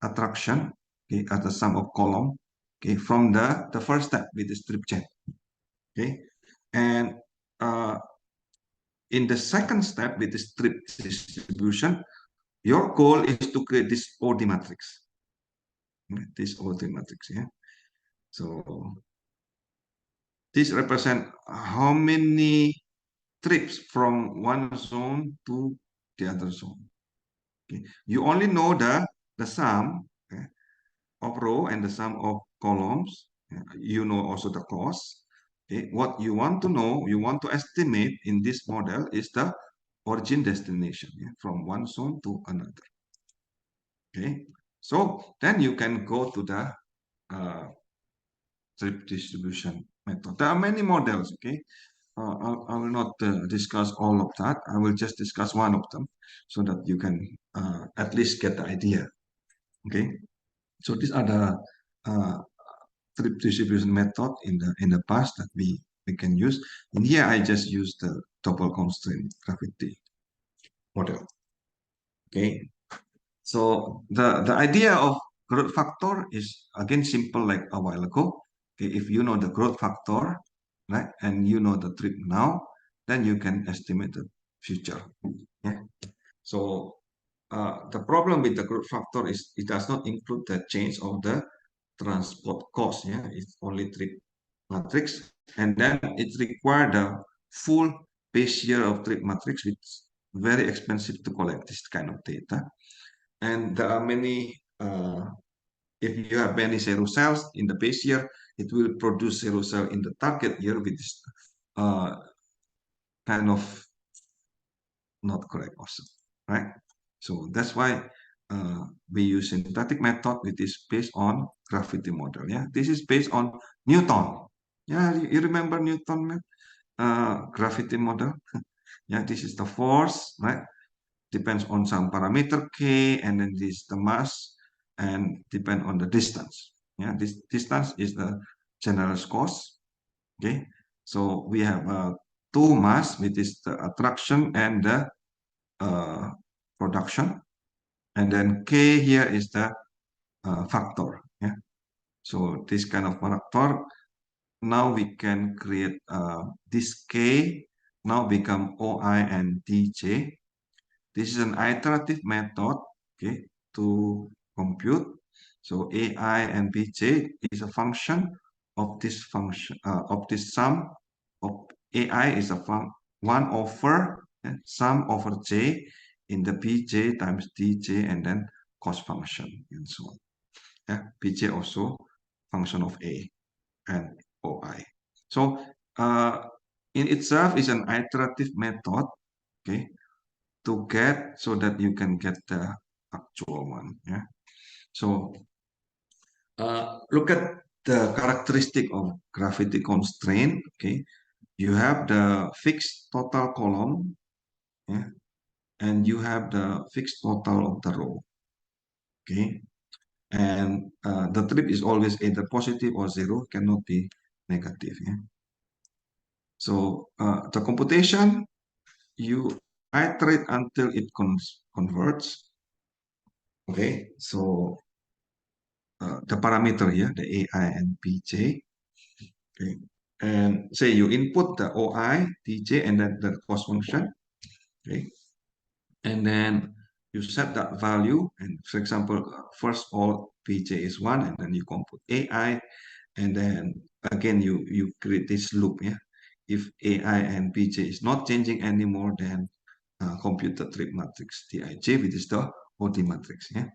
attraction, okay, as the sum of column, okay, from the first step with the strip chain, okay, and in the second step with the strip distribution, your goal is to create this OD matrix, this OD matrix, yeah. So this represent how many trips from one zone to the other zone. Okay. You only know the sum, okay, of row and the sum of columns. You know also the cost. Okay. What you want to know, you want to estimate in this model is the origin destination, yeah, from one zone to another. Okay. So then you can go to the trip distribution method. There are many models. Okay. I will not discuss all of that. I will just discuss one of them so that you can at least get the idea. Okay, so these are the trip distribution method in the past that we can use. And here I just use the double constraint gravity model. Okay, so the idea of growth factor is again simple like a while ago. Okay, if you know the growth factor, right, and you know the trip now, then you can estimate the future. Yeah. So the problem with the growth factor is it does not include the change of the transport cost. Yeah, it's only trip matrix, and then it requires the full base year of trip matrix, which is very expensive to collect this kind of data. And there are many. If you have many zero cells in the base year, it will produce zero cell in the target year, which is kind of not correct also, right? So that's why we use synthetic method, which is based on gravity model. Yeah, this is based on Newton. Yeah, you remember Newton, man? Gravity model. Yeah, this is the force, right? Depends on some parameter k, and then this is the mass, and depend on the distance. Yeah, this distance is the general cost. Okay, so we have two mass, which is the attraction and the production, and then k here is the factor. Yeah, so this kind of factor, now we can create this k now become oi and dj. This is an iterative method, okay, to compute. So ai and bj is a function of this function of this sum of ai is a 1 over sum over j in the bj times dj and then cost function and so on. Yeah, bj also function of a and oi. So in itself is an iterative method, okay, to get so that you can get the actual one. Yeah. So look at the characteristic of gravity constraint. Okay, you have the fixed total column, yeah, and you have the fixed total of the row. Okay, and the trip is always either positive or zero, cannot be negative. Yeah. So the computation, you iterate until it converts. Okay, so the parameter here, the AI and BJ. Okay, and say you input the OI, DJ, and then the cost function. Okay, and then you set that value. And for example, first all BJ is 1, and then you compute AI, and then again you create this loop. Yeah, if AI and BJ is not changing anymore, then compute the trip matrix Tij, which is the OD matrix. Yeah.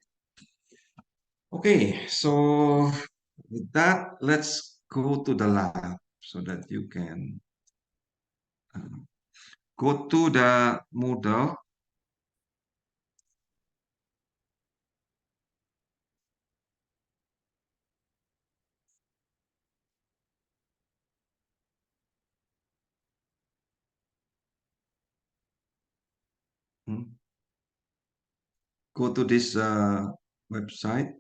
Okay, so with that, let's go to the lab so that you can go to the Moodle. Go to this website.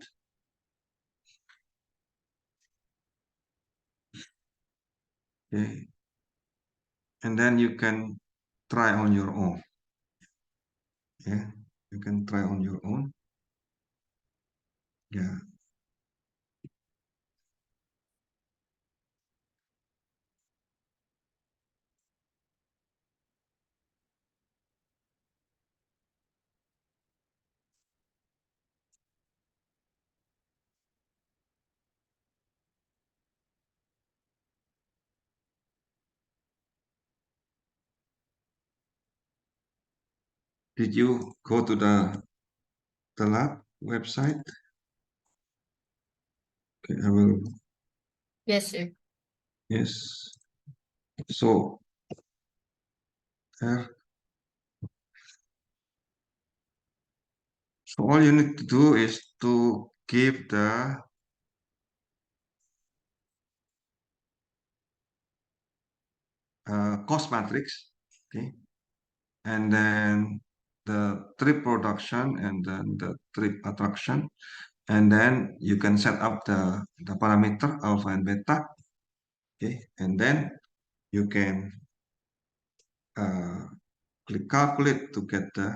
Okay. And then you can try on your own. Yeah, you can try on your own. Yeah. Did you go to the lab website? Okay, I will. Yes, sir. Yes. So there. So all you need to do is to give the cost matrix, okay, and then the trip production and then the trip attraction, and then you can set up the parameter alpha and beta, okay, and then you can click calculate to get the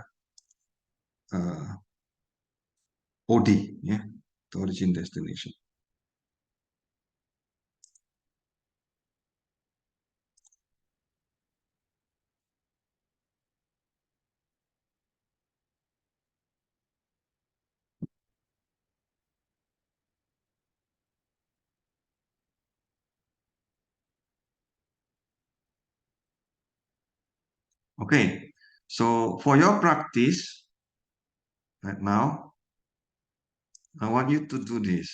OD, yeah, the origin destination. Okay, so for your practice right now, I want you to do this.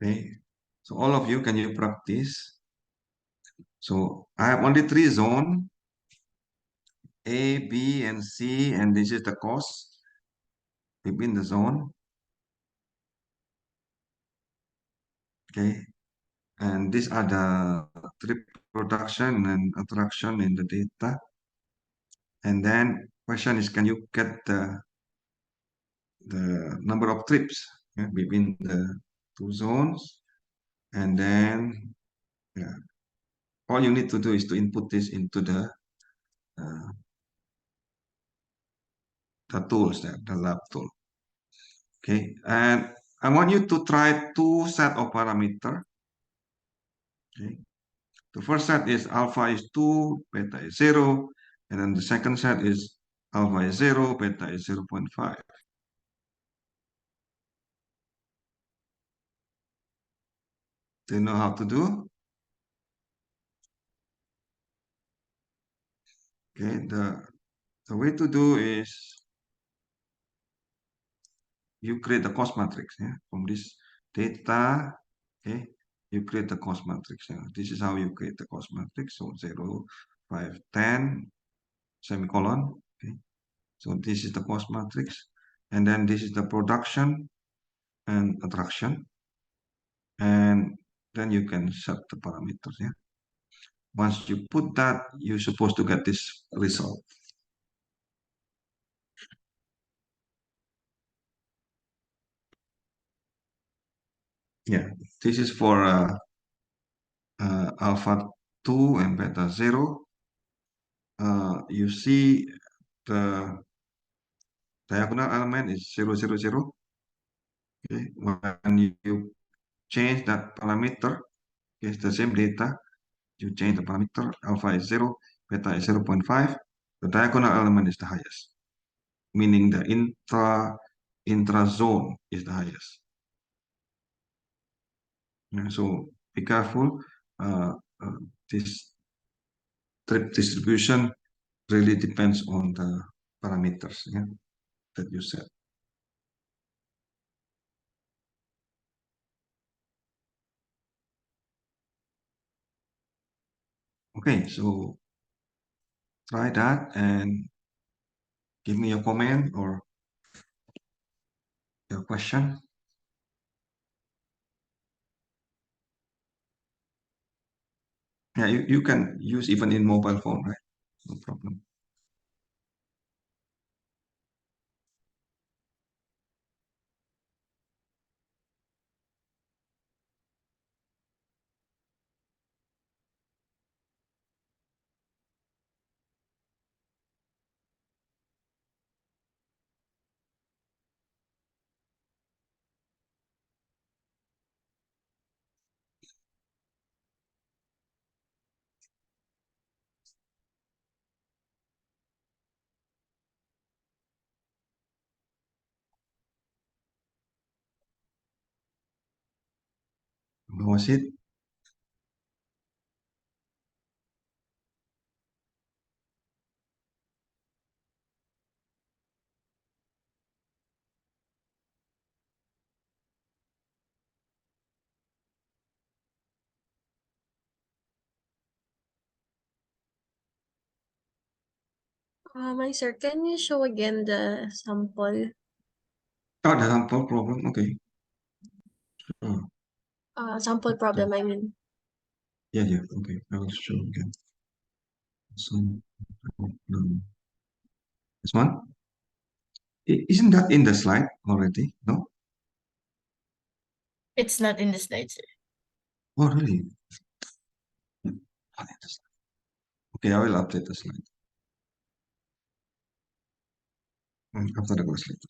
Okay, so all of you, can you practice? So I have only 3 zones, A, B, and C, and this is the cost within the zone. Okay, and these are the trip production and attraction in the data. And then question is, can you get the number of trips, yeah, between the 2 zones? And then, yeah, all you need to do is to input this into the tools, the lab tool. Okay, and I want you to try 2 set of parameter. Okay, the first set is alpha is 2, beta is 0, and then the second set is alpha is 0, beta is 0.5. Do you know how to do? Okay, the way to do is you create the cost matrix, yeah, from this data. Okay, you create the cost matrix. Yeah. This is how you create the cost matrix. So 0, 5, 10, semicolon. Okay, so this is the cost matrix, and then this is the production and attraction, and then you can set the parameters. Yeah, once you put that, you're supposed to get this result. Yeah, this is for alpha 2 and beta 0. You see the diagonal element is 0, 0, 0. Okay, when you change that parameter. It's the same data. You change the parameter. Alpha is 0, beta is 0.5. The diagonal element is the highest, meaning the intra zone is the highest. So be careful. This trip distribution really depends on the parameters that you set. Okay, so try that and give me a comment or your question. Yeah, you can use even in mobile phone, right? No problem. How was it? My sir, can you show again the sample? Oh, the sample problem. Okay. Sample problem, I mean. Yeah. Okay. I will show again. Some problem. This one? Isn't that in the slide already? No? It's not in the slides, sir. Oh, really? Not in the slide. Okay, I will update the slide. After the class later.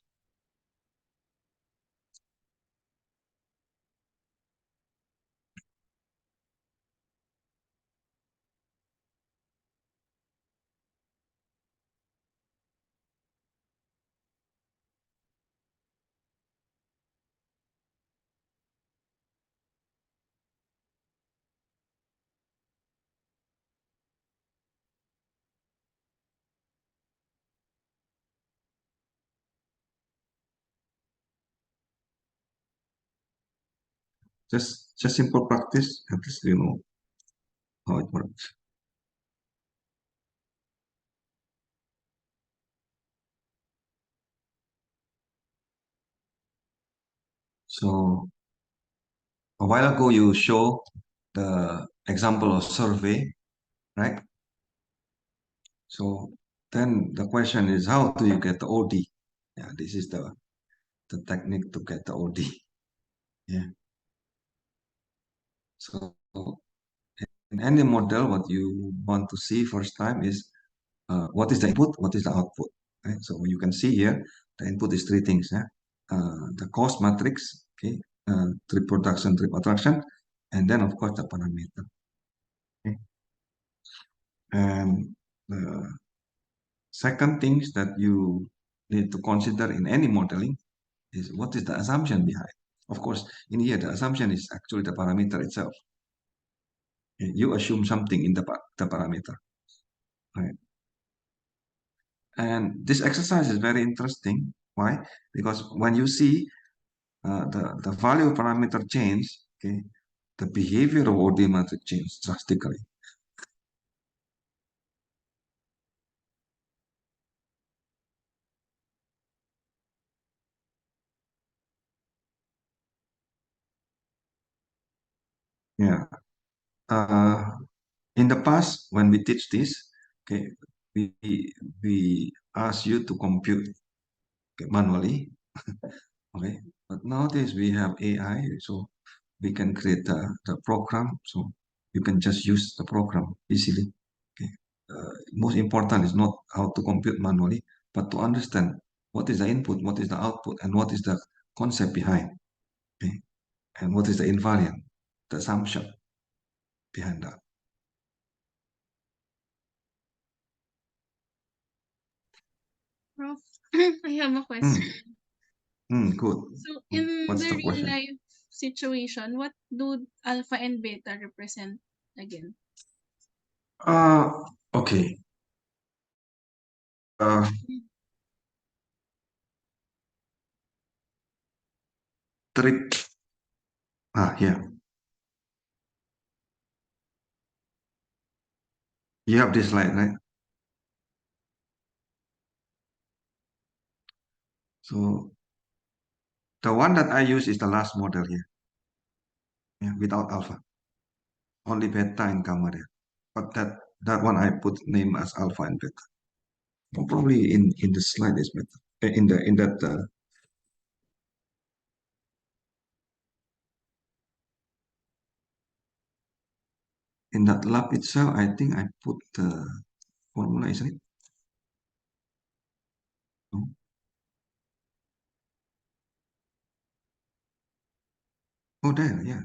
Just simple practice, at least you know how it works. So a while ago you show the example of survey, right? So then the question is, how do you get the OD? Yeah, this is the technique to get the OD. Yeah. So in any model, what you want to see first time is what is the input, what is the output. Right? So you can see here, the input is three things. Yeah? The cost matrix, okay, trip production, trip attraction, and then of course the parameter. Okay? And the second things that you need to consider in any modeling is what is the assumption behind. Of course, in here the assumption is actually the parameter itself. You assume something in the parameter, right? And this exercise is very interesting. Why? Because when you see the value parameter change, okay, the behavior of OD matrix change drastically. Yeah. In the past, when we teach this, okay, we ask you to compute manually, okay. But nowadays we have AI, so we can create the program, so you can just use the program easily. Okay. Most important is not how to compute manually, but to understand what is the input, what is the output, and what is the concept behind. Okay. And what is the invariant? The assumption behind that. Prof, I have a question. Good. So in What's the the real question? life situation, what do alpha and beta represent again? Okay. Trip. Here. You have this slide, right? So the one that I use is the last model here. Yeah, without alpha. Only beta and gamma there. But that one I put name as alpha and beta. Probably in the slide is better. In that in that lab itself, I think I put the formula, isn't it? No? Oh, there, yeah.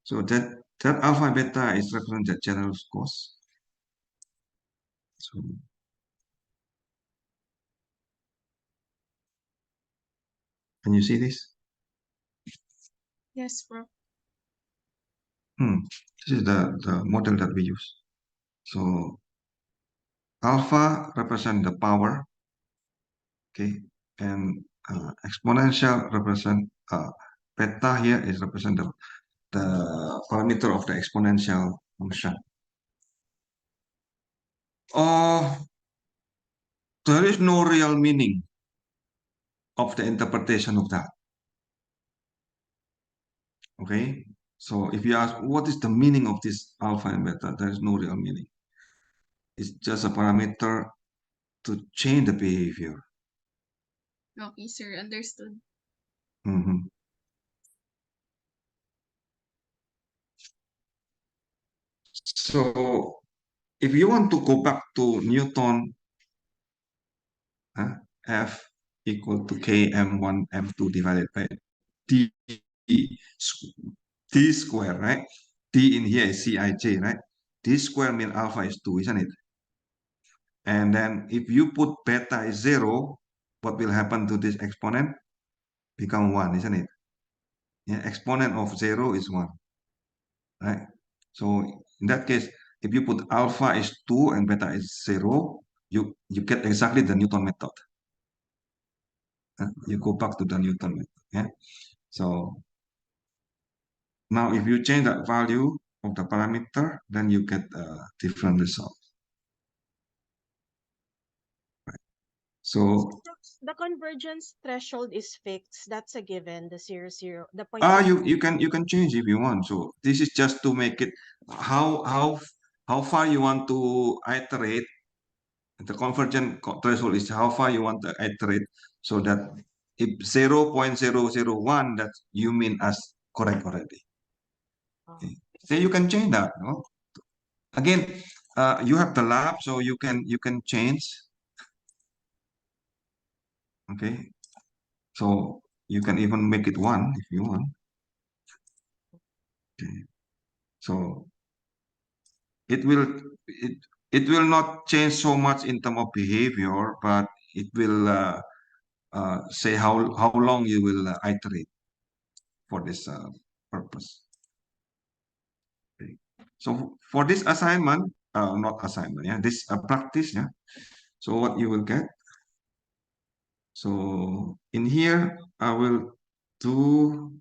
So that alpha and beta is represent the general cost. So can you see this? Yes, Prof. This is the model that we use. So alpha represent the power, okay, and exponential represent beta here is represent the parameter of the exponential function. There is no real meaning of the interpretation of that. Okay, so if you ask what is the meaning of this alpha and beta, there is no real meaning. It's just a parameter to change the behavior. Okay, sir. Understood. So if you want to go back to Newton, F equal to K M1 M2 divided by T square, right? T in here is Cij, right? T square means alpha is 2, isn't it? And then if you put beta is 0, what will happen to this exponent? Become 1, isn't it? Yeah, exponent of 0 is 1, right? So in that case, if you put alpha is 2 and beta is 0, you get exactly the Newton method. You go back to the Newton method. Yeah. So now if you change that value of the parameter, then you get a different result. Right. So The convergence threshold is fixed. That's a given. The 0, the point. you can change if you want. So this is just to make it how far you want to iterate. The convergent threshold is how far you want to iterate, so that if 0.001 that you mean as correct already. Okay. So you can change that. No? Again, you have the lab, so you can change. Okay, so you can even make it 1 if you want. Okay, so it will not change so much in terms of behavior, but it will say how long you will iterate for this purpose. Okay. So for this assignment, not assignment, yeah, this practice, yeah. So what you will get. So in here, I will do.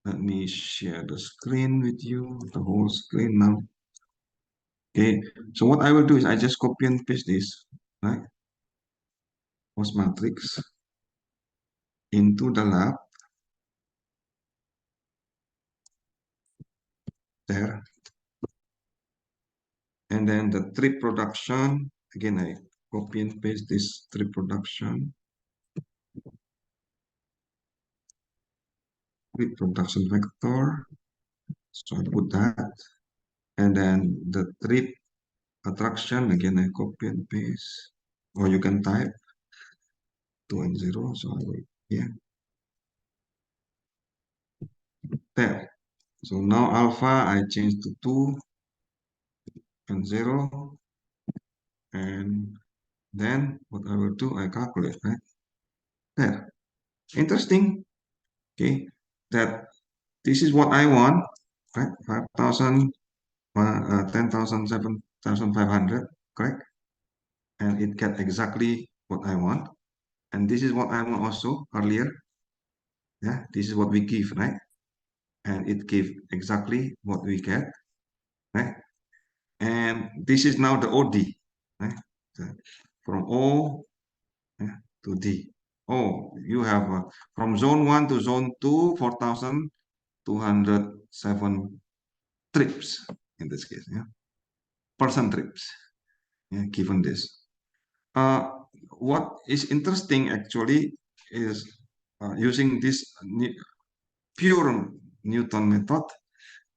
Let me share the screen with you, the whole screen now. Okay. So what I will do is I just copy and paste this, right? Post matrix into the lab there. And then the trip production, again, I copy and paste this trip production. Trip production vector. So I put that. And then the trip attraction, again, I copy and paste. Or you can type 2 and 0. So I will, yeah. There. So now alpha I change to 2 and 0. And then what I will do, I calculate, right? There. Interesting. Okay. That this is what I want, right? 5,000, 10,000, 7,500, correct? And it get exactly what I want. And this is what I want also earlier. Yeah, this is what we give, right? And it gave exactly what we get, right? And this is now the OD, right? So from O, yeah, to D. Oh, you have from zone 1 to zone 2, 4,207 trips in this case, yeah, person trips, yeah, given this. What is interesting actually is using this pure Newton method.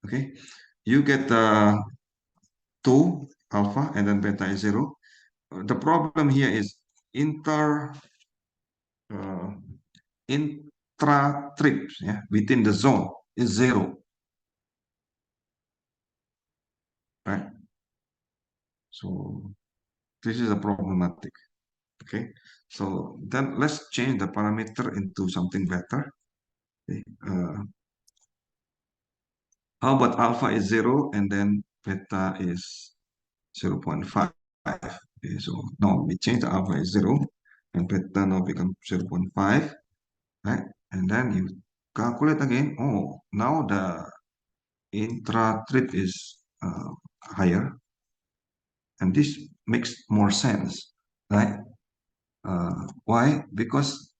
Okay, you get 2 alpha and then beta is 0. The problem here is intra trips, yeah, within the zone is 0, right? So this is a problematic. Okay, so then let's change the parameter into something better. Okay. How about alpha is 0 and then beta is 0.5? Okay, so now we change the alpha is 0 and beta now become 0.5, right? And then you calculate again. Oh, now the intra trip is higher, and this makes more sense, right? Why? Because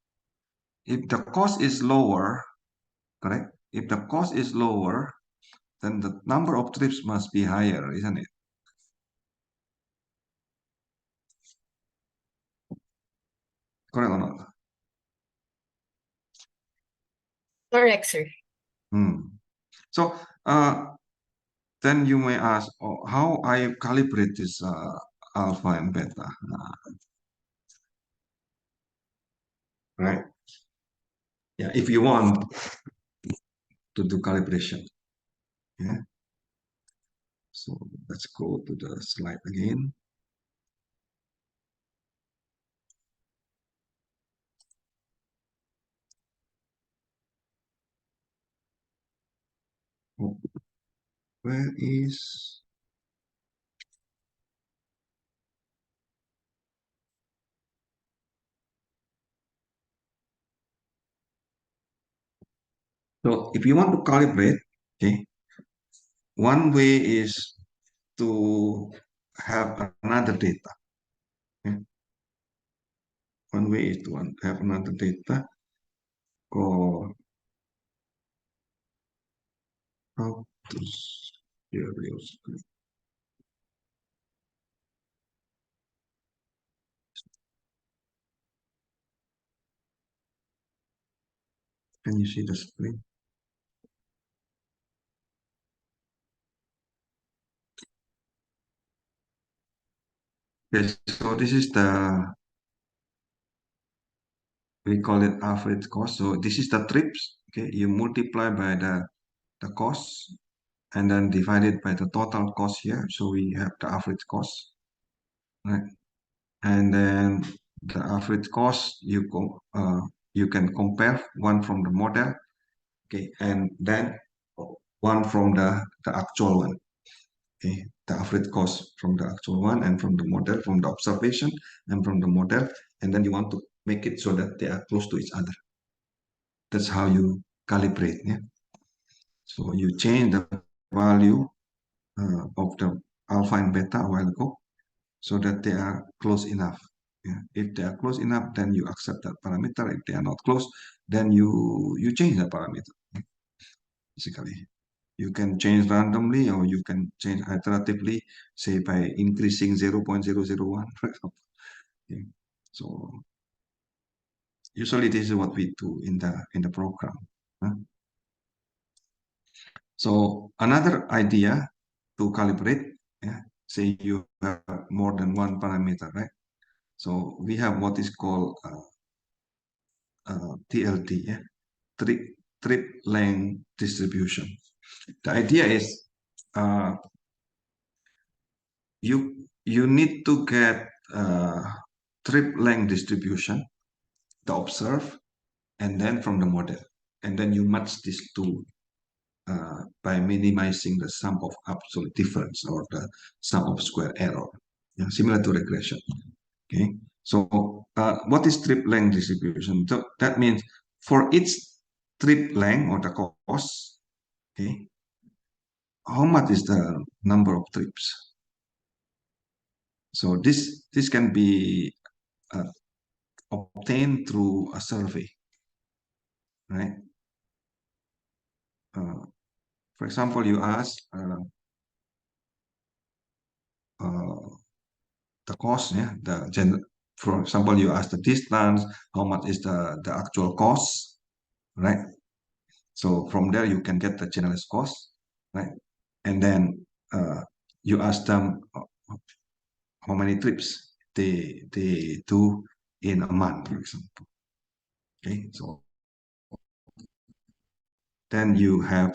if the cost is lower, correct? If the cost is lower, then the number of trips must be higher, isn't it? Correct or not? Correct, sir. So then you may ask, oh, how I calibrate this alpha and beta, right? Yeah, if you want to do calibration, yeah. So let's go to the slide again. Oh, where is? So if you want to calibrate, okay, one way is to have another data. Okay? One way is to have another data called how to serious. Can you see the screen? Yes, so this is we call it average cost. So this is the trips. Okay, you multiply by the cost and then divide it by the total cost here. So we have the average cost, right? And then the average cost you can compare one from the model, okay, and then one from the actual one. Okay, the average cost from the actual one and from the model, from the observation and from the model, and then you want to make it so that they are close to each other. That's how you calibrate. Yeah. So you change the value of the alpha and beta a while ago so that they are close enough. Yeah. If they are close enough, then you accept that parameter. If they are not close, then you change the parameter. Basically, you can change randomly or you can change iteratively, say by increasing 0.001, for example. Okay. So usually this is what we do in the program. Huh? So another idea to calibrate, yeah, say you have more than one parameter, right? So we have what is called TLD, yeah, trip length distribution. The idea is you need to get trip length distribution, the observe, and then from the model, and then you match these two by minimizing the sum of absolute difference or the sum of square error, similar to regression. Okay, so what is trip length distribution? So that means for each trip length or the cost, okay, how much is the number of trips? So this can be obtained through a survey, right? For example, you ask the cost, for example, you ask the distance, how much is the actual cost, right? So from there you can get the generalized cost, right? And then you ask them how many trips they do in a month, for example. Okay, so then you have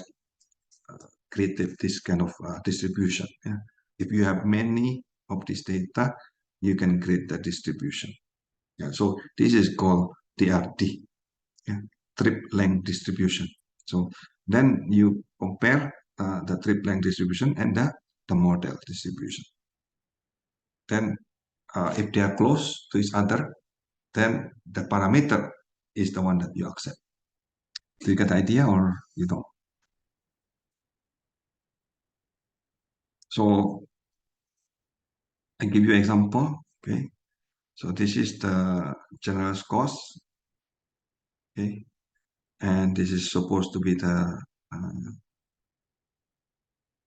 created this kind of distribution. Yeah? If you have many of this data, you can create the distribution. Yeah, so this is called TRD, yeah? Trip length distribution. So then you compare the trip length distribution and the model distribution. Then if they are close to each other, then the parameter is the one that you accept. Do you get the idea or you don't? So I give you an example. Okay, so this is the general cost. Okay, and this is supposed to be the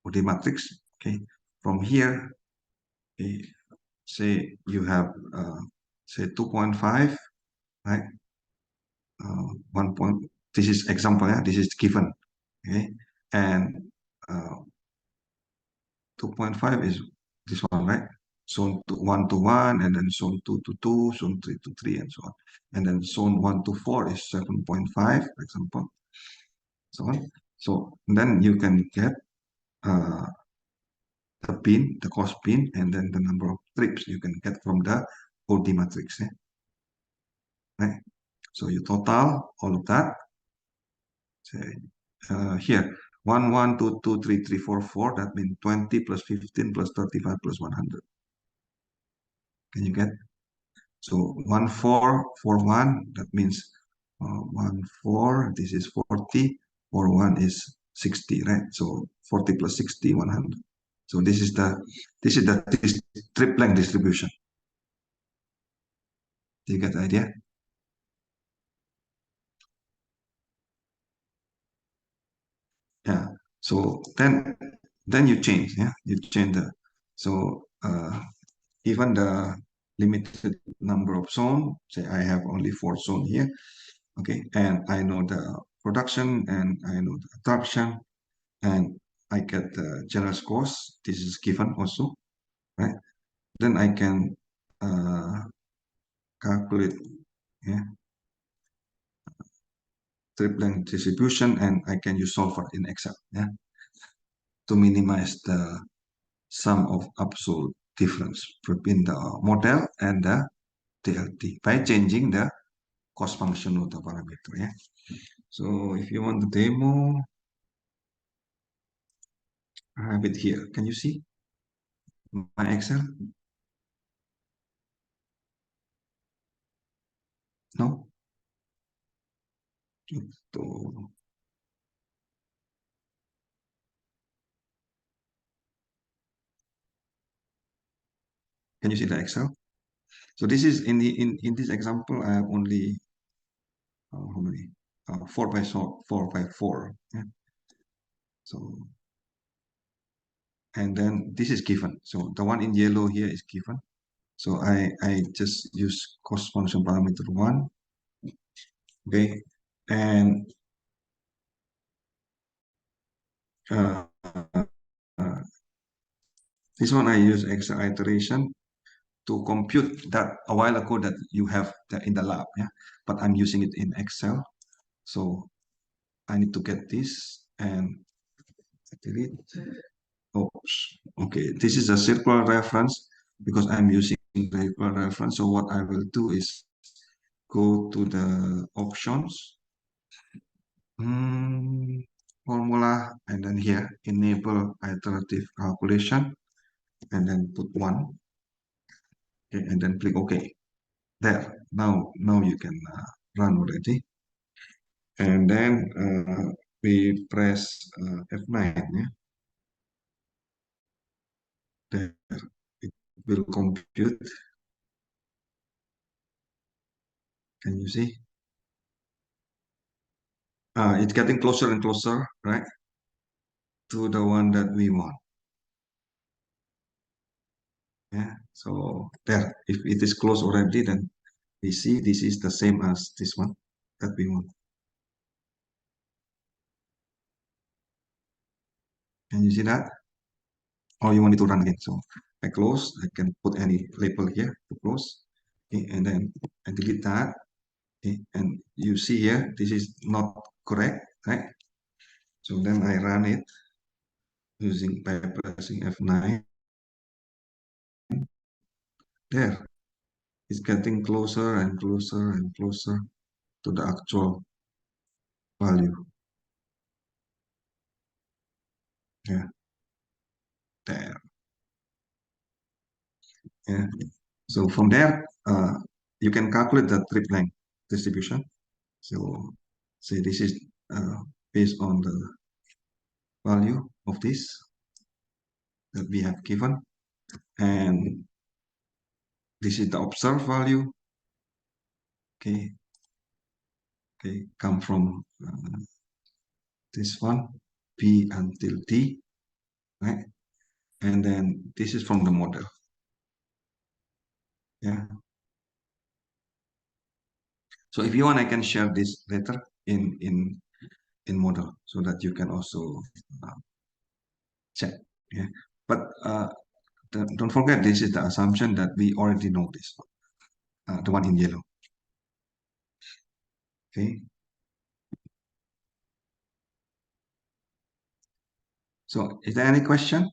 OD matrix. Okay, from here, okay, say you have say 2.5, right? 1 point. This is example. Yeah, this is given. Okay, and 2.5 is this one, right? Zone 1 to 1, and then zone 2 to 2, zone 3 to 3, and so on. And then zone 1 to 4 is 7.5, for example. So on. So then you can get the pin, the cost pin, and then the number of trips you can get from the OD matrix. Right? So you total all of that. Say, here, 1, 1, 2, 2, 3, 3, 4, 4. That means 20 plus 15 plus 35 plus 100. Can you get? So 1, 4, 4, 1. That means 1, 4. This is 40. 4, 1 is 60, right? So 40 plus 60, 100. So this is the trip length distribution. Do you get the idea? Yeah. So then you change. Yeah, you change the even the limited number of zone. Say I have only 4 zone here. Okay, and I know the production and I know the absorption, and I get the general cost. This is given also, right? Then I can calculate, yeah, trip length distribution, and I can use solver in Excel, yeah, to minimize the sum of absolute difference between the model and the TLT by changing the cost function of the parameter, yeah. So if you want the demo, I have it here. Can you see my Excel? No? Can you see the Excel? So this is in this example, I have only how many? 4 by 4. Yeah. So and then this is given. So the one in yellow here is given. So I just use cost function parameter 1. Okay, and this one I use Excel iteration to compute that a while ago that you have in the lab, yeah. But I'm using it in Excel. So I need to get this and delete. Oops. Okay, this is a circular reference because I'm using circular reference. So what I will do is go to the options, formula, and then here enable iterative calculation, and then put 1. Okay, and then click OK. There. Now you can run already. And then we press F9. Yeah? There. It will compute. Can you see? It's getting closer and closer, right, to the one that we want. Yeah. So there. If it is close already, then we see this is the same as this one that we want. Can you see that? Or you want it to run again? So I close. I can put any label here to close. Okay, and then I delete that. Okay, and you see here, this is not correct, right? So then I run it by pressing F9. There, it's getting closer and closer and closer to the actual value. Yeah, there. Yeah. So from there, you can calculate the trip length distribution. So say this is based on the value of this that we have given, and this is the observed value. Okay, come from this one, P until T, right? And then this is from the model. Yeah. So if you want, I can share this later in model so that you can also check. Yeah. But don't forget, this is the assumption that we already know this one, the one in yellow. Okay. So is there any question?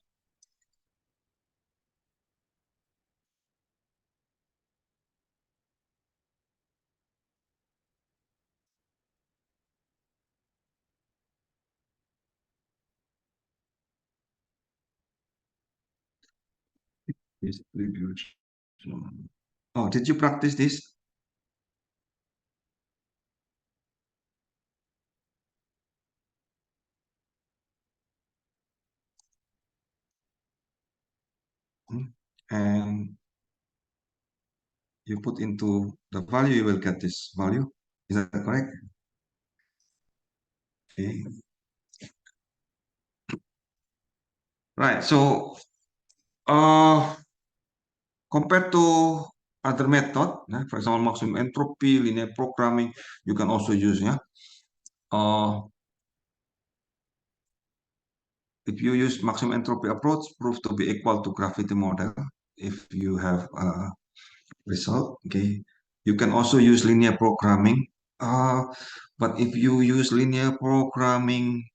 Distribution. Oh, did you practice this? And you put into the value, you will get this value. Is that correct? Okay. Right. So, compared to other method, for example, maximum entropy, linear programming, you can also use, if you use maximum entropy approach, prove to be equal to gravity model. If you have a result, okay, you can also use linear programming. But if you use linear programming,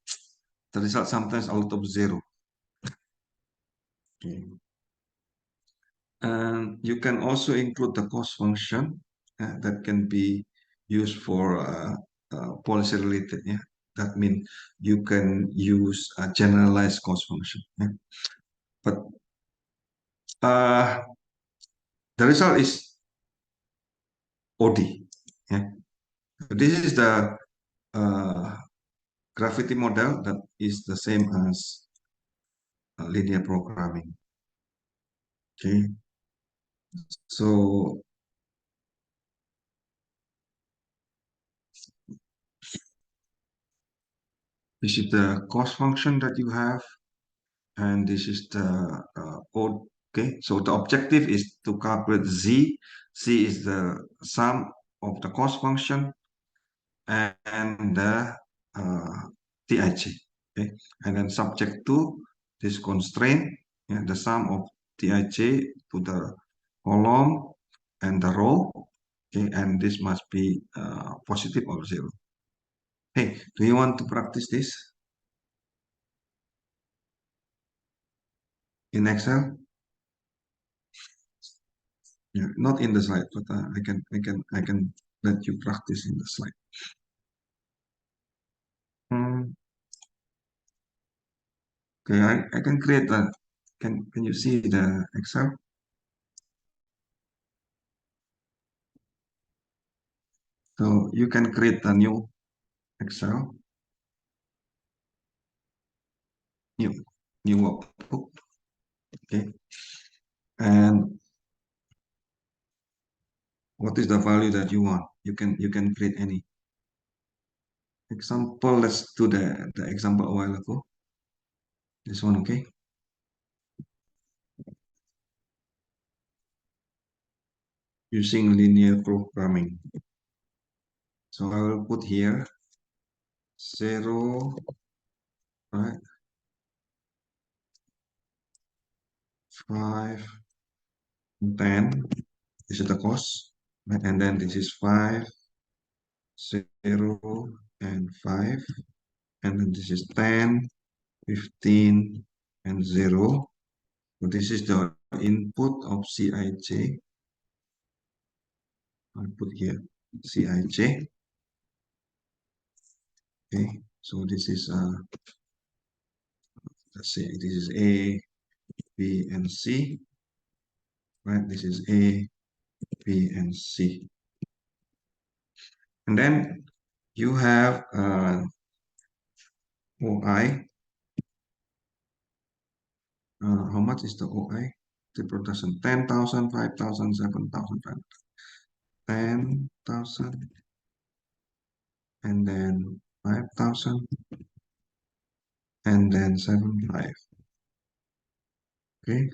the result sometimes out of 0. Okay. And you can also include the cost function that can be used for policy related. Yeah, that means you can use a generalized cost function. Yeah? But the result is OD. Yeah, this is the gravity model that is the same as linear programming. Okay, so this is the cost function that you have, and this is the okay. So the objective is to calculate Z. Z is the sum of the cost function and the TIJ. Okay, and then subject to this constraint, the sum of TIJ to the column and the row. Okay, and this must be positive or 0. Hey, do you want to practice this in Excel? Yeah, not in the slide, but I can let you practice in the slide. Okay, I can create that. Can you see the Excel? So you can create a new Excel, new workbook. Okay, and what is the value that you want? You can create any example. Let's do the example a while ago. This one, okay? Using linear programming. So I will put here 0, right? 5, 10. This is the cost, right? And then this is 5, 0, and 5. And then this is 10, 15, and 0. So this is the input of Cij. I'll put here Cij. Okay, so this is let's say this is A, B, and C. Right, this is A, B, and C. And then you have OI. How much is the OI? The production 10,000, 5,000, 7,000, 10,000, and then 5,000, and then 7,500. Okay,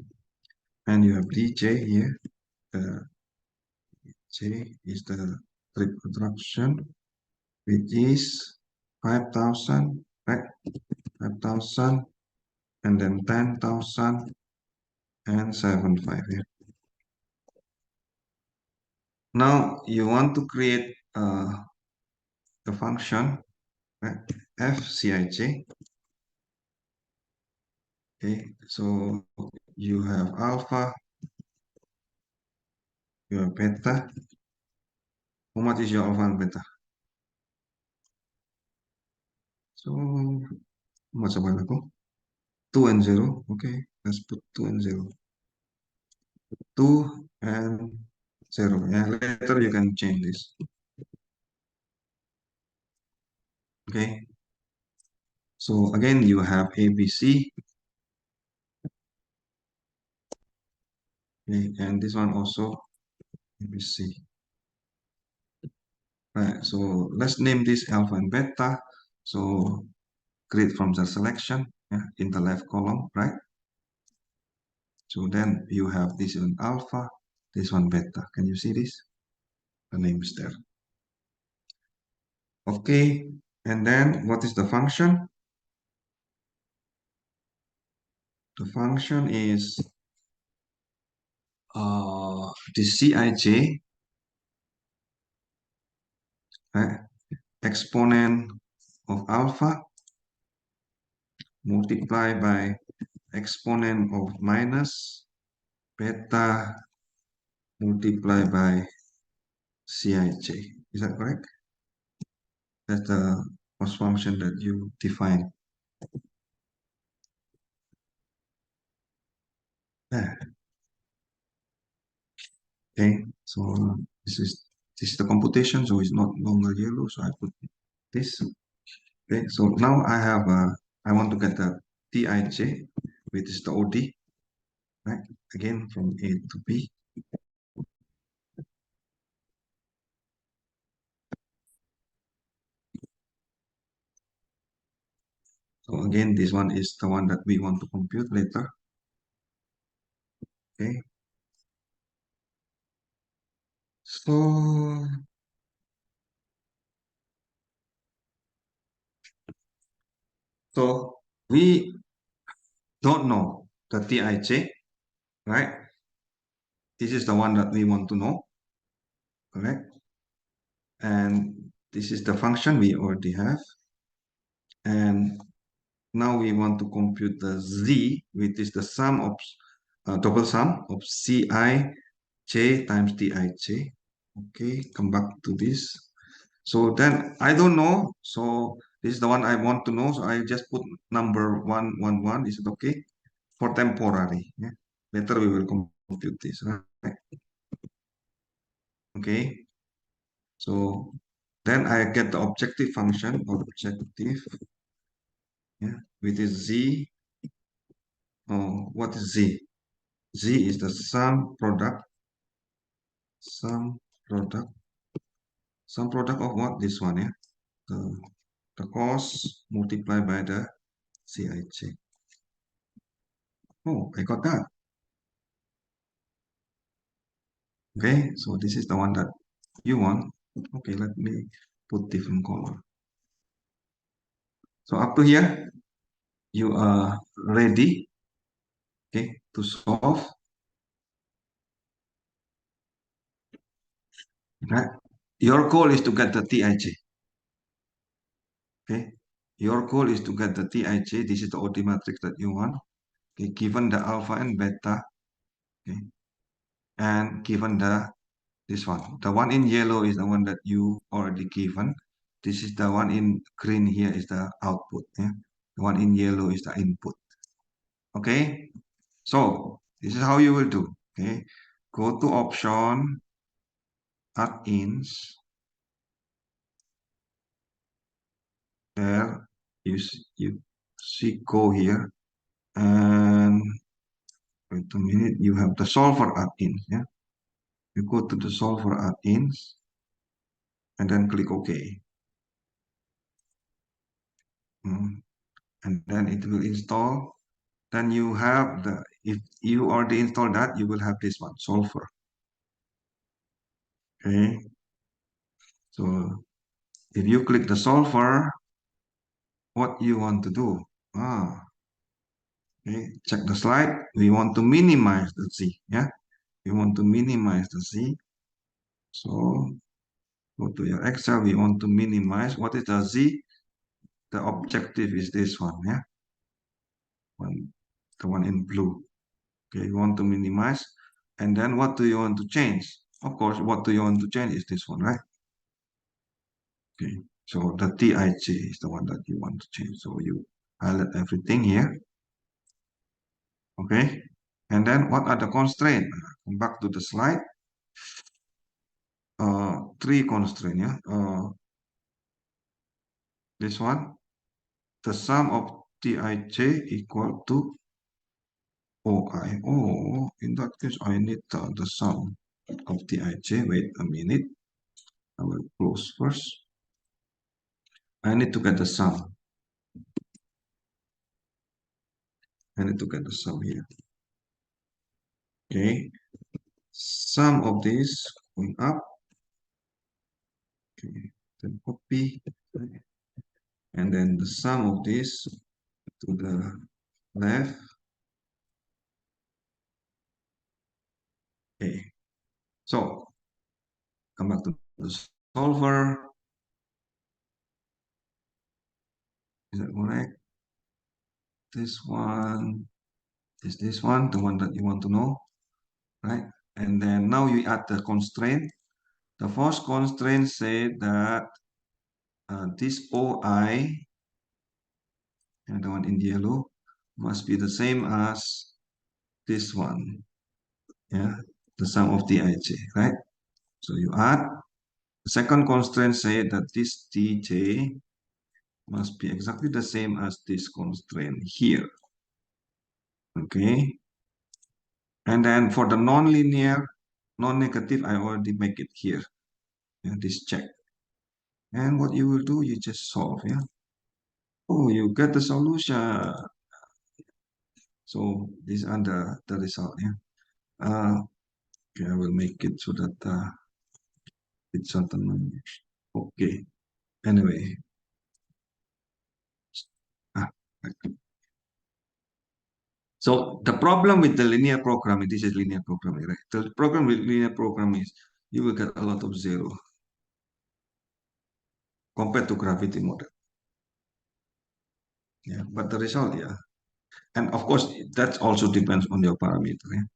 and you have DJ here. The J is the trip production, which is 5,000, right? 5,000, and then 10,000, and 7,500 here. Now you want to create the function, right? fcij. Okay, so you have alpha, you have beta. How much is your alpha and beta? So what's available? 2 and 0. Okay, let's put 2 and 0. 2 and 0. Yeah, later you can change this. Okay. So again, you have ABC. Okay, and this one also ABC. Right, so let's name this alpha and beta. So create from the selection, yeah, in the left column, right? So then you have this one alpha, this one beta. Can you see this? The name is there. Okay, and then what is the function? The function is the Cij, right? Exponent of alpha multiplied by exponent of minus beta multiplied by Cij. Is that correct? That's the cost function that you define. There. Okay, so this is the computation, so it's not longer yellow, so I put this. Okay, so now I want to get the Tij, which is the OD, right? Again, from A to B. So again, this one is the one that we want to compute later. Okay. So we don't know the Tij, right? This is the one that we want to know, correct? And This is the function we already have. And now we want to compute the z, which is the sum of double sum of Cij times Dij. Okay, come back to this. So then I don't know. So this is the one I want to know. So I just put number 111. Is it okay? For temporary. Yeah. Later we will compute this. Right? Okay. So then I get the objective function, objective, yeah, which is z. Oh, what is z? Z is the sum product of what? This one, yeah. The cost multiplied by the Cij. Oh, I got that. Okay, so this is the one that you want. Okay, let me put different color. So up to here, you are ready, okay, to solve. Right? Your goal is to get the Tij. Okay, your goal is to get the Tij. This is the OD matrix that you want. Okay, given the alpha and beta, okay, and given this one. The one in yellow is the one that you already given. This is the one in green here is the output. Yeah? The one in yellow is the input. Okay, so this is how you will do. Okay, go to option, add-ins. There, you see go here, and wait a minute. You have the solver add-ins. Yeah, you go to the solver add-ins, and then click OK. And then it will install. Then you have if you already installed that, you will have this one, solver. Okay. So if you click the solver, what you want to do? Okay, check the slide. We want to minimize the Z. Yeah, we want to minimize the Z. So go to your Excel. We want to minimize. What is the Z? The objective is this one. Yeah, the one in blue. Okay, you want to minimize. And then what do you want to change? Of course, what do you want to change is this one, right? Okay, so the Tij is the one that you want to change. So you highlight everything here. Okay, and then what are the constraints? Come back to the slide. Three constraints. Yeah. This one, the sum of Tij equal to OI. Oh, in that case, I need the sum of Tij. Wait a minute. I will close first. I need to get the sum. I need to get the sum here. Okay, sum of this going up. Okay, then copy, and then the sum of this to the left. Okay, so come back to the solver. Is that correct? This one is this one, the one that you want to know, right? And then now you add the constraint. The first constraint said that this OI, and the one in yellow, must be the same as this one. Yeah, the sum of Tij, right? So you add. The second constraint said that this Tj must be exactly the same as this constraint here. Okay. And then for the non-linear, non-negative, I already make it here. Yeah, this check. And what you will do, you just solve. Yeah. Oh, you get the solution. So these are the result. Yeah. Okay, I will make it so that it's certain. Okay. Anyway. So the problem with the linear programming, this is linear programming, right? The problem with linear programming is you will get a lot of zero. compared to gravity model. Yeah, but the result, yeah. And of course, that also depends on your parameter. Yeah?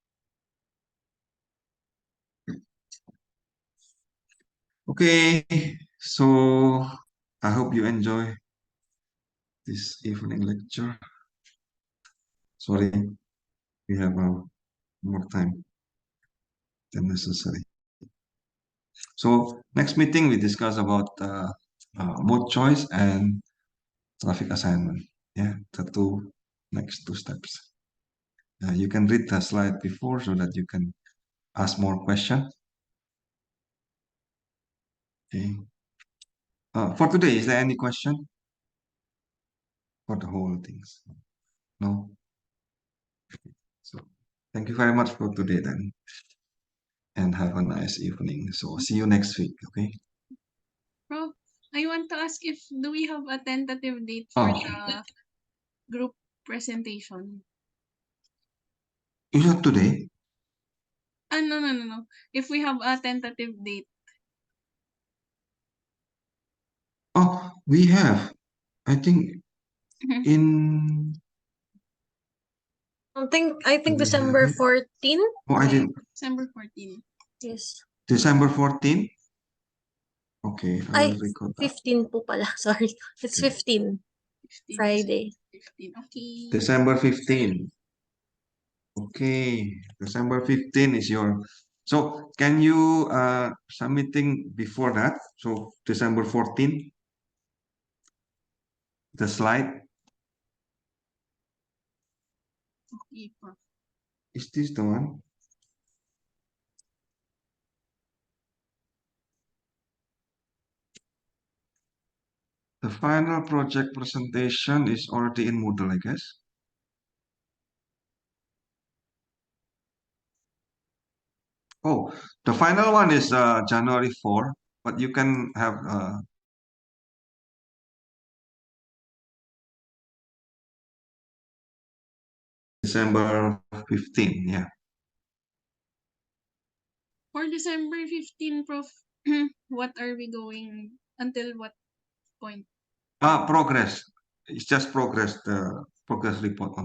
Okay, so I hope you enjoy this evening lecture. Sorry, we have more time than necessary. So next meeting we discuss about mode choice and traffic assignment. Yeah, the next two steps. You can read the slide before so that you can ask more questions. Okay. For today, is there any question for the whole things? No. So thank you very much for today then, and have a nice evening. So see you next week. Okay. Prof, I want to ask if do we have a tentative date for Oh, the group presentation? is that today? No. If we have a tentative date. Oh, we have. I think Mhm. in. I Do think we have December it? 14. Oh, I didn't. December 14. Yes. December 14. Okay, I Ay, will record that. 15 po pala. Sorry. It's Okay. 15. 15. Friday. 15. Okay. December 15. Okay, December 15 is your. So can you submitting before that? So December 14, the slide. Okay, Prof. Is this the one? The final project presentation is already in Moodle, I guess. Oh, the final one is January 4, but you can have December 15, yeah. For December 15, Prof, what are we going until what point? Progress. It's just progress, the progress report on